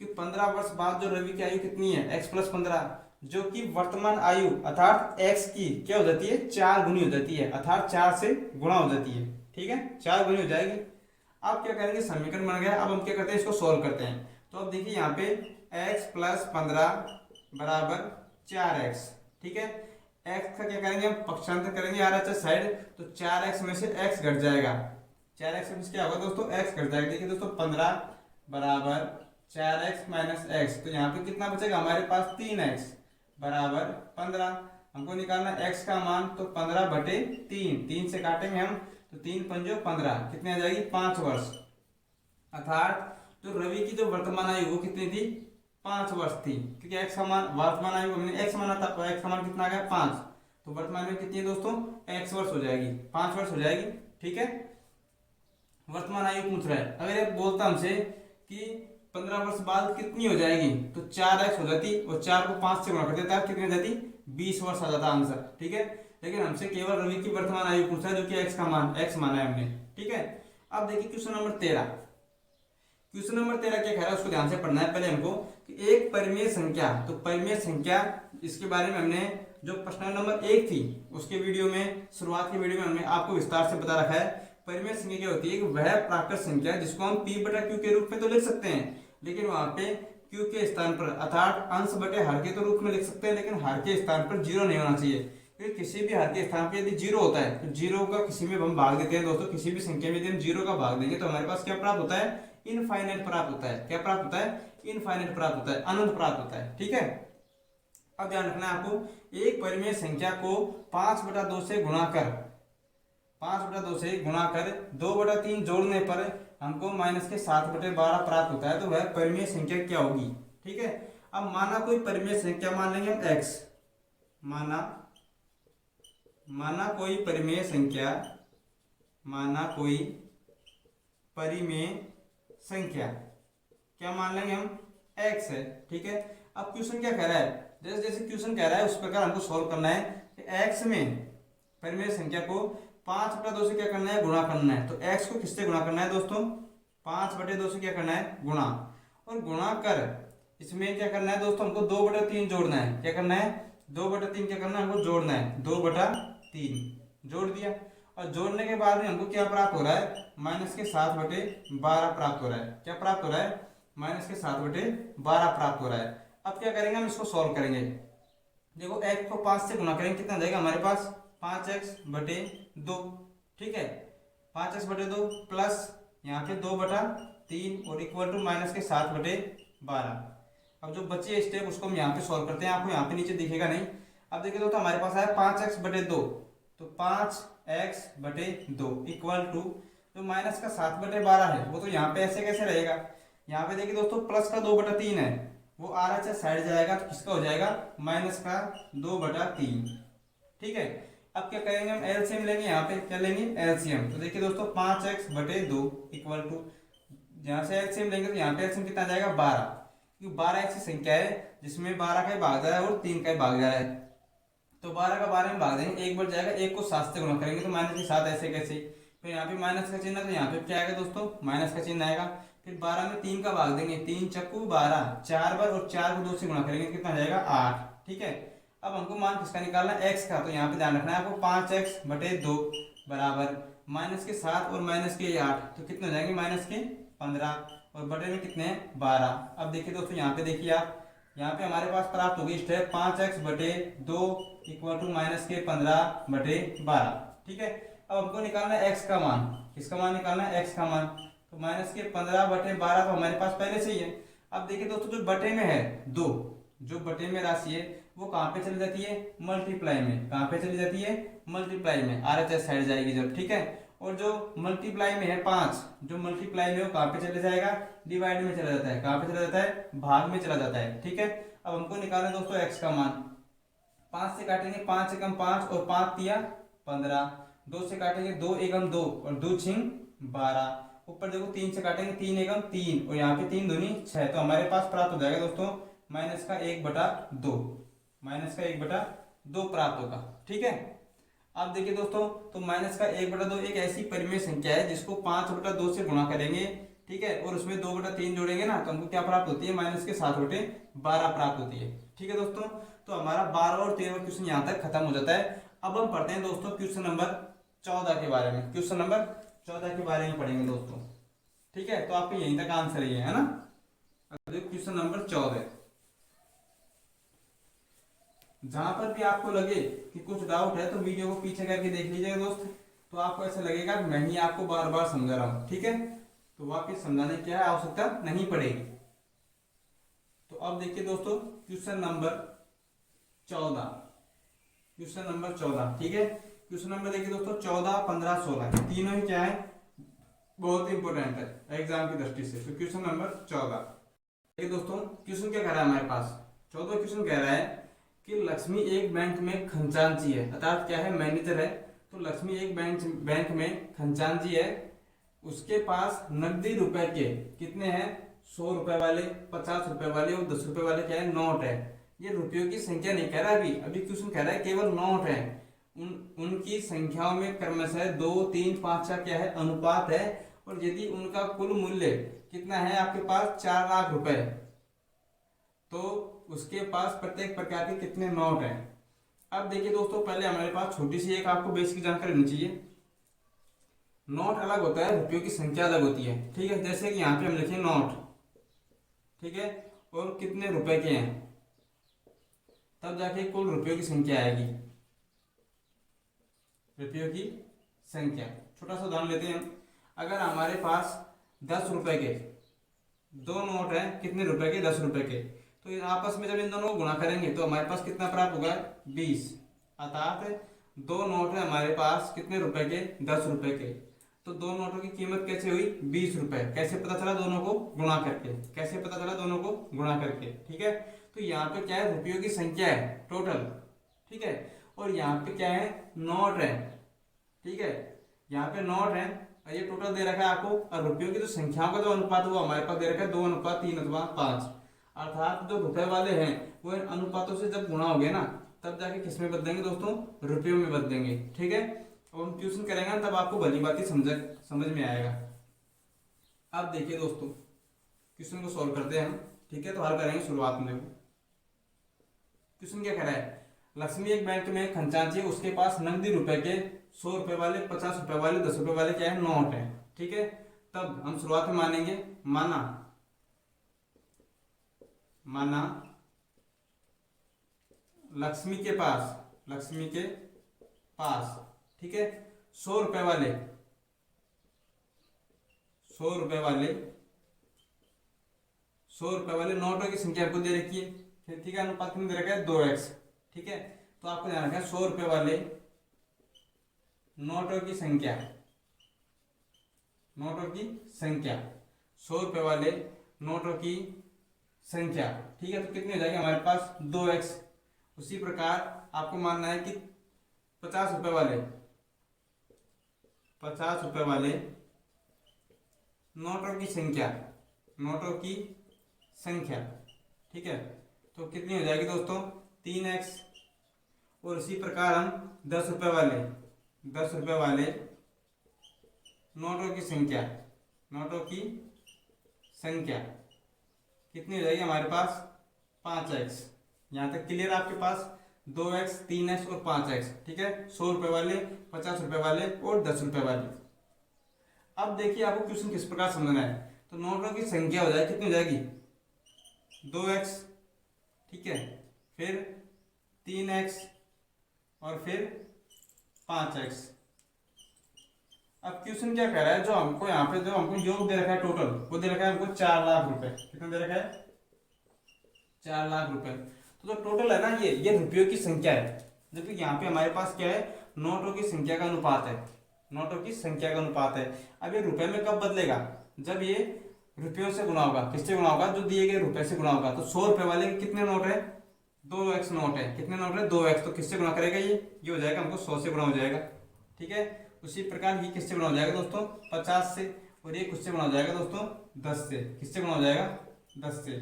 कि 15 वर्ष बाद जो रवि की आयु कितनी है? x प्लस 15, जो कि वर्तमान आयु अर्थात x की क्या हो जाती है? 4 गुनी हो जाती है, अर्थात 4 से गुणा हो जाती है। ठीक है, 4 गुनी हो जाएगी। अब क्या करेंगे? समीकरण बन गया। अब हम क्या करते हैं? इसको सॉल्व करते हैं। तो अब देखिए यहाँ पे x प्लस 15 बराबर 4x। ठीक है, x का क्या करेंगे? हम पक्षांतर करेंगे RHS साइड, तो 4x में से x घट जाएगा। 4x में से क्या होगा दोस्तों? x घट जाएगा। देखिए दोस्तों 15 बराबर 4x माइनस x, तो यहाँ पे कितना बचेगा हमारे पास? 3x बराबर 15। हमको निकालना x का मान, तो 15 बटे 3 से काटेंगे हम, तो 3 पंजो 15, कितने आ जाएगी? 5 वर्ष। अर्थात जो रवि की जो वर्तमान आयु वो कितनी थी? 5 वर्ष थी, क्योंकि x का मान वर्तमान आयु हमने x माना था, तो x का मान कितना आ गया? 5। तो वर्तमान आयु कितनी है दोस्तों? x वर्ष हो जाएगी, 5 वर्ष हो जाएगी। ठीक है, वर्तमान आयु पूछ रहा है। अगर एक बोलता हमसे कि 15 वर्ष बाद कितनी हो जाएगी, तो 4x हो जाती, और 4 को 5 से गुणा कर देता, कितनी हो जाती? 20 वर्ष आ जाता आंसर। ठीक है, लेकिन हमसे केवल रवि की वर्तमान आयु पूछा है, जो कि x का मान x माना है हमने। ठीक है, अब देखिए क्वेश्चन नंबर 13। क्वेश्चन नंबर 13 क्या कह रहा है उसको ध्यान से पढ़ना है पहले हमको, कि एक परिमेय संख्या। तो परिमेय संख्या, इसके बारे में हमने जो प्रश्न नंबर 1 थी उसके वीडियो में, शुरुआत के वीडियो में हमने आपको विस्तार से बता रखा है। परिमेय संख्या क्या होती है? वह प्राकृत संख्या जिसको हम p बटा q के रूप में तो लिख सकते हैं, लेकिन वहां पे q के स्थान पर अर्थात अंश बटे हर के तो रूप में लिख सकते हैं, लेकिन हर के स्थान पर 0 नहीं होना चाहिए। क्योंकि किसी भी हर के स्थान पर यदि 0 होता है, तो 0 का किसी में हम भाग देते हैं दोस्तों, किसी भी संख्या में यदि हम 0 का भाग देंगे तो हमारे पास क्या प्राप्त होता है? इनफाइनाइट प्राप्त होता है। क्या प्राप्त होता है? इनफाइनाइट प्राप्त होता है, अनंत प्राप्त होता है। ठीक है, अब ध्यान रखना है आपको, एक परिमेय संख्या को 5/2 से गुणा कर 5/2 से गुणा कर 2/3 जोड़ने पर हमको माइनस के 7/12 प्राप्त होता है। तो वह परिमेय संख्या क्या होगी? ठीक है, अब माना कोई परिमेय संख्या मान लेंगे हम x, माना कोई परिमेय संख्या, क्या मान लेंगे हम? x है। ठीक है, अब क्वेश्चन क्या कह रहा है? जैसे जैसे क्वेश्चन कह रहा है उस प्रकार हमको सॉल्व करना है कि x में परिमेय संख्या को 5/2 से क्या करना है? गुणा करना है। तो x को किससे गुणा करना है दोस्तों? 5/2 से क्या करना है? गुणा, और गुणा कर इसमें क्या करना है दोस्तों? हमको 2/3 जोड़ना है। क्या करना है? 2/3 क्या करना है? हमको जोड़ना है, 2/3 जोड़ दिया, और जोड़ने के बाद में हमको क्या प्राप्त हो रहा है? माइनस के 7/12 प्राप्त हो रहा है। क्या प्राप्त हो रहा है? माइनस के 7/12 प्राप्त हो रहा है। अब क्या करेंगे? हम इसको सॉल्व करेंगे। देखो x को 5 से गुणा करेंगे, कितना आ जाएगा हमारे पास? 5x/2। ठीक है, 5x/2 प्लस यहाँ पे 2/3 और इक्वल टू माइनस के 7/12। अब जो बचे स्टेप उसको हम यहाँ पे सॉल्व करते हैं, आपको यहाँ पे नीचे दिखेगा नहीं। अब देखिए दोस्तों हमारे पास आया 5x/2, तो 5x/2 इक्वल टू जो माइनस का 7/12 है वो तो यहाँ पे ऐसे कैसे रहेगा? यहाँ पे देखिए दोस्तों प्लस का 2/3 है, वो RHS साइड जाएगा, तो किसका हो जाएगा? माइनस का 2/3। ठीक है, अब क्या करेंगे? हम एलसीएम लेंगे। यहाँ पे क्या लेंगे? एलसीएम। तो देखिए दोस्तों 5x/2 इक्वल टू, यहाँ से एलसीएम लेंगे तो यहाँ पे एलसीएम कितना आ जाएगा? 12, क्योंकि 12 ऐसी संख्या है जिसमें 12 का ही भाग जा रहा है और 3 का ही भाग जा रहा है। तो 12 का 12 में भाग देंगे, 1 बढ़ जाएगा, 1 को 7 से गुणा करेंगे तो माइनस के 7 ऐसे कैसे? फिर यहाँ पे माइनस का चिन्ह है, तो यहाँ पे क्या आएगा दोस्तों? माइनस का चिन्ह आएगा। फिर 12 में 3 का भाग देंगे, 3 चक्कू 12, 4 बार, और 4 को 2 से गुणा करेंगे कितना हो जाएगा 8। ठीक है, अब हमको मान किसका निकालना है, x का। तो यहाँ पे ध्यान रखना है आपको 5x बटे 2 बराबर माइनस के 7 और माइनस के 8, तो कितने हो जाएंगे माइनस के 15, और बटे में कितने हैं 12। अब देखिए दोस्तों यहाँ पे देखिए आप, यहाँ पे हमारे पास प्राप्त होगी स्टेप 5x बटे 2 इक्वल टू माइनस के 15 बटे 12। ठीक है, अब हमको निकालना है x का मान। किसका मान निकालना है, x का मान। तो माइनस के 15 बटे 12 तो हमारे पास पहले से ही है। अब देखिए दोस्तों जो बटे में है 2, जो बटे में राशि है वो कहाँ पे चली जाती है, मल्टीप्लाई में। कहाँ पे चली जाती है, मल्टीप्लाई में, RHS साइड जाएगी जब। ठीक है, और जो मल्टीप्लाई में है 5, जो मल्टीप्लाई में वो कहाँ पे चले जाएगा, डिवाइड में चला जाता है। कहाँ पे चला जाता है, भाग में चला जाता है। ठीक है, अब हमको निकालना है दोस्तों x का मान। 5 से काटेंगे 5 एकम 5 और 5 तिया 15, 2 से काटेंगे 2 एकम 2 और 2 छिंग 12, ऊपर देखो 3 से काटेंगे 3 एकम 3 और यहाँ पे 3 दूनी 6, तो हमारे पास प्राप्त हो जाएगा दोस्तों माइनस का 1/2, माइनस का 1/2 प्राप्त होगा। ठीक है, अब देखिए दोस्तों तो माइनस का 1/2 एक ऐसी परिमेय संख्या है जिसको 5/2 से गुणा करेंगे। ठीक है, और उसमें 2/3 जोड़ेंगे ना, तो हमको क्या प्राप्त होती है, माइनस के 7/12 प्राप्त होती है। ठीक है दोस्तों, तो हमारा 12 और 13वां क्वेश्चन यहाँ तक खत्म हो जाता है। अब हम पढ़ते हैं दोस्तों क्वेश्चन नंबर 14 के बारे में। क्वेश्चन नंबर 14 के बारे में पढ़ेंगे दोस्तों। ठीक है, तो आपको यहीं तक आंसर ही है ना। क्वेश्चन नंबर 14, जहां पर भी आपको लगे कि कुछ डाउट है तो वीडियो को पीछे करके देख लीजिएगा दोस्त, तो आपको ऐसा लगेगा कि मैं ही आपको बार बार समझा रहा हूं। ठीक है, तो वापिस समझाने की क्या आवश्यकता नहीं पड़ेगी। तो अब देखिए दोस्तों क्वेश्चन नंबर 14, क्वेश्चन नंबर 14। ठीक है, क्वेश्चन नंबर देखिए दोस्तों 14, 15, 16 तीनों ही क्या है, बहुत इंपॉर्टेंट है एग्जाम की दृष्टि से। तो क्वेश्चन नंबर 14 देखिए दोस्तों, क्वेश्चन क्या कह रहा है हमारे पास, 14 क्वेश्चन कह रहा है कि लक्ष्मी एक बैंक में खजांची है, अर्थात क्या है, मैनेजर है। तो लक्ष्मी एक बैंक में खजांची है, उसके पास नकदी रुपए के कितने हैं, 100 रुपए वाले, 50 रुपए वाले और 10 रुपए वाले क्या है, नोट है। ये रुपयों की संख्या नहीं कह रहा अभी, अभी क्वेश्चन कह रहा है केवल नोट है। उनकी संख्याओं में क्रमशः 2, 3, 5 का क्या है, अनुपात है। और यदि उनका कुल मूल्य कितना है आपके पास, 4 लाख रुपए, तो उसके पास प्रत्येक प्रकार के कितने नोट हैं। अब देखिए दोस्तों पहले हमारे पास छोटी सी एक आपको बेसिक जानकारी होनी चाहिए। नोट अलग होता है, रुपयों की संख्या अलग होती है। ठीक है, जैसे कि यहाँ पे हम लिखें नोट, ठीक है, और कितने रुपए के हैं, तब जाके कुल रुपयों की संख्या आएगी, रुपयों की संख्या। छोटा सा उदाहरण लेते हैं, अगर हमारे पास 10 रुपए के 2 नोट हैं, कितने रुपए के, 10 रुपए के, तो आपस में जब इन दोनों को गुणा करेंगे तो हमारे पास कितना प्राप्त होगा, 20। अर्थात 2 नोट है हमारे पास कितने रुपए के, 10 रुपए के, तो 2 नोटों की कीमत कैसे हुई, 20 रुपए। कैसे पता चला, दोनों को गुणा करके। कैसे पता चला, दोनों को गुणा करके। ठीक है, तो यहाँ पे क्या है, रुपयों की संख्या है टोटल। ठीक है, और यहाँ पे क्या है, नोट है। ठीक है, यहाँ पे नोट है, ये टोटल दे रखा है आपको, और रुपयों की जो संख्याओं का जो अनुपात हुआ हमारे पास दे रखा है 2:3:5। अर्थात जो रुपए वाले हैं वो इन अनुपातों से जब गुणा हो गए ना, तब जाके किस में बदलेंगे दोस्तों, रुपयों में बदलेंगे। ठीक है, अब हम ट्यूशन करेंगे ना तब आपको भली बात ही समझ में आएगा। अब देखिए दोस्तों क्वेश्चन को सॉल्व करते हैं हम। ठीक है, तो हल करेंगे शुरुआत में। क्वेश्चन क्या कह रहा है, लक्ष्मी एक बैंक में खजांची है, उसके पास नकदी रुपए के 100 रुपए वाले, 50 रुपए वाले, 10 रुपए वाले क्या है, नोट है। ठीक है, तब हम शुरुआत में मानेंगे, माना लक्ष्मी के पास, ठीक है, 100 रुपए वाले, 100 रुपए वाले नोटों की संख्या आपको दे रखी है। ठीक है, अनुपात में दे रखा है 2x। ठीक है, तो आपको ध्यान रखना है 100 रुपए वाले नोटों की संख्या, 100 रुपए वाले नोटों की संख्या। ठीक है, तो कितनी हो जाएगी हमारे पास, 2x। उसी प्रकार आपको मानना है कि 50 रुपए वाले नोटों की संख्या। ठीक है, तो कितनी हो जाएगी दोस्तों, 3x। और इसी प्रकार हम 10 रुपए वाले नोटों की संख्या कितनी हो जाएगी हमारे पास 5x। यहाँ तक क्लियर आपके पास 2x 3x और 5x, ठीक है। 100 रुपए वाले, 50 रुपए वाले और 10 रुपए वाले। अब देखिए आपको क्वेश्चन किस प्रकार समझना है। तो नोटों की संख्या हो जाएगी, कितनी हो जाएगी 2x, ठीक है, फिर 3x और फिर 5x। अब क्वेश्चन क्या कह रहा है, जो हमको यहाँ पे जो हमको योग दे रखा है टोटल, वो दे रखा है हमको 4 लाख रुपए। कितना दे रखा है 4 लाख रुपए। तो जो टोटल है ना, ये रुपयों की संख्या है, जबकि यहाँ पे हमारे पास क्या है, नोटों की संख्या का अनुपात है। नोटों की संख्या का अनुपात है। अब ये रुपए में कब बदलेगा, जब ये रुपयों से गुना होगा। किससे गुना होगा, जो दिए गए रुपए से गुना होगा। तो 100 रुपए वाले के कितने नोट है, 2x नोट है। कितने नोट है 2x, तो किससे गुना करेगा, ये हो जाएगा हमको 100 से गुना हो जाएगा, ठीक है। उसी प्रकार ये किससे गुना हो जाएगा दोस्तों 50 से, और ये किससे गुना हो जाएगा दोस्तों 10 से। किससे गुना हो जाएगा 10 से,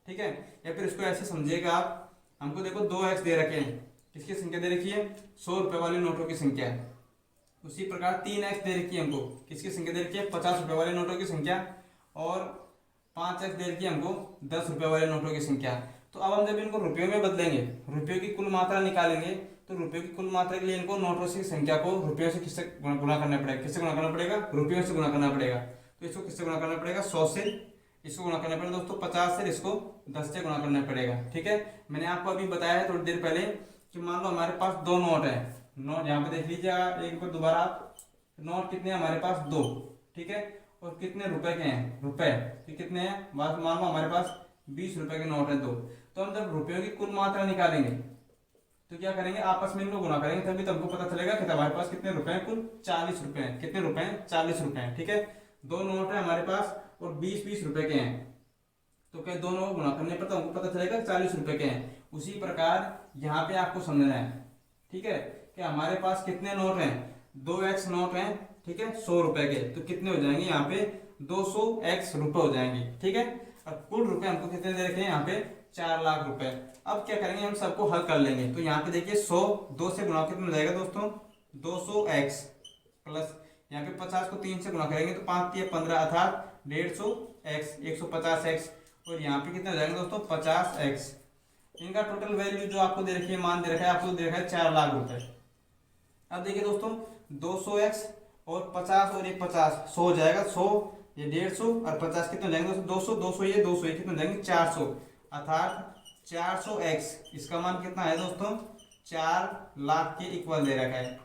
ठीक है। या फिर इसको ऐसे समझिएगा आप, हमको देखो 2x दे रखे हैं, किसकी संख्या दे रखी है 100 रुपए वाले नोटों की संख्या। उसी प्रकार 3x दे रखी है हमको, किसकी संख्या दे रखी है 50 रुपए वाले नोटों की संख्या, और 5x दे रखी है हमको 10 रुपए वाले नोटों की संख्या। तो अब हम जब इनको रुपयों में बदलेंगे, रुपयों की कुल मात्रा निकालेंगे, तो रुपयों की कुल मात्रा के लिए इनको नोटों की संख्या को रुपयों से किससे गुणा करना पड़ेगा, किससे गुणा करना पड़ेगा, रुपयों से गुणा करना पड़ेगा। तो इसको किससे गुणा करना पड़ेगा 100 से, इसको गुणा करना पड़ेगा दोस्तों 50 से, इसको 10 से गुणा करना पड़ेगा, ठीक है। मैंने आपको अभी बताया है थोड़ी देर पहले कि मान लो हमारे पास 2 नोट है। नोट यहाँ पे देख लीजिएगा एक बार दोबारा आप, नोट कितने हैं हमारे पास 2, ठीक है, और कितने रुपए के हैं, रुपए तो कितने हैं, मान लो हमारे पास 20 रुपए के नोट है 2। तो हम जब रुपयों की कुल मात्रा निकालेंगे तो क्या करेंगे, आपस में इनको गुणा करेंगे, तभी तुमको पता चलेगा कि हमारे पास कितने रुपए हैं, कुल 40 रुपए हैं। कितने रुपए हैं 40 रुपए हैं, ठीक है। 2 नोट है हमारे पास और 20-20 रुपए के हैं, तो क्या दोनों को गुणा करने पर तो हमको पता चलेगा 40 रुपए के हैं। उसी प्रकार यहाँ पे आपको समझना है, ठीक है, कि हमारे पास कितने नोट हैं 2x नोट हैं, ठीक है, 100 रुपए के। तो कितने हो जाएंगे यहाँ पे 200x रुपए हो जाएंगे, ठीक है। अब कुल रुपए हमको कितने दे रखे हैं यहाँ पे 4 लाख रुपए। अब क्या करेंगे, हम सबको हल कर लेंगे। तो यहाँ पे देखिए 100 2 से गुणा कितना हो जाएगा दोस्तों 200x, प्लस यहाँ पे 50 को 3 से गुणा करेंगे तो 5 या 15 अर्थात 150x 150x, और यहाँ पे कितना हो जाएगा दोस्तों 50x। इनका टोटल वैल्यू जो आपको दे रखी है, मान दे रखा है, आपको दे रखा है 4 लाख रुपए। अब देखिए दोस्तों 200x और 50 और ये 50 100 हो जाएगा, 100 ये 150 और 50 कितने हो जाएंगे दोस्तों 200 200 ये 200 ये कितने हो जाएंगे 400, अर्थात 400x। इसका मान कितना है दोस्तों 4 लाख के इक्वल दे रखा है।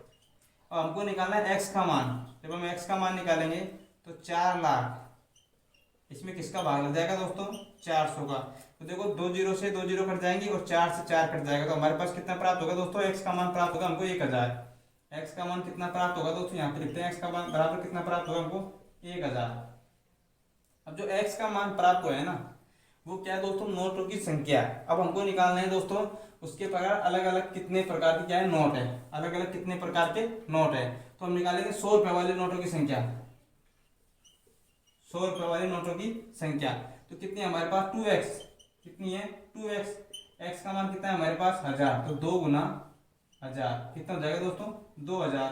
अब हमको निकालना है x का मान। जब हम x का मान निकालेंगे तो 4 लाख, इसमें किसका भाग लग जाएगा दोस्तों 400 का। तो देखो 2 जीरो से 2 जीरो कट जाएंगे और 4 से 4 कट जाएगा, तो हमारे पास कितना प्राप्त होगा दोस्तों, x का मान प्राप्त होगा हमको 1000। x का मान कितना प्राप्त होगा दोस्तों, यहाँ पे लिखते हैं x का मान बराबर कितना प्राप्त होगा हमको 1000। अब जो x का मान प्राप्त हुआ है ना, वो क्या है दोस्तों नोटों की संख्या। अब हमको निकालना है दोस्तों उसके प्रकार अलग अलग कितने प्रकार के क्या है नोट है, अलग अलग कितने प्रकार के नोट है। तो हम निकालेंगे 100 रुपए वाले नोटों की संख्या, 100 रुपए वाले नोटों की संख्या। तो कितनी है हमारे पास 2x, कितनी है 2x, x का मान कितना है हमारे पास 1000, तो 2 गुना 1000 कितना हो जाएगा दोस्तों 2000।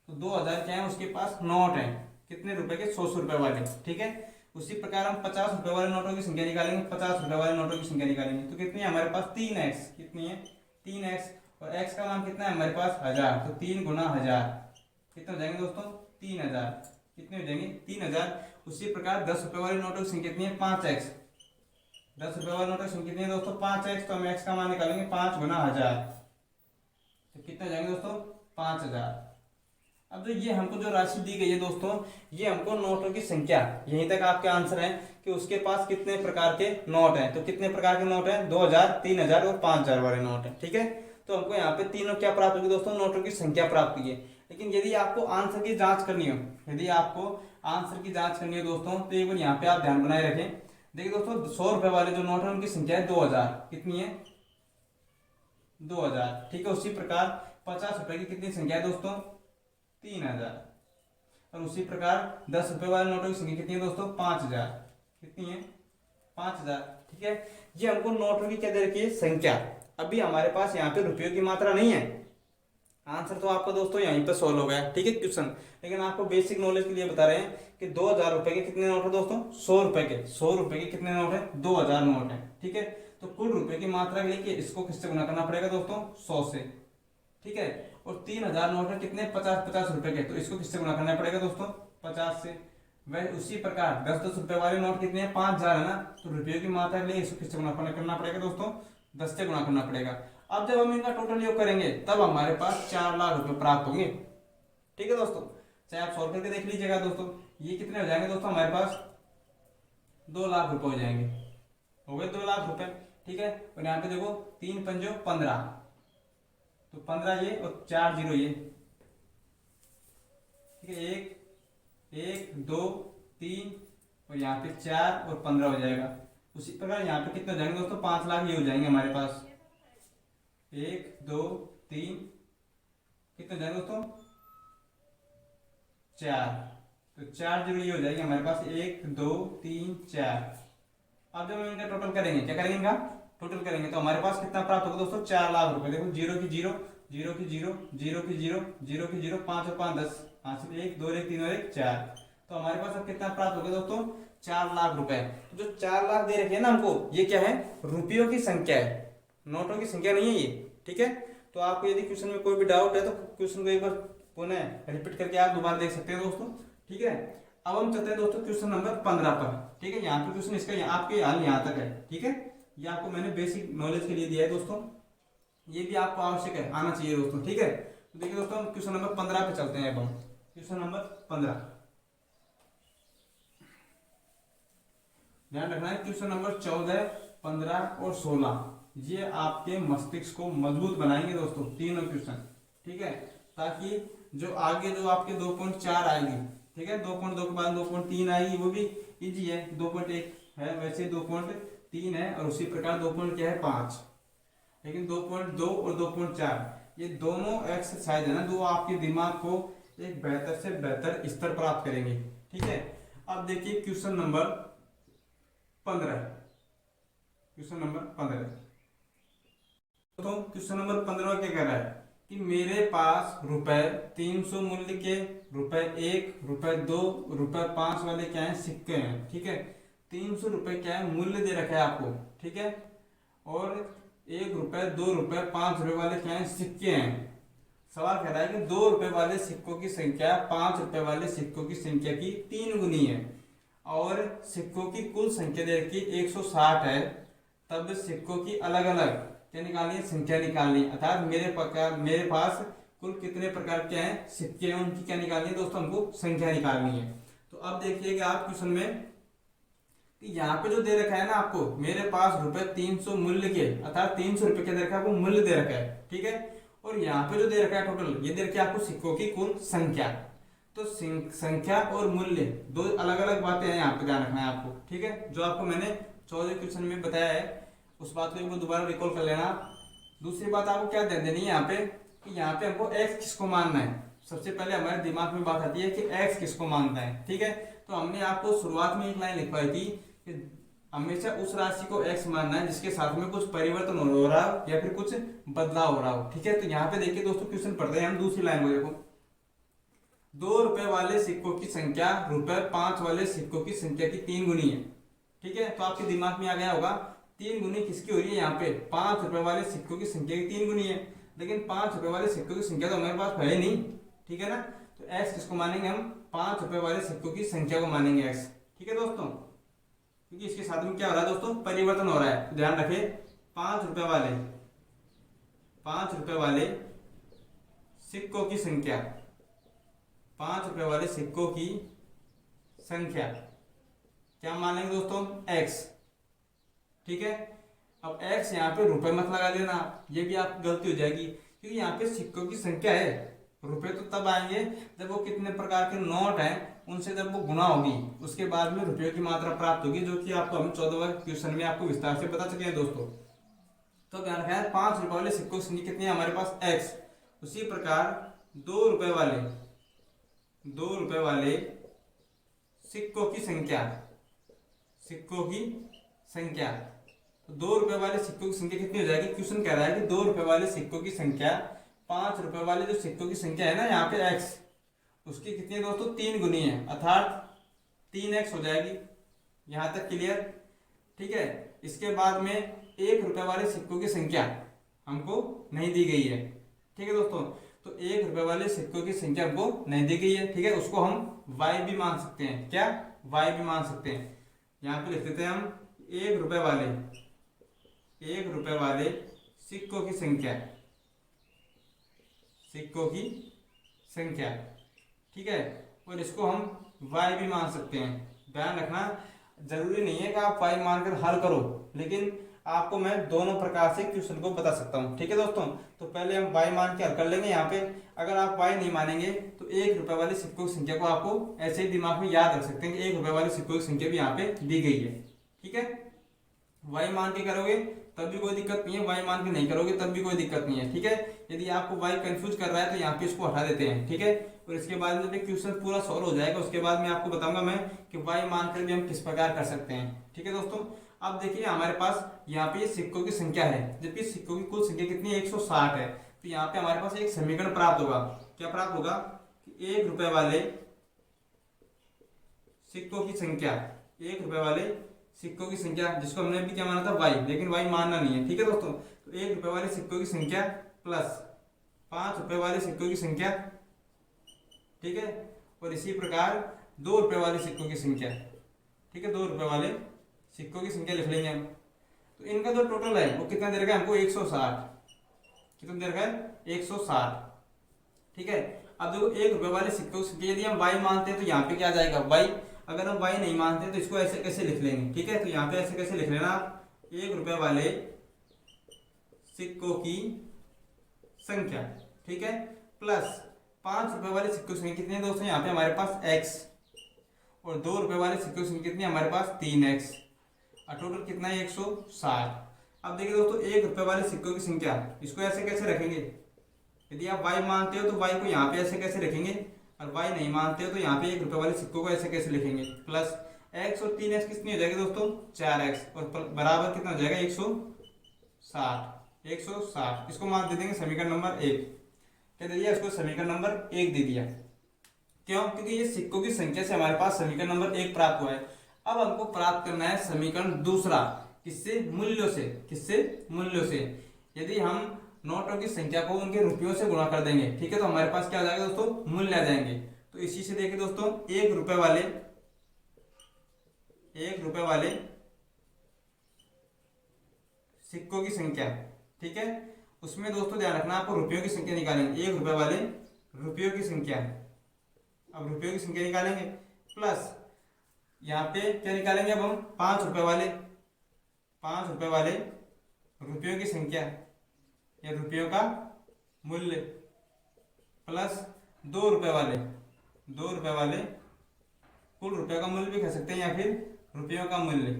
तो 2000 क्या है उसके पास नोट है, कितने रुपए के 100 रुपए वाले, ठीक है। उसी प्रकार हम 50 रुपए वाले नोटों की संख्या निकालेंगे, 50 रुपए वाले नोटों की संख्या निकालेंगे, तो कितनी है हमारे पास 3x, कितनी है 3x, और x का मान कितना है हमारे पास 1000, तो 3 गुना 1000 कितने हो जाएंगे दोस्तों 3000, कितने हो जाएंगे 3000। उसी प्रकार 10 रुपए वाले नोटों की संख्या कितनी है 5x, 10 रुपए वाले नोटों की संख्या कितनी है दोस्तों 5x, तो हम x का मान निकालेंगे 5 गुना 1000, तो कितने हो जाएंगे दोस्तों 5000। अब जो ये हमको जो राशि दी गई है दोस्तों, ये हमको नोटों की संख्या, यहीं तक आपके आंसर है कि उसके पास कितने प्रकार के नोट हैं। तो कितने प्रकार के नोट हैं 2000 3000 और 5000 वाले नोट हैं, ठीक है। तो हमको यहाँ पे तीनों क्या प्राप्त होगी दोस्तों नोटों की संख्या प्राप्त हुई है। लेकिन यदि आपको आंसर की जांच करनी हो, यदि आपको आंसर की जांच करनी हो दोस्तों, तो एक बार यहाँ पे आप ध्यान बनाए रखें। देखिए दोस्तों 100 रुपए वाले जो नोट है उनकी संख्या है 2000, कितनी है 2000, ठीक है। उसी प्रकार 50 रुपए की कितनी संख्या है दोस्तों 3000, और उसी प्रकार 10 रुपए वाले नोटों की संख्या कितनी है दोस्तों 5000, कितनी है 5000, ठीक है। ये हमको नोटों की क्या दे रखी है संख्या। अभी हमारे पास यहाँ पे रुपयों की मात्रा नहीं है, आंसर तो आपका दोस्तों यहीं पे सोल्व हो गया, ठीक है क्वेश्चन। लेकिन आपको बेसिक नॉलेज के लिए बता रहे हैं कि 2000 रुपए के कितने नोट है दोस्तों, 100 रुपए के, 100 रुपए के कितने नोट है, 2000 नोट है, ठीक है। तो कुल रुपए की मात्रा के लिए इसको किससे गुना करना पड़ेगा दोस्तों, 100 से, ठीक है। और 3000 नोट है कितने, 50-50 रुपए के, तो इसको किससे गुना करना पड़ेगा दोस्तों, 50 से। वह उसी प्रकार 10-10 रुपए वाले नोट कितने हैं, 5000 है ना, तो रुपयों की मात्रा के लिए इसको किससे गुना करना पड़ेगा दोस्तों, 10 से गुना करना पड़ेगा। अब जब हम इनका टोटल योग करेंगे तब हमारे पास 4 लाख रुपए प्राप्त होंगे, ठीक है दोस्तों। चाहे आप सॉल्व करके देख लीजिएगा दोस्तों। ये कितने हो जाएंगे दोस्तों, हमारे पास 2 लाख रुपए हो जाएंगे, हो गए 2 लाख रुपए, ठीक है। और यहाँ पे देखो 3 पंजो 15, तो 15 ये और 4 जीरो ये, ठीक है। 1 1 2 3 और यहाँ पे 4 और 15 हो जाएगा। उसी प्रकार यहाँ पे कितने हो जाएंगे दोस्तों, 5 लाख ये हो जाएंगे हमारे पास। 1 2 3 कितने हो जाएंगे दोस्तों, 4, तो 4 जीरो ये हो जाएंगे हमारे पास, 1 2 3 4। अब जब हम इनका टोटल करेंगे, क्या करेंगे, इनका टोटल करेंगे तो हमारे पास कितना प्राप्त होगा दोस्तों, 4 लाख रुपए। देखो जीरो की जीरो, जीरो की जीरो, जीरो की जीरो, जीरो की जीरो, 5 और 5 10, 5 1 2 1 3 और 1 4। तो हमारे पास अब कितना प्राप्त होगा दोस्तों, 4 लाख रुपए। तो जो 4 लाख दे रखे हैं ना हमको, ये क्या है, रुपयों की संख्या है, नोटों की संख्या नहीं है ये, ठीक है। तो आपको यदि क्वेश्चन में कोई भी डाउट है तो क्वेश्चन को एक बार पुनः रिपीट करके आप दोबारा देख सकते हैं दोस्तों, ठीक है। अब हम चलते हैं दोस्तों क्वेश्चन नंबर 15 पर, ठीक है। यहाँ पे क्वेश्चन इसका आपके हाल यहाँ तक है, ठीक है। ये आपको मैंने बेसिक नॉलेज के लिए दिया है दोस्तों, ये भी आपको आवश्यक है, आना चाहिए दोस्तों, ठीक है। तो देखिए दोस्तों हम क्वेश्चन नंबर 15 पे चलते हैं। अब हम क्वेश्चन नंबर 15 ध्यान रखना है, क्वेश्चन नंबर 14 15 और 16 ये आपके मस्तिष्क को मजबूत बनाएंगे दोस्तों, तीनों क्वेश्चन, ठीक है। ताकि जो आगे जो आपके 2.4 आएगी, ठीक है, 2.2 के बाद 2.3 आएगी, वो भी इजी है, 2.1 है, वैसे 2.3 है, और उसी प्रकार 2.5, लेकिन 2.2 और 2.4 ये दोनों एक्सरसाइज है ना, जो आपके दिमाग को एक बेहतर से बेहतर स्तर प्राप्त करेंगे, ठीक है। अब देखिए क्वेश्चन नंबर 15, क्वेश्चन नंबर 15 तो क्वेश्चन नंबर 15 क्या कह रहा है कि मेरे पास रुपए 300 मूल्य के रुपए 1, रुपए 2, रुपए 5 वाले क्या है, सिक्के हैं, ठीक है। 300 रुपए क्या है, मूल्य दे रखा है आपको, ठीक है। और 1 रुपए, 2 रुपए, 5 रुपए वाले क्या है, सिक्के हैं। सवाल कह रहा है कि 2 रुपए वाले सिक्कों की संख्या 5 रुपए वाले सिक्कों की संख्या की 3 गुनी है, और सिक्कों की कुल संख्या दे रखी 160 है। तब सिक्कों की अलग अलग क्या निकालनी है, संख्या निकालनी है। अर्थात मेरे पास कुल कितने प्रकार के हैं सिक्के हैं, उनकी क्या निकालनी है दोस्तों, हमको संख्या निकालनी है। तो अब देखिएगा आप क्वेश्चन में कि यहाँ पे जो दे रखा है ना आपको, मेरे पास रुपए 300 मूल्य के, अर्थात 300 रुपए के दे रखा है, आपको मूल्य दे रखा है, ठीक है। और यहाँ पे जो दे रखा है टोटल, ये दे रखा है आपको सिक्कों की कुल संख्या। तो संख्या और मूल्य दो अलग अलग बातें हैं, यहाँ पे ध्यान रखना है आपको, ठीक है। जो आपको मैंने 14 क्वेश्चन में बताया है उस बात को एक बार दोबारा रिकॉल कर लेना। दूसरी बात आपको क्या ध्यान देनी है यहाँ पे कि यहाँ पे हमको x किसको मानना है। सबसे पहले हमारे दिमाग में बात आती है कि x किसको मानना है, ठीक है। तो हमने आपको शुरुआत में एक लाइन लिखवाई थी कि हमेशा उस राशि को x मानना है जिसके साथ में कुछ परिवर्तन हो रहा हो या फिर कुछ बदलाव हो रहा हो, ठीक है। तो यहाँ पे देखिए दोस्तों क्वेश्चन पढ़ते हैं हम दूसरी लाइन को, देखो 2 रुपए वाले सिक्कों की संख्या रुपए 5 वाले सिक्कों की संख्या की 3 गुनी है, ठीक है। तो आपके दिमाग में आ गया होगा 3 गुनी किसकी हो रही है, यहाँ पे 5 रुपए वाले सिक्कों की संख्या की 3 गुनी है। लेकिन 5 रुपए वाले सिक्कों की संख्या तो हमारे पास है नहीं, ठीक है ना। तो x किसको मानेंगे हम, 5 रुपए वाले सिक्कों की संख्या को मानेंगे x, ठीक है दोस्तों। क्योंकि इसके साथ में क्या हो रहा है दोस्तों, परिवर्तन हो रहा है। तो ध्यान रखें 5 रुपए वाले सिक्कों की संख्या, 5 रुपए वाले सिक्कों की संख्या क्या मानेंगे दोस्तों, x, ठीक है। अब x यहाँ पे रुपए मत लगा देना, ये भी आपकी गलती हो जाएगी, क्योंकि यहाँ पे सिक्कों की संख्या है। रुपए तो तब आएंगे जब वो कितने प्रकार के नोट हैं उनसे जब वो गुना होगी, उसके बाद में रुपयों की मात्रा प्राप्त होगी, जो कि आपको हम 14वें क्वेश्चन में आपको विस्तार से बता चुके हैं दोस्तों। तो ध्यान रखना है 5 रुपए वाले सिक्कों की संख्या कितनी है हमारे पास, x। उसी प्रकार 2 रुपए वाले सिक्कों की संख्या, तो 2 रुपए वाले सिक्कों की संख्या कितनी हो जाएगी। क्वेश्चन कह रहा है कि 2 रुपए वाले सिक्कों की संख्या 5 रुपए वाले जो सिक्कों की संख्या है ना यहाँ पे x, उसकी कितनी है दोस्तों 3 गुनी है, अर्थात 3x हो जाएगी। यहाँ तक क्लियर? ठीक है। इसके बाद में 1 रुपए वाले सिक्कों की संख्या हमको नहीं दी गई है। ठीक है दोस्तों, तो 1 रुपए वाले सिक्कों की संख्या हमको नहीं दी गई है। ठीक है, उसको हम y भी मान सकते हैं। क्या? y भी मान सकते हैं। यहाँ पे लिख देते हैं हम 1 रुपए वाले सिक्कों की संख्या, सिक्कों की संख्या। ठीक है, और इसको हम y भी मान सकते हैं। ध्यान रखना, जरूरी नहीं है कि आप y मानकर हल करो, लेकिन आपको मैं दोनों प्रकार से क्वेश्चन को बता सकता हूँ। ठीक है दोस्तों, तो पहले हम y मान के हल कर लेंगे। यहाँ पे अगर आप y नहीं मानेंगे तो 1 रुपए वाले सिक्कों की संख्या को आपको ऐसे ही दिमाग में याद रख सकते हैं कि 1 रुपए वाले सिक्कों की संख्या भी यहाँ पे दी गई है। ठीक है, y मान के करोगे तब भी कोई दिक्कत नहीं है, y मान के नहीं करोगे तब भी कोई दिक्कत नहीं है। ठीक है, यदि आपको y कंफ्यूज कर रहा है तो यहाँ पे इसको हटा देते हैं। ठीक है, और इसके बाद में जब क्वेश्चन पूरा सॉल्व हो जाएगा उसके बाद में आपको बताऊंगा मैं कि y मानकर भी हम किस प्रकार कर सकते हैं। ठीक है दोस्तों, अब देखिए हमारे पास यहाँ पे सिक्कों की संख्या है, जबकि सिक्कों की कुल संख्या कितनी है 160 है। तो यहाँ पे हमारे पास एक समीकरण प्राप्त होगा। क्या प्राप्त होगा? कि 1 रुपए वाले सिक्कों की संख्या, 1 रुपए वाले सिक्कों की संख्या, जिसको हमने भी क्या माना था y, लेकिन y मानना नहीं है। ठीक है दोस्तों, तो 1 रुपए वाले सिक्कों की संख्या प्लस 5 रुपए वाले सिक्कों की संख्या। ठीक है, और इसी प्रकार 2 रुपए वाले सिक्कों की संख्या। ठीक है, 2 रुपए वाले सिक्कों की संख्या लिख लेंगे हम। तो इनका जो टोटल है वो कितना दे रखा है हमको 160। कितना दे रखा है? 160। ठीक है, अब देखो 1 रुपए वाले सिक्कों की संख्या यदि हम y मानते हैं तो यहाँ पे क्या आ जाएगा y। अगर हम y नहीं मानते तो इसको ऐसे कैसे लिख लेंगे? ठीक है, तो यहाँ पे ऐसे कैसे लिख लेना आप, 1 रुपए वाले सिक्कों की संख्या। ठीक है, प्लस 5 रुपए वाले सिक्कों की संख्या कितनी है दोस्तों? यहाँ पे हमारे पास x, और 2 रुपए वाले सिक्कों की संख्या कितनी है हमारे पास? 3x, और टोटल कितना है 160। अब देखिए दोस्तों 1 रुपए वाले सिक्कों की संख्या, इसको ऐसे कैसे रखेंगे? यदि आप y मानते हो तो y को यहाँ पे ऐसे कैसे रखेंगे, और y नहीं मानते हो तो यहाँ पे 1 रुपए वाले सिक्कों को ऐसे कैसे लिखेंगे? प्लस x और 3x कितनी हो जाएगी दोस्तों? 4x, और बराबर कितना हो जाएगा? 160। 160 इसको मान दे देंगे समीकरण नंबर 1। क्या दे दिया? इसको समीकरण नंबर 1 दे दिया। क्यों? क्योंकि ये सिक्कों की संख्या से हमारे पास समीकरण नंबर 1 प्राप्त हुआ है। अब हमको प्राप्त करना है समीकरण दूसरा, किससे? मूल्यों से। किससे? मूल्यों से। यदि हम नोटों की संख्या को उनके रुपयों से गुणा कर देंगे, ठीक है, तो हमारे पास क्या आ जाएगा दोस्तों? मूल्य आ जाएंगे। तो इसी से देखिए दोस्तों 1 रुपए वाले सिक्कों की संख्या। ठीक है, उसमें दोस्तों ध्यान रखना आपको रुपयों की संख्या निकालेंगे। 1 रुपए वाले रुपयों की संख्या, अब रुपयों की संख्या निकालेंगे, प्लस यहाँ पे क्या निकालेंगे अब हम? 5 रुपए वाले रुपयों की संख्या या रुपयों का मूल्य, प्लस 2 रुपए वाले कुल रुपयों का मूल्य भी कह सकते हैं, या फिर रुपयों का मूल्य।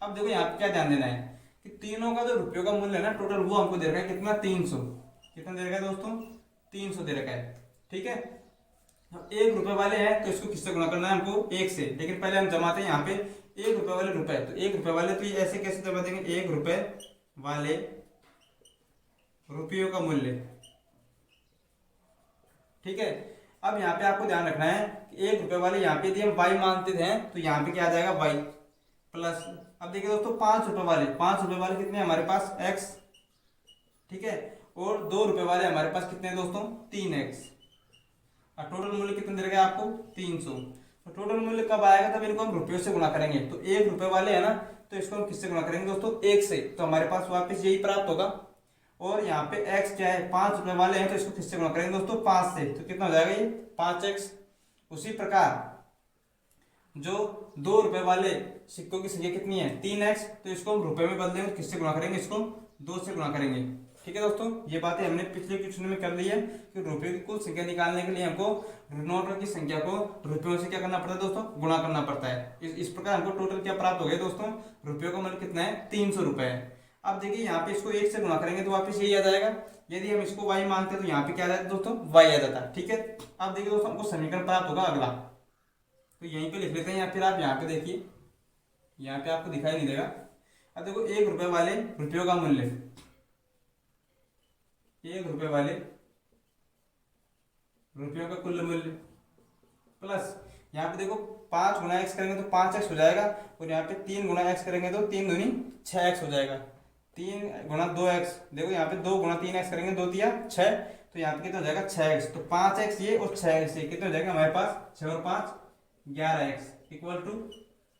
अब देखो यहाँ पे क्या ध्यान देना है कि तीनों का जो रुपयों का मूल्य है ना टोटल, वो हमको दे रखा है कितना? 300। कितना दे रखा है दोस्तों? 300 दे रखा है। ठीक है, 1 रुपए वाले हैं तो इसको किससे गुणा करना है हमको? 1 से। लेकिन पहले हम जमाते हैं यहाँ पे 1 रुपए वाले रुपए, तो 1 रुपए वाले तो ये ऐसे कैसे जमा देंगे? 1 रुपए वाले रुपयों का मूल्य। ठीक है, अब यहाँ पे आपको ध्यान रखना है कि 1 रुपए वाले यहाँ पे यदि हम y मानते थे तो यहाँ पे क्या आ जाएगा? y, प्लस अब देखिए दोस्तों 5 रुपए वाले कितने हैं हमारे पास? x। ठीक है, और 2 रुपए वाले हमारे पास कितने हैं दोस्तों? 3x, और टोटल मूल्य कितना दे रखा है आपको? 300। तो टोटल मूल्य कब आएगा? तब इनको हम रुपयों से गुणा करेंगे। तो 1 रुपए वाले है ना, तो इसको हम किससे गुणा करेंगे दोस्तों? 1 से। तो हमारे पास वापस यही प्राप्त होगा। और यहाँ पे x क्या है? 5 रुपए वाले हैं तो इसको किससे गुणा करेंगे दोस्तों? 5 से। तो कितना हो जाएगा ये? 5x। उसी प्रकार जो 2 रुपए वाले सिक्कों की संख्या कितनी है? 3x, तो इसको हम रुपए में बदलेंगे, किससे गुणा करेंगे? इसको 2 से गुणा करेंगे। ठीक है दोस्तों, ये बातें हमने पिछले क्वेश्चन में कर ली है कि रुपये की कुल संख्या निकालने के लिए हमको नोटों की संख्या को रुपयों से क्या करना पड़ता है दोस्तों? गुणा करना पड़ता है। इस प्रकार हमको टोटल क्या प्राप्त हो गया दोस्तों? रुपयों का मूल्य कितना है? 300 रुपए है। अब देखिए यहाँ पे इसको 1 से गुणा करेंगे तो वापस यही आ जाएगा। यदि हम इसको y मानते हैं तो यहाँ पे क्या आ जाता है दोस्तों? y आ जाता है। ठीक है, अब देखिए दोस्तों हमको समीकरण प्राप्त होगा अगला, तो यहीं पे लिख लेते हैं, या फिर आप यहाँ पे देखिए, यहाँ पे आपको दिखाई नहीं देगा। अब देखो 1 रुपए वाले रुपयों का मूल्य, 1 रुपए वाले रुपयों का कुल मूल्य प्लस यहाँ पे देखो 5 गुना एक्स करेंगे तो 5x हो जाएगा, और यहाँ पे 3 गुना एक्स करेंगे तो 3 दूनी 6x हो जाएगा। 3 गुना 2x, देखो यहाँ पे 2 गुना 3x करेंगे, 2 तिया 6, तो यहाँ पे कितना हो जाएगा 6x। तो 5x ये और 6x ये कितना हो जाएगा हमारे पास, 6 और 5 11x इक्वल टू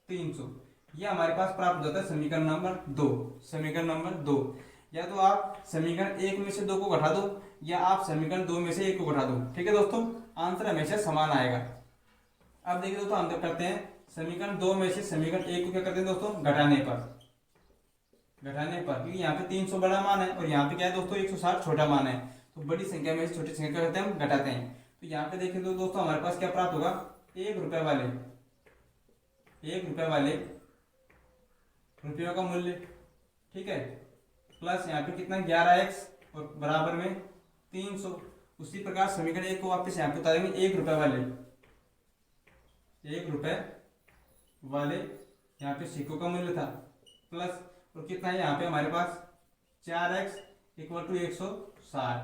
300। ये हमारे पास प्राप्त हो जाता है समीकरण नंबर 2। समीकरण नंबर 2, या तो आप समीकरण 1 में से 2 को घटा दो, या आप समीकरण 2 में से 1 को घटा दो। ठीक है दोस्तों, आंसर हमेशा समान आएगा। अब देखिए दोस्तों, हम करते हैं समीकरण 2 में से समीकरण 1 को क्या करते हैं दोस्तों, घटाने पर, क्योंकि यहाँ पे 300 बड़ा मान है और यहाँ पे क्या है दोस्तों 160 छोटा मान है, तो बड़ी संख्या में से छोटी संख्या करते हैं हम घटाते हैं। तो यहाँ पे देखिए तो दोस्तों हमारे पास क्या प्राप्त होगा, 1 रुपए वाले रुपयों का मूल्य, ठीक है, प्लस यहाँ पे कितना 11x और बराबर में 300। उसी प्रकार समीकरण 1 को वापस यहाँ पे उतारेंगे, 1 रुपए वाले यहाँ पे सिक्कों का मूल्य था, प्लस और कितना है यहाँ पे हमारे पास 4x इक्वल टू 160।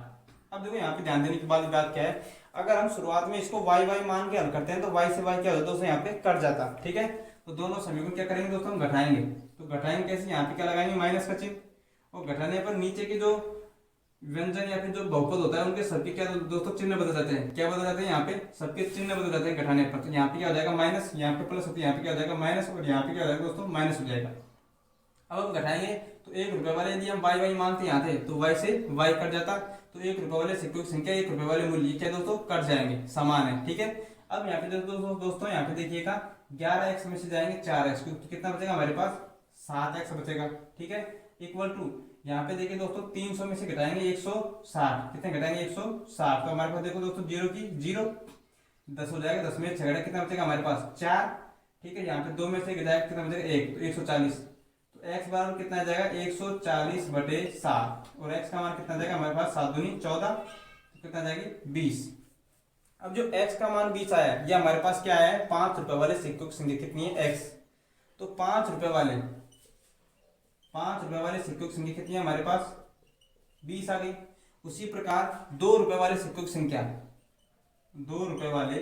अब देखो यहाँ पे ध्यान देने की बात क्या है, अगर हम शुरुआत में इसको y मान के हल करते हैं तो y से y क्या होता है दोस्तों, यहाँ पे कट जाता। ठीक है, तो दोनों समीकरण क्या करेंगे दोस्तों, हम घटाएंगे। तो घटाएंगे कैसे, यहाँ पे क्या लगाएंगे, माइनस का चिन्ह, और घटाने पर नीचे के जो व्यंजन या फिर जो बहुपद होता है उनके सबके क्या दोस्तों चिन्ह बदल जाते हैं। क्या बदल जाते हैं, यहाँ पे सबके चिन्ह बदल जाते हैं घटाने पर। तो यहाँ पे क्या हो जाएगा माइनस, यहाँ पे प्लस होती है, यहाँ पे क्या हो जाएगा माइनस, और यहाँ पे क्या हो जाएगा दोस्तों माइनस हो जाएगा। अब हम घटाएंगे तो 1 रुपए वाले यदि हम y मानते यहाँ थे तो y से y कट जाता, तो 1 रुपए वाले सिक्कों की संख्या 1 रुपए वाले मूल्य क्या दोस्तों कट जाएंगे, समान है। ठीक है, अब यहाँ पे दोस्तों यहाँ पे देखिएगा 11x में से जाएंगे 4x, तो कितना बचेगा हमारे पास 7x बचेगा। ठीक है, इक्वल टू यहाँ पे देखिए दोस्तों 300 में से घटाएंगे 160, कितने घटाएंगे 160, तो हमारे पास देखो दोस्तों 0 की 0 10 हो जाएगा, 10 में 6 घटा कितना बचेगा हमारे पास 4। ठीक है, यहाँ पे 2 में से घटाएगा कितना बचेगा 1, तो 140, तो x बराबर कितना आ जाएगा 140 बटे 7, और x का मान कितना जाएगा हमारे पास 7 दूनी 14, तो कितना जाएगी 20। अब जो x का मान 20 आया ये हमारे पास क्या है, 5 रुपए वाले सिक्कों की संख्या कितनी है x, तो 5 रुपए वाले सिक्कों की संख्या कितनी है हमारे पास 20 आ गई। उसी प्रकार 2 रुपए वाले सिक्कों की संख्या, 2 रुपए वाले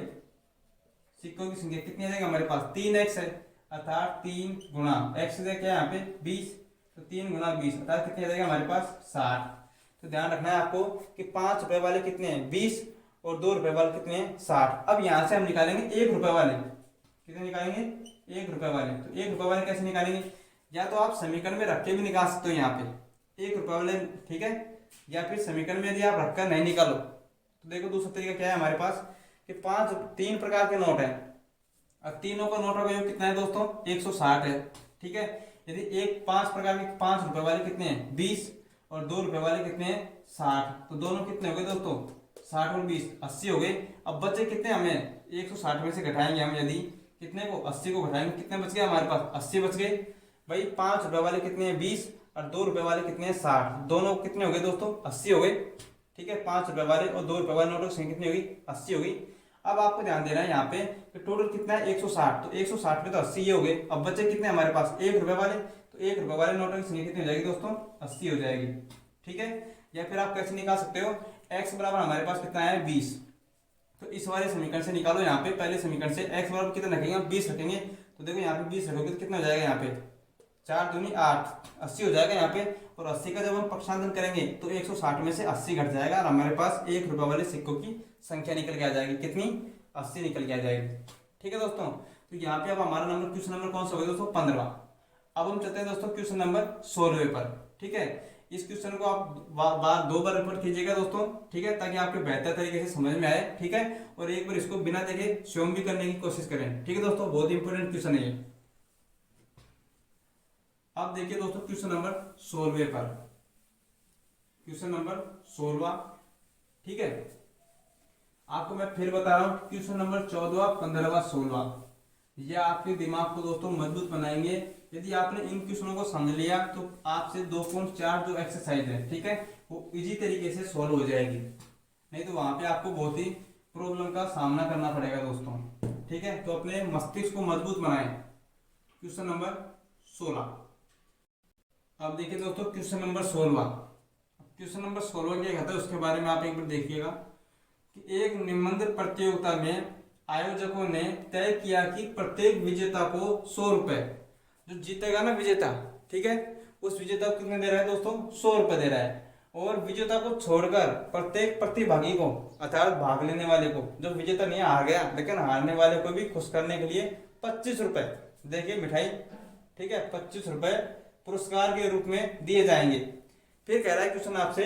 सिक्कों की संख्या कितनी आ जाएगा हमारे पास 3x है, अर्थात 3 गुना x क्या है यहाँ पे 20, तो 3 गुना 20 अर्थात कितने आ जाएगा हमारे पास 60। तो ध्यान रखना है आपको कि 5 रुपए वाले कितने हैं 20 और 2 रुपए वाले कितने हैं 60। अब यहाँ से हम निकालेंगे 1 रुपए वाले, कितने निकालेंगे 1 रुपए वाले। तो 1 रुपए वाले कैसे निकालेंगे, या तो आप समीकरण में रख के भी निकाल सकते हो यहाँ पे 1 रुपए वाले, ठीक है, या फिर समीकरण में यदि आप रखकर नहीं निकालो तो देखो दूसरा तरीका क्या है हमारे पास कि 3 प्रकार के नोट है। अब तीनों का नोट का योग कितना है दोस्तों 160 है। ठीक है, यदि 5 प्रकार के 5 रुपए वाले कितने हैं 20 और 2 रुपए वाले कितने हैं 60, तो दोनों कितने हो गए दोस्तों 60 और 20 80 हो गए। अब बचे कितने, हमें 160 में से घटाएंगे हम, यदि कितने को 80 को घटाएंगे कितने बच गए हमारे पास 80 बच गए भाई। 5 रुपए वाले कितने हैं 20 और 2 रुपए वाले कितने हैं 60, दोनों कितने हो गए दोस्तों 80 हो गए। ठीक है, 5 रुपए वाले और 2 रुपए वाले नोटों की संख्या कितनी होगी 80 होगी। अब आपको ध्यान देना है यहाँ पे कि टोटल कितना है 160, तो 160 में तो 80 ये हो गए। अब बचे कितने हमारे पास 1 रुपए वाले, तो 1 रुपए वाले नोटों की संख्या कितनी हो जाएगी दोस्तों 80 हो जाएगी। ठीक है, या फिर आप कैसे निकाल सकते हो, x बराबर हमारे पास कितना है 20, तो इस वाले समीकरण से निकालो। यहाँ पे पहले समीकरण से x बराबर कितना रखेंगे 20 रखेंगे, तो देखो यहाँ पे 20 रखोगे तो कितना हो जाएगा यहाँ पे 4 दूनी 8 80 हो जाएगा यहाँ पे। और 80 का जब हम पक्षांतर करेंगे तो 160 में से 80 घट जाएगा और हमारे पास 1 रुपए वाले सिक्कों की संख्या निकल के आ जाएगी, कितनी 80 निकल के आ जाएगी। ठीक है दोस्तों, तो यहाँ पे अब हमारा नंबर क्वेश्चन नंबर कौन सा होगा दोस्तों 15। अब हम चलते हैं दोस्तों क्वेश्चन नंबर 16 पर। ठीक है, इस क्वेश्चन को आप 2 बार रिपोर्ट कीजिएगा दोस्तों, ठीक है, ताकि आपके बेहतर तरीके से समझ में आए। ठीक है, और एक बार इसको बिना देखे स्वयं भी करने की कोशिश करें। ठीक है दोस्तों, बहुत इंपॉर्टेंट क्वेश्चन है ये। अब देखिए दोस्तों क्वेश्चन नंबर 16 पर, क्वेश्चन नंबर 16। ठीक है, आपको मैं फिर बता रहा हूं क्वेश्चन नंबर 14, 15, 16 ये आपके दिमाग को दोस्तों मजबूत बनाएंगे। यदि आपने इन क्वेश्चनों को समझ लिया तो आपसे 2.4 जो एक्सरसाइज है, ठीक है, वो इजी तरीके से सॉल्व हो जाएगी। नहीं तो वहां पे आपको बहुत ही प्रॉब्लम का सामना करना पड़ेगा दोस्तों। ठीक है, तो अपने मस्तिष्क को मजबूत बनाएं। Question number 16। अब देखिए दोस्तों क्वेश्चन नंबर 16, क्वेश्चन नंबर 16 क्या कहता है उसके बारे में आप एक बार देखिएगा कि एक निबंध प्रतियोगिता में आयोजकों ने तय किया कि प्रत्येक विजेता को 100 रुपए, जो जीतेगा ना विजेता, ठीक है, उस विजेता को कितने दे रहा है दोस्तों, 100 रुपए दे रहा है। और विजेता को छोड़कर प्रत्येक प्रतिभागी को, अर्थात भाग लेने वाले को, जो विजेता नहीं हार गया लेकिन हारने वाले को भी खुश करने के लिए 25 रुपए, देखिए मिठाई, ठीक है, 25 रुपए पुरस्कार के रूप में दिए जाएंगे। फिर कह रहा है क्वेश्चन आपसे,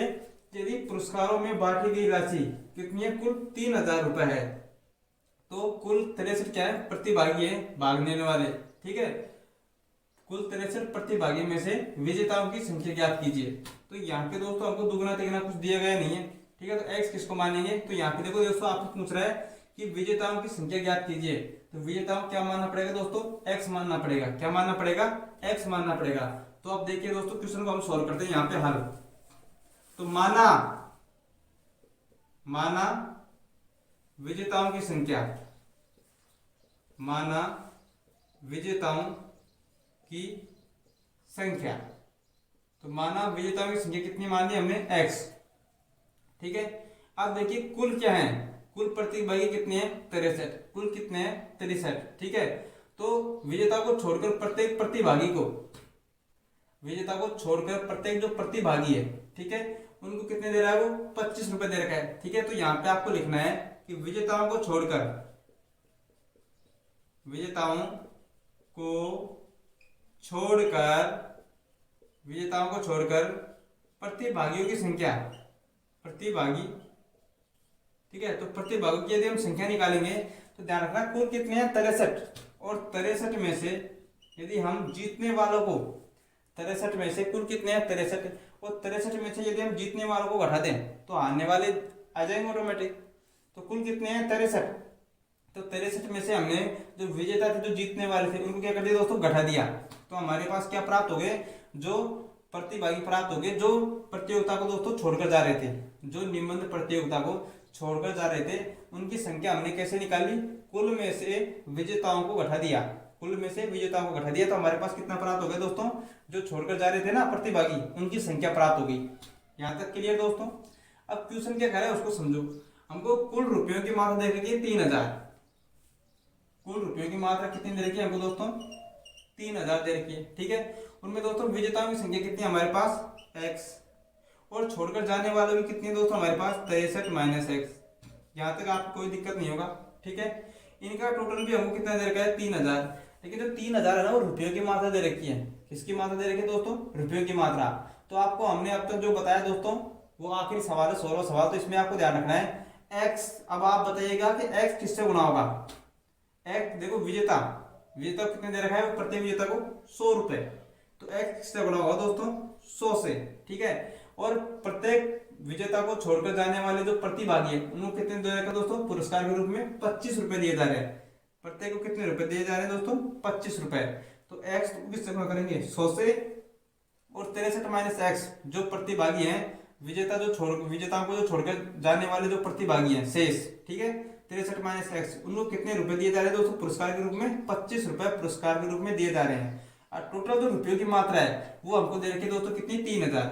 यदि पुरस्कारों में बांटी गई राशि कितनी है, कुल 3000 रुपए है, तो कुल 63 क्या है, प्रतिभागी है, भाग लेने वाले, ठीक है, कुल 63 प्रतिभागी में से विजेताओं की संख्या ज्ञात कीजिए। तो यहाँ पे दोस्तों हमको दुगना तिगुना कुछ दिया गया नहीं है, ठीक है, तो एक्स किसको मानेंगे, तो यहाँ पे देखो दोस्तों आपसे पूछ रहा है कि विजेताओं की संख्या ज्ञात कीजिए, तो विजेताओं क्या मानना पड़ेगा दोस्तों, एक्स मानना पड़ेगा, क्या मानना पड़ेगा, एक्स मानना पड़ेगा। तो अब देखिए दोस्तों क्वेश्चन को हम सॉल्व करते हैं यहाँ पे हल। तो माना विजेताओं की संख्या, माना विजेताओं की संख्या, तो माना विजेताओं की संख्या कितनी मान ली हमने, एक्स, ठीक है। अब देखिए कुल क्या है, कुल प्रतिभागी कितने हैं, 63, कुल कितने हैं, 63, ठीक है। तो विजेता को छोड़कर प्रत्येक प्रतिभागी को, विजेता को छोड़कर प्रत्येक जो प्रतिभागी है, ठीक है, उनको कितने दे रहा है, वो 25 रुपए दे रखा है, ठीक है। तो यहाँ पे आपको लिखना है कि विजेताओं को छोड़कर, विजेताओं को छोड़कर प्रतिभागियों की संख्या, प्रतिभागी, ठीक है, तो प्रतिभागियों की यदि हम संख्या निकालेंगे तो ध्यान रखना कुल कितने हैं, 63, और 63 में से यदि हम जीतने वालों को, 63 में से कुल कितने हैं, 63, और 63 में से यदि हम जीतने वालों को घटा दें तो हारने वाले आ जाएंगे ऑटोमेटिक। तो कुल कितने हैं, 63, तो 63 में से हमने जो विजेता थे, जो जीतने वाले थे, उनको क्या कर दिया दोस्तों, घटा दिया। तो हमारे पास क्या प्राप्त हो गए, जो प्रतिभागी प्राप्त हो गए जो प्रतियोगिता को दोस्तों छोड़कर जा रहे थे, जो निबंध प्रतियोगिता को छोड़कर जा रहे थे, उनकी संख्या हमने कैसे निकाली, कुल में से विजेताओं को घटा दिया, कुल में से विजेताओं को घटा दिया। तो हमारे पास कितना प्राप्त हो गया दोस्तों, जो छोड़कर जा रहे थे ना प्रतिभागी, उनकी संख्या प्राप्त हो गई। यहाँ तक क्लियर दोस्तों। अब क्वेश्चन क्या कह रहा है उसको समझो। हमको कुल रुपयों की मात्रा दे रखी है 3000, कुल रुपयों की मात्रा कितनी दे रखी है हमको दोस्तों, 3000 दे रखी है, ठीक है। उनमें दोस्तों विजेताओं की संख्या कितनी है हमारे पास, x, और छोड़कर जाने वालों की कितनी है दोस्तों हमारे पास, 63 माइनस एक्स। यहाँ तक आपको कोई दिक्कत नहीं होगा, ठीक है। इनका टोटल भी हमको कितना दे रखा है, 3000, लेकिन जो 3000 है ना वो रुपयों की मात्रा दे रखी है। किसकी मात्रा दे रखी है दोस्तों, रुपयों की मात्रा। तो आपको हमने अब तक जो बताया दोस्तों वो आखिरी सवाल है, 16वां सवाल। तो इसमें आपको ध्यान रखना है x, अब आप बताइएगा कि x किससे गुणा होगा। x देखो विजेता कितने दे रखा है, प्रत्येक विजेता को 100 रुपए, तो x किससे गुणा होगा दोस्तों, 100 से, ठीक है। और प्रत्येक विजेता को छोड़कर जाने वाले जो प्रतिभागी है उनको कितने दे रखा है दोस्तों, पुरस्कार के रूप में 25 रुपए दिए जा रहे हैं। प्रत्येक को कितने रुपए दिए जा रहे हैं दोस्तों, 25 रुपए। तो x किससे गुणा करेंगे, 100 से, और 63 माइनस एक्स, जो प्रतिभागी हैं, विजेताओं को जो छोड़कर जाने वाले जो प्रतिभागी हैं शेष, ठीक है, 63 माइनस एक्स, उनको कितने रुपए दिए जा रहे हैं दोस्तों, पुरस्कार के रूप में 25 रुपए पुरस्कार के रूप में दिए जा रहे हैं। और टोटल जो रुपयों की मात्रा है वो हमको दे रखी है दोस्तों कितनी, 3000,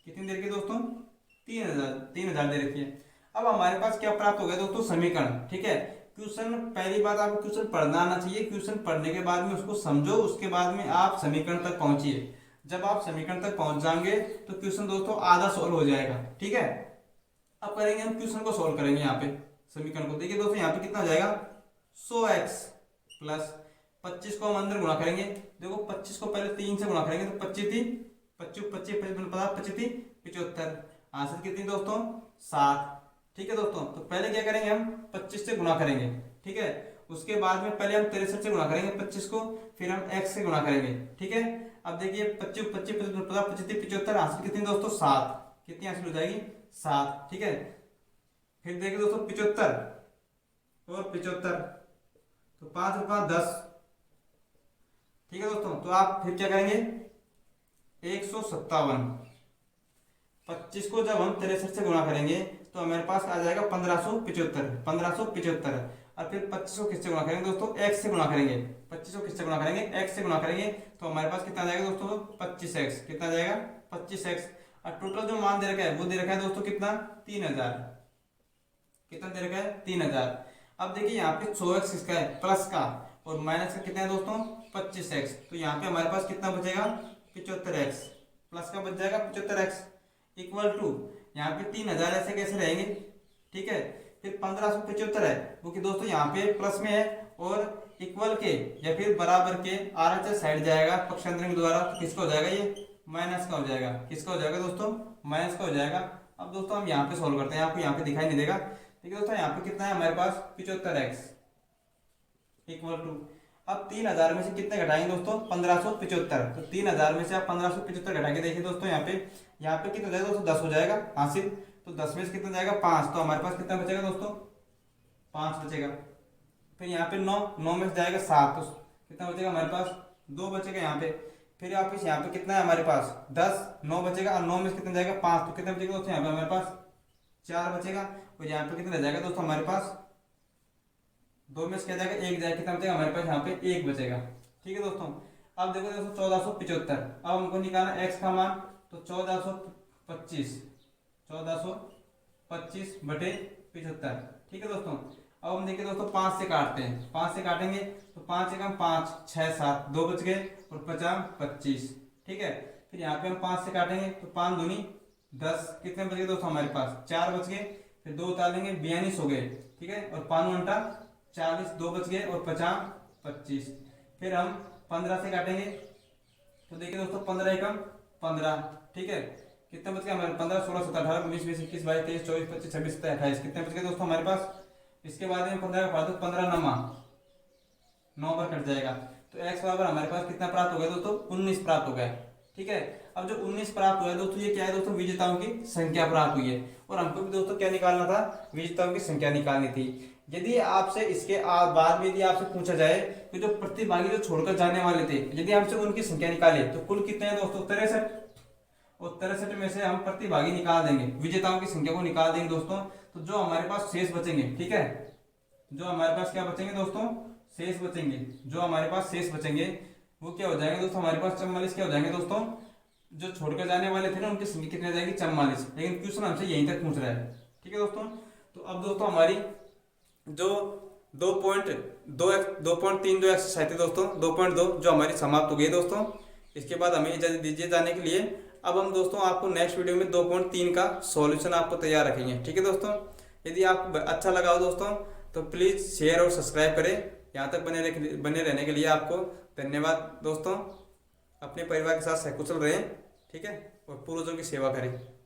कितनी दे रखी है दोस्तों, 3000 दे रखी है। अब हमारे पास क्या प्राप्त हो गया दोस्तों, समीकरण, ठीक है। क्वेश्चन, पहली बात आपको क्वेश्चन पढ़ना आना चाहिए, क्वेश्चन पढ़ने के बाद में उसको समझो, उसके बाद में आप समीकरण तक पहुंचिए। जब आप समीकरण तक पहुंच जाएंगे तो क्वेश्चन दोस्तों आधा सोल्व हो जाएगा, ठीक है। अब करेंगे हम क्वेश्चन को सोल्व करेंगे यहाँ पे समीकरण को। देखिए दोस्तों यहाँ पे कितना हो जाएगा, 100x प्लस 25 को हम अंदर गुणा करेंगे। देखो 25 को पहले 3 से गुणा करेंगे तो 25 थी 75, आंसर कितनी दोस्तों, 7, ठीक है दोस्तों। तो पहले क्या करेंगे, हम 25 से गुणा करेंगे, ठीक है। उसके बाद में पहले हम 63 से गुणा करेंगे 25 को, फिर हम x से गुणा करेंगे, ठीक है। अब देखिए 25 75, आंसर कितनी दोस्तों, 7, कितनी आंसर हो जाएगी, 7, ठीक है। फिर देखिए दोस्तों 75 और 75, तो 5 और 5 10, ठीक है दोस्तों। तो आप फिर क्या करेंगे, 157, 25 को जब हम 63 से गुणा करेंगे तो हमारे पास आ जाएगा 1575, और फिर 25 को किससे गुणा करेंगे दोस्तों, x से गुणा करेंगे। 25 को किससे गुणा करेंगे, x से गुणा करेंगे, तो हमारे पास कितना आ जाएगा दोस्तों, 25x, कितना आ जाएगा, 25x। और टोटल जो मान दे रखा है वो दे रखा है दोस्तों कितना, 3000। कितना दे रखा है, 3000। अब देखिए यहाँ पे 100x किसका है, प्लस का, और माइनस का कितना है दोस्तों, 25x। तो यहाँ पे हमारे पास कितना बचेगा, 75x। प्लस का बच जाएगा 75x इक्वल टू यहाँ पे 3000 ऐसे कैसे रहेंगे, ठीक है। फिर 1575 है वो कि दोस्तों यहाँ पे प्लस में है, और इक्वल के या फिर बराबर के RHS साइड जाएगा पक्षांतरण के द्वारा, तो किसका हो जाएगा, ये माइनस का हो जाएगा। किसका हो जाएगा दोस्तों, माइनस का हो जाएगा। अब दोस्तों हम यहाँ पे सॉल्व करते हैं, आपको यहाँ पे दिखाई नहीं देगा। ठीक है दोस्तों, यहाँ पे कितना है हमारे पास, 75x इक्वल टू, अब 3000 में से कितने घटाएंगे दोस्तों, 1575। तो 3000 में से आप 1575 घटा के देखिए दोस्तों, यहाँ पे कितना हो जाएगा दोस्तों, 10 हो जाएगा हासिल। तो 10 में से कितना जाएगा, 5। तो हमारे पास कितना बचेगा दोस्तों, 5 बचेगा। फिर यहाँ पे 9 में से जाएगा 7, तो कितना बचेगा हमारे पास, 2 बचेगा यहाँ पे। फिर वापिस यहाँ पे कितना है हमारे पास, 10, 9 बचेगा, और 9 में से कितना जाएगा, 5। तो कितना बचेगा दोस्तों, यहाँ पे हमारे पास 4 बचेगा। और यहाँ पे कितना रह जाएगा दोस्तों हमारे पास, 2 में से क्या जाएगा, 1 जाएगा। कितना बचेगा हमारे पास, यहाँ पे 1 बचेगा। ठीक है दोस्तों, अब देखो दोस्तों 1475, अब हमको निकालना x का मान, तो 1425 बटे 75। ठीक है दोस्तों, अब हम देखिए दोस्तों 5 से काटते हैं, 5 से काटेंगे तो 5 एकम 5, 6 7, 2 बच गए, और 50 25। ठीक है, फिर यहाँ पे हम 5 से काटेंगे तो 5 दूनी 10, कितने बच गए दोस्तों हमारे पास, 4 बच गए। फिर 2 उतार लेंगे, 42 हो गए। ठीक है, और 5 घंटा 40, 2 बच गए, और 50 25। फिर हम 15 से काटेंगे तो देखिए दोस्तों 15 एकम 15। ठीक है, कितने बच गए हमारे, 15 16 17 18 19 20 21 22 23 24 25 26 27 28, कितने बच गए दोस्तों हमारे पास। इसके बाद में 15 का फाड़ दो, 15 9 बार कट जाएगा। तो x बराबर हमारे पास कितना प्राप्त हो गया दोस्तों, 19 प्राप्त हो गया। ठीक है, अब जो 19 प्राप्त हुआ है दोस्तों, ये क्या है दोस्तों, विजेताओं की संख्या प्राप्त हुई है। और हमको भी दोस्तों क्या निकालना था, विजेताओं की संख्या निकालनी थी। यदि आपसे इसके बाद में यदि आपसे पूछा जाए कि जो प्रतिभागी जो छोड़कर जाने वाले थे, यदि हमसे उनकी संख्या निकाले तो कुल कितने हैं दोस्तों, 63। और 63 में से हम प्रतिभागी निकाल देंगे, विजेताओं की संख्या को निकाल देंगे दोस्तों, तो जो हमारे पास शेष बचेंगे, ठीक है, जो हमारे पास क्या बचेंगे दोस्तों, शेष बचेंगे। जो हमारे पास शेष बचेंगे वो क्या हो जाएंगे दोस्तों, हमारे पास 44 क्या हो जाएंगे दोस्तों, जो छोड़कर जाने वाले थे ना उनकी संख्या कितनी जाएगी, 44। लेकिन क्वेश्चन हमसे यहीं तक पूछ रहा है। ठीक है दोस्तों, तो अब दोस्तों हमारी जो 2.3 जो एक्सरसाइज थी दोस्तों, 2.2 जो हमारी समाप्त हो गई दोस्तों। इसके बाद हमें इजाजत दीजिए जाने के लिए। अब हम दोस्तों आपको नेक्स्ट वीडियो में 2.3 का सॉल्यूशन आपको तैयार रखेंगे। ठीक है दोस्तों, यदि आपको अच्छा लगा हो दोस्तों तो प्लीज़ शेयर और सब्सक्राइब करें। यहाँ तक बने रहने के लिए आपको धन्यवाद दोस्तों। अपने परिवार के साथ सकुशल रहें, ठीक है, और पूर्वजों की सेवा करें।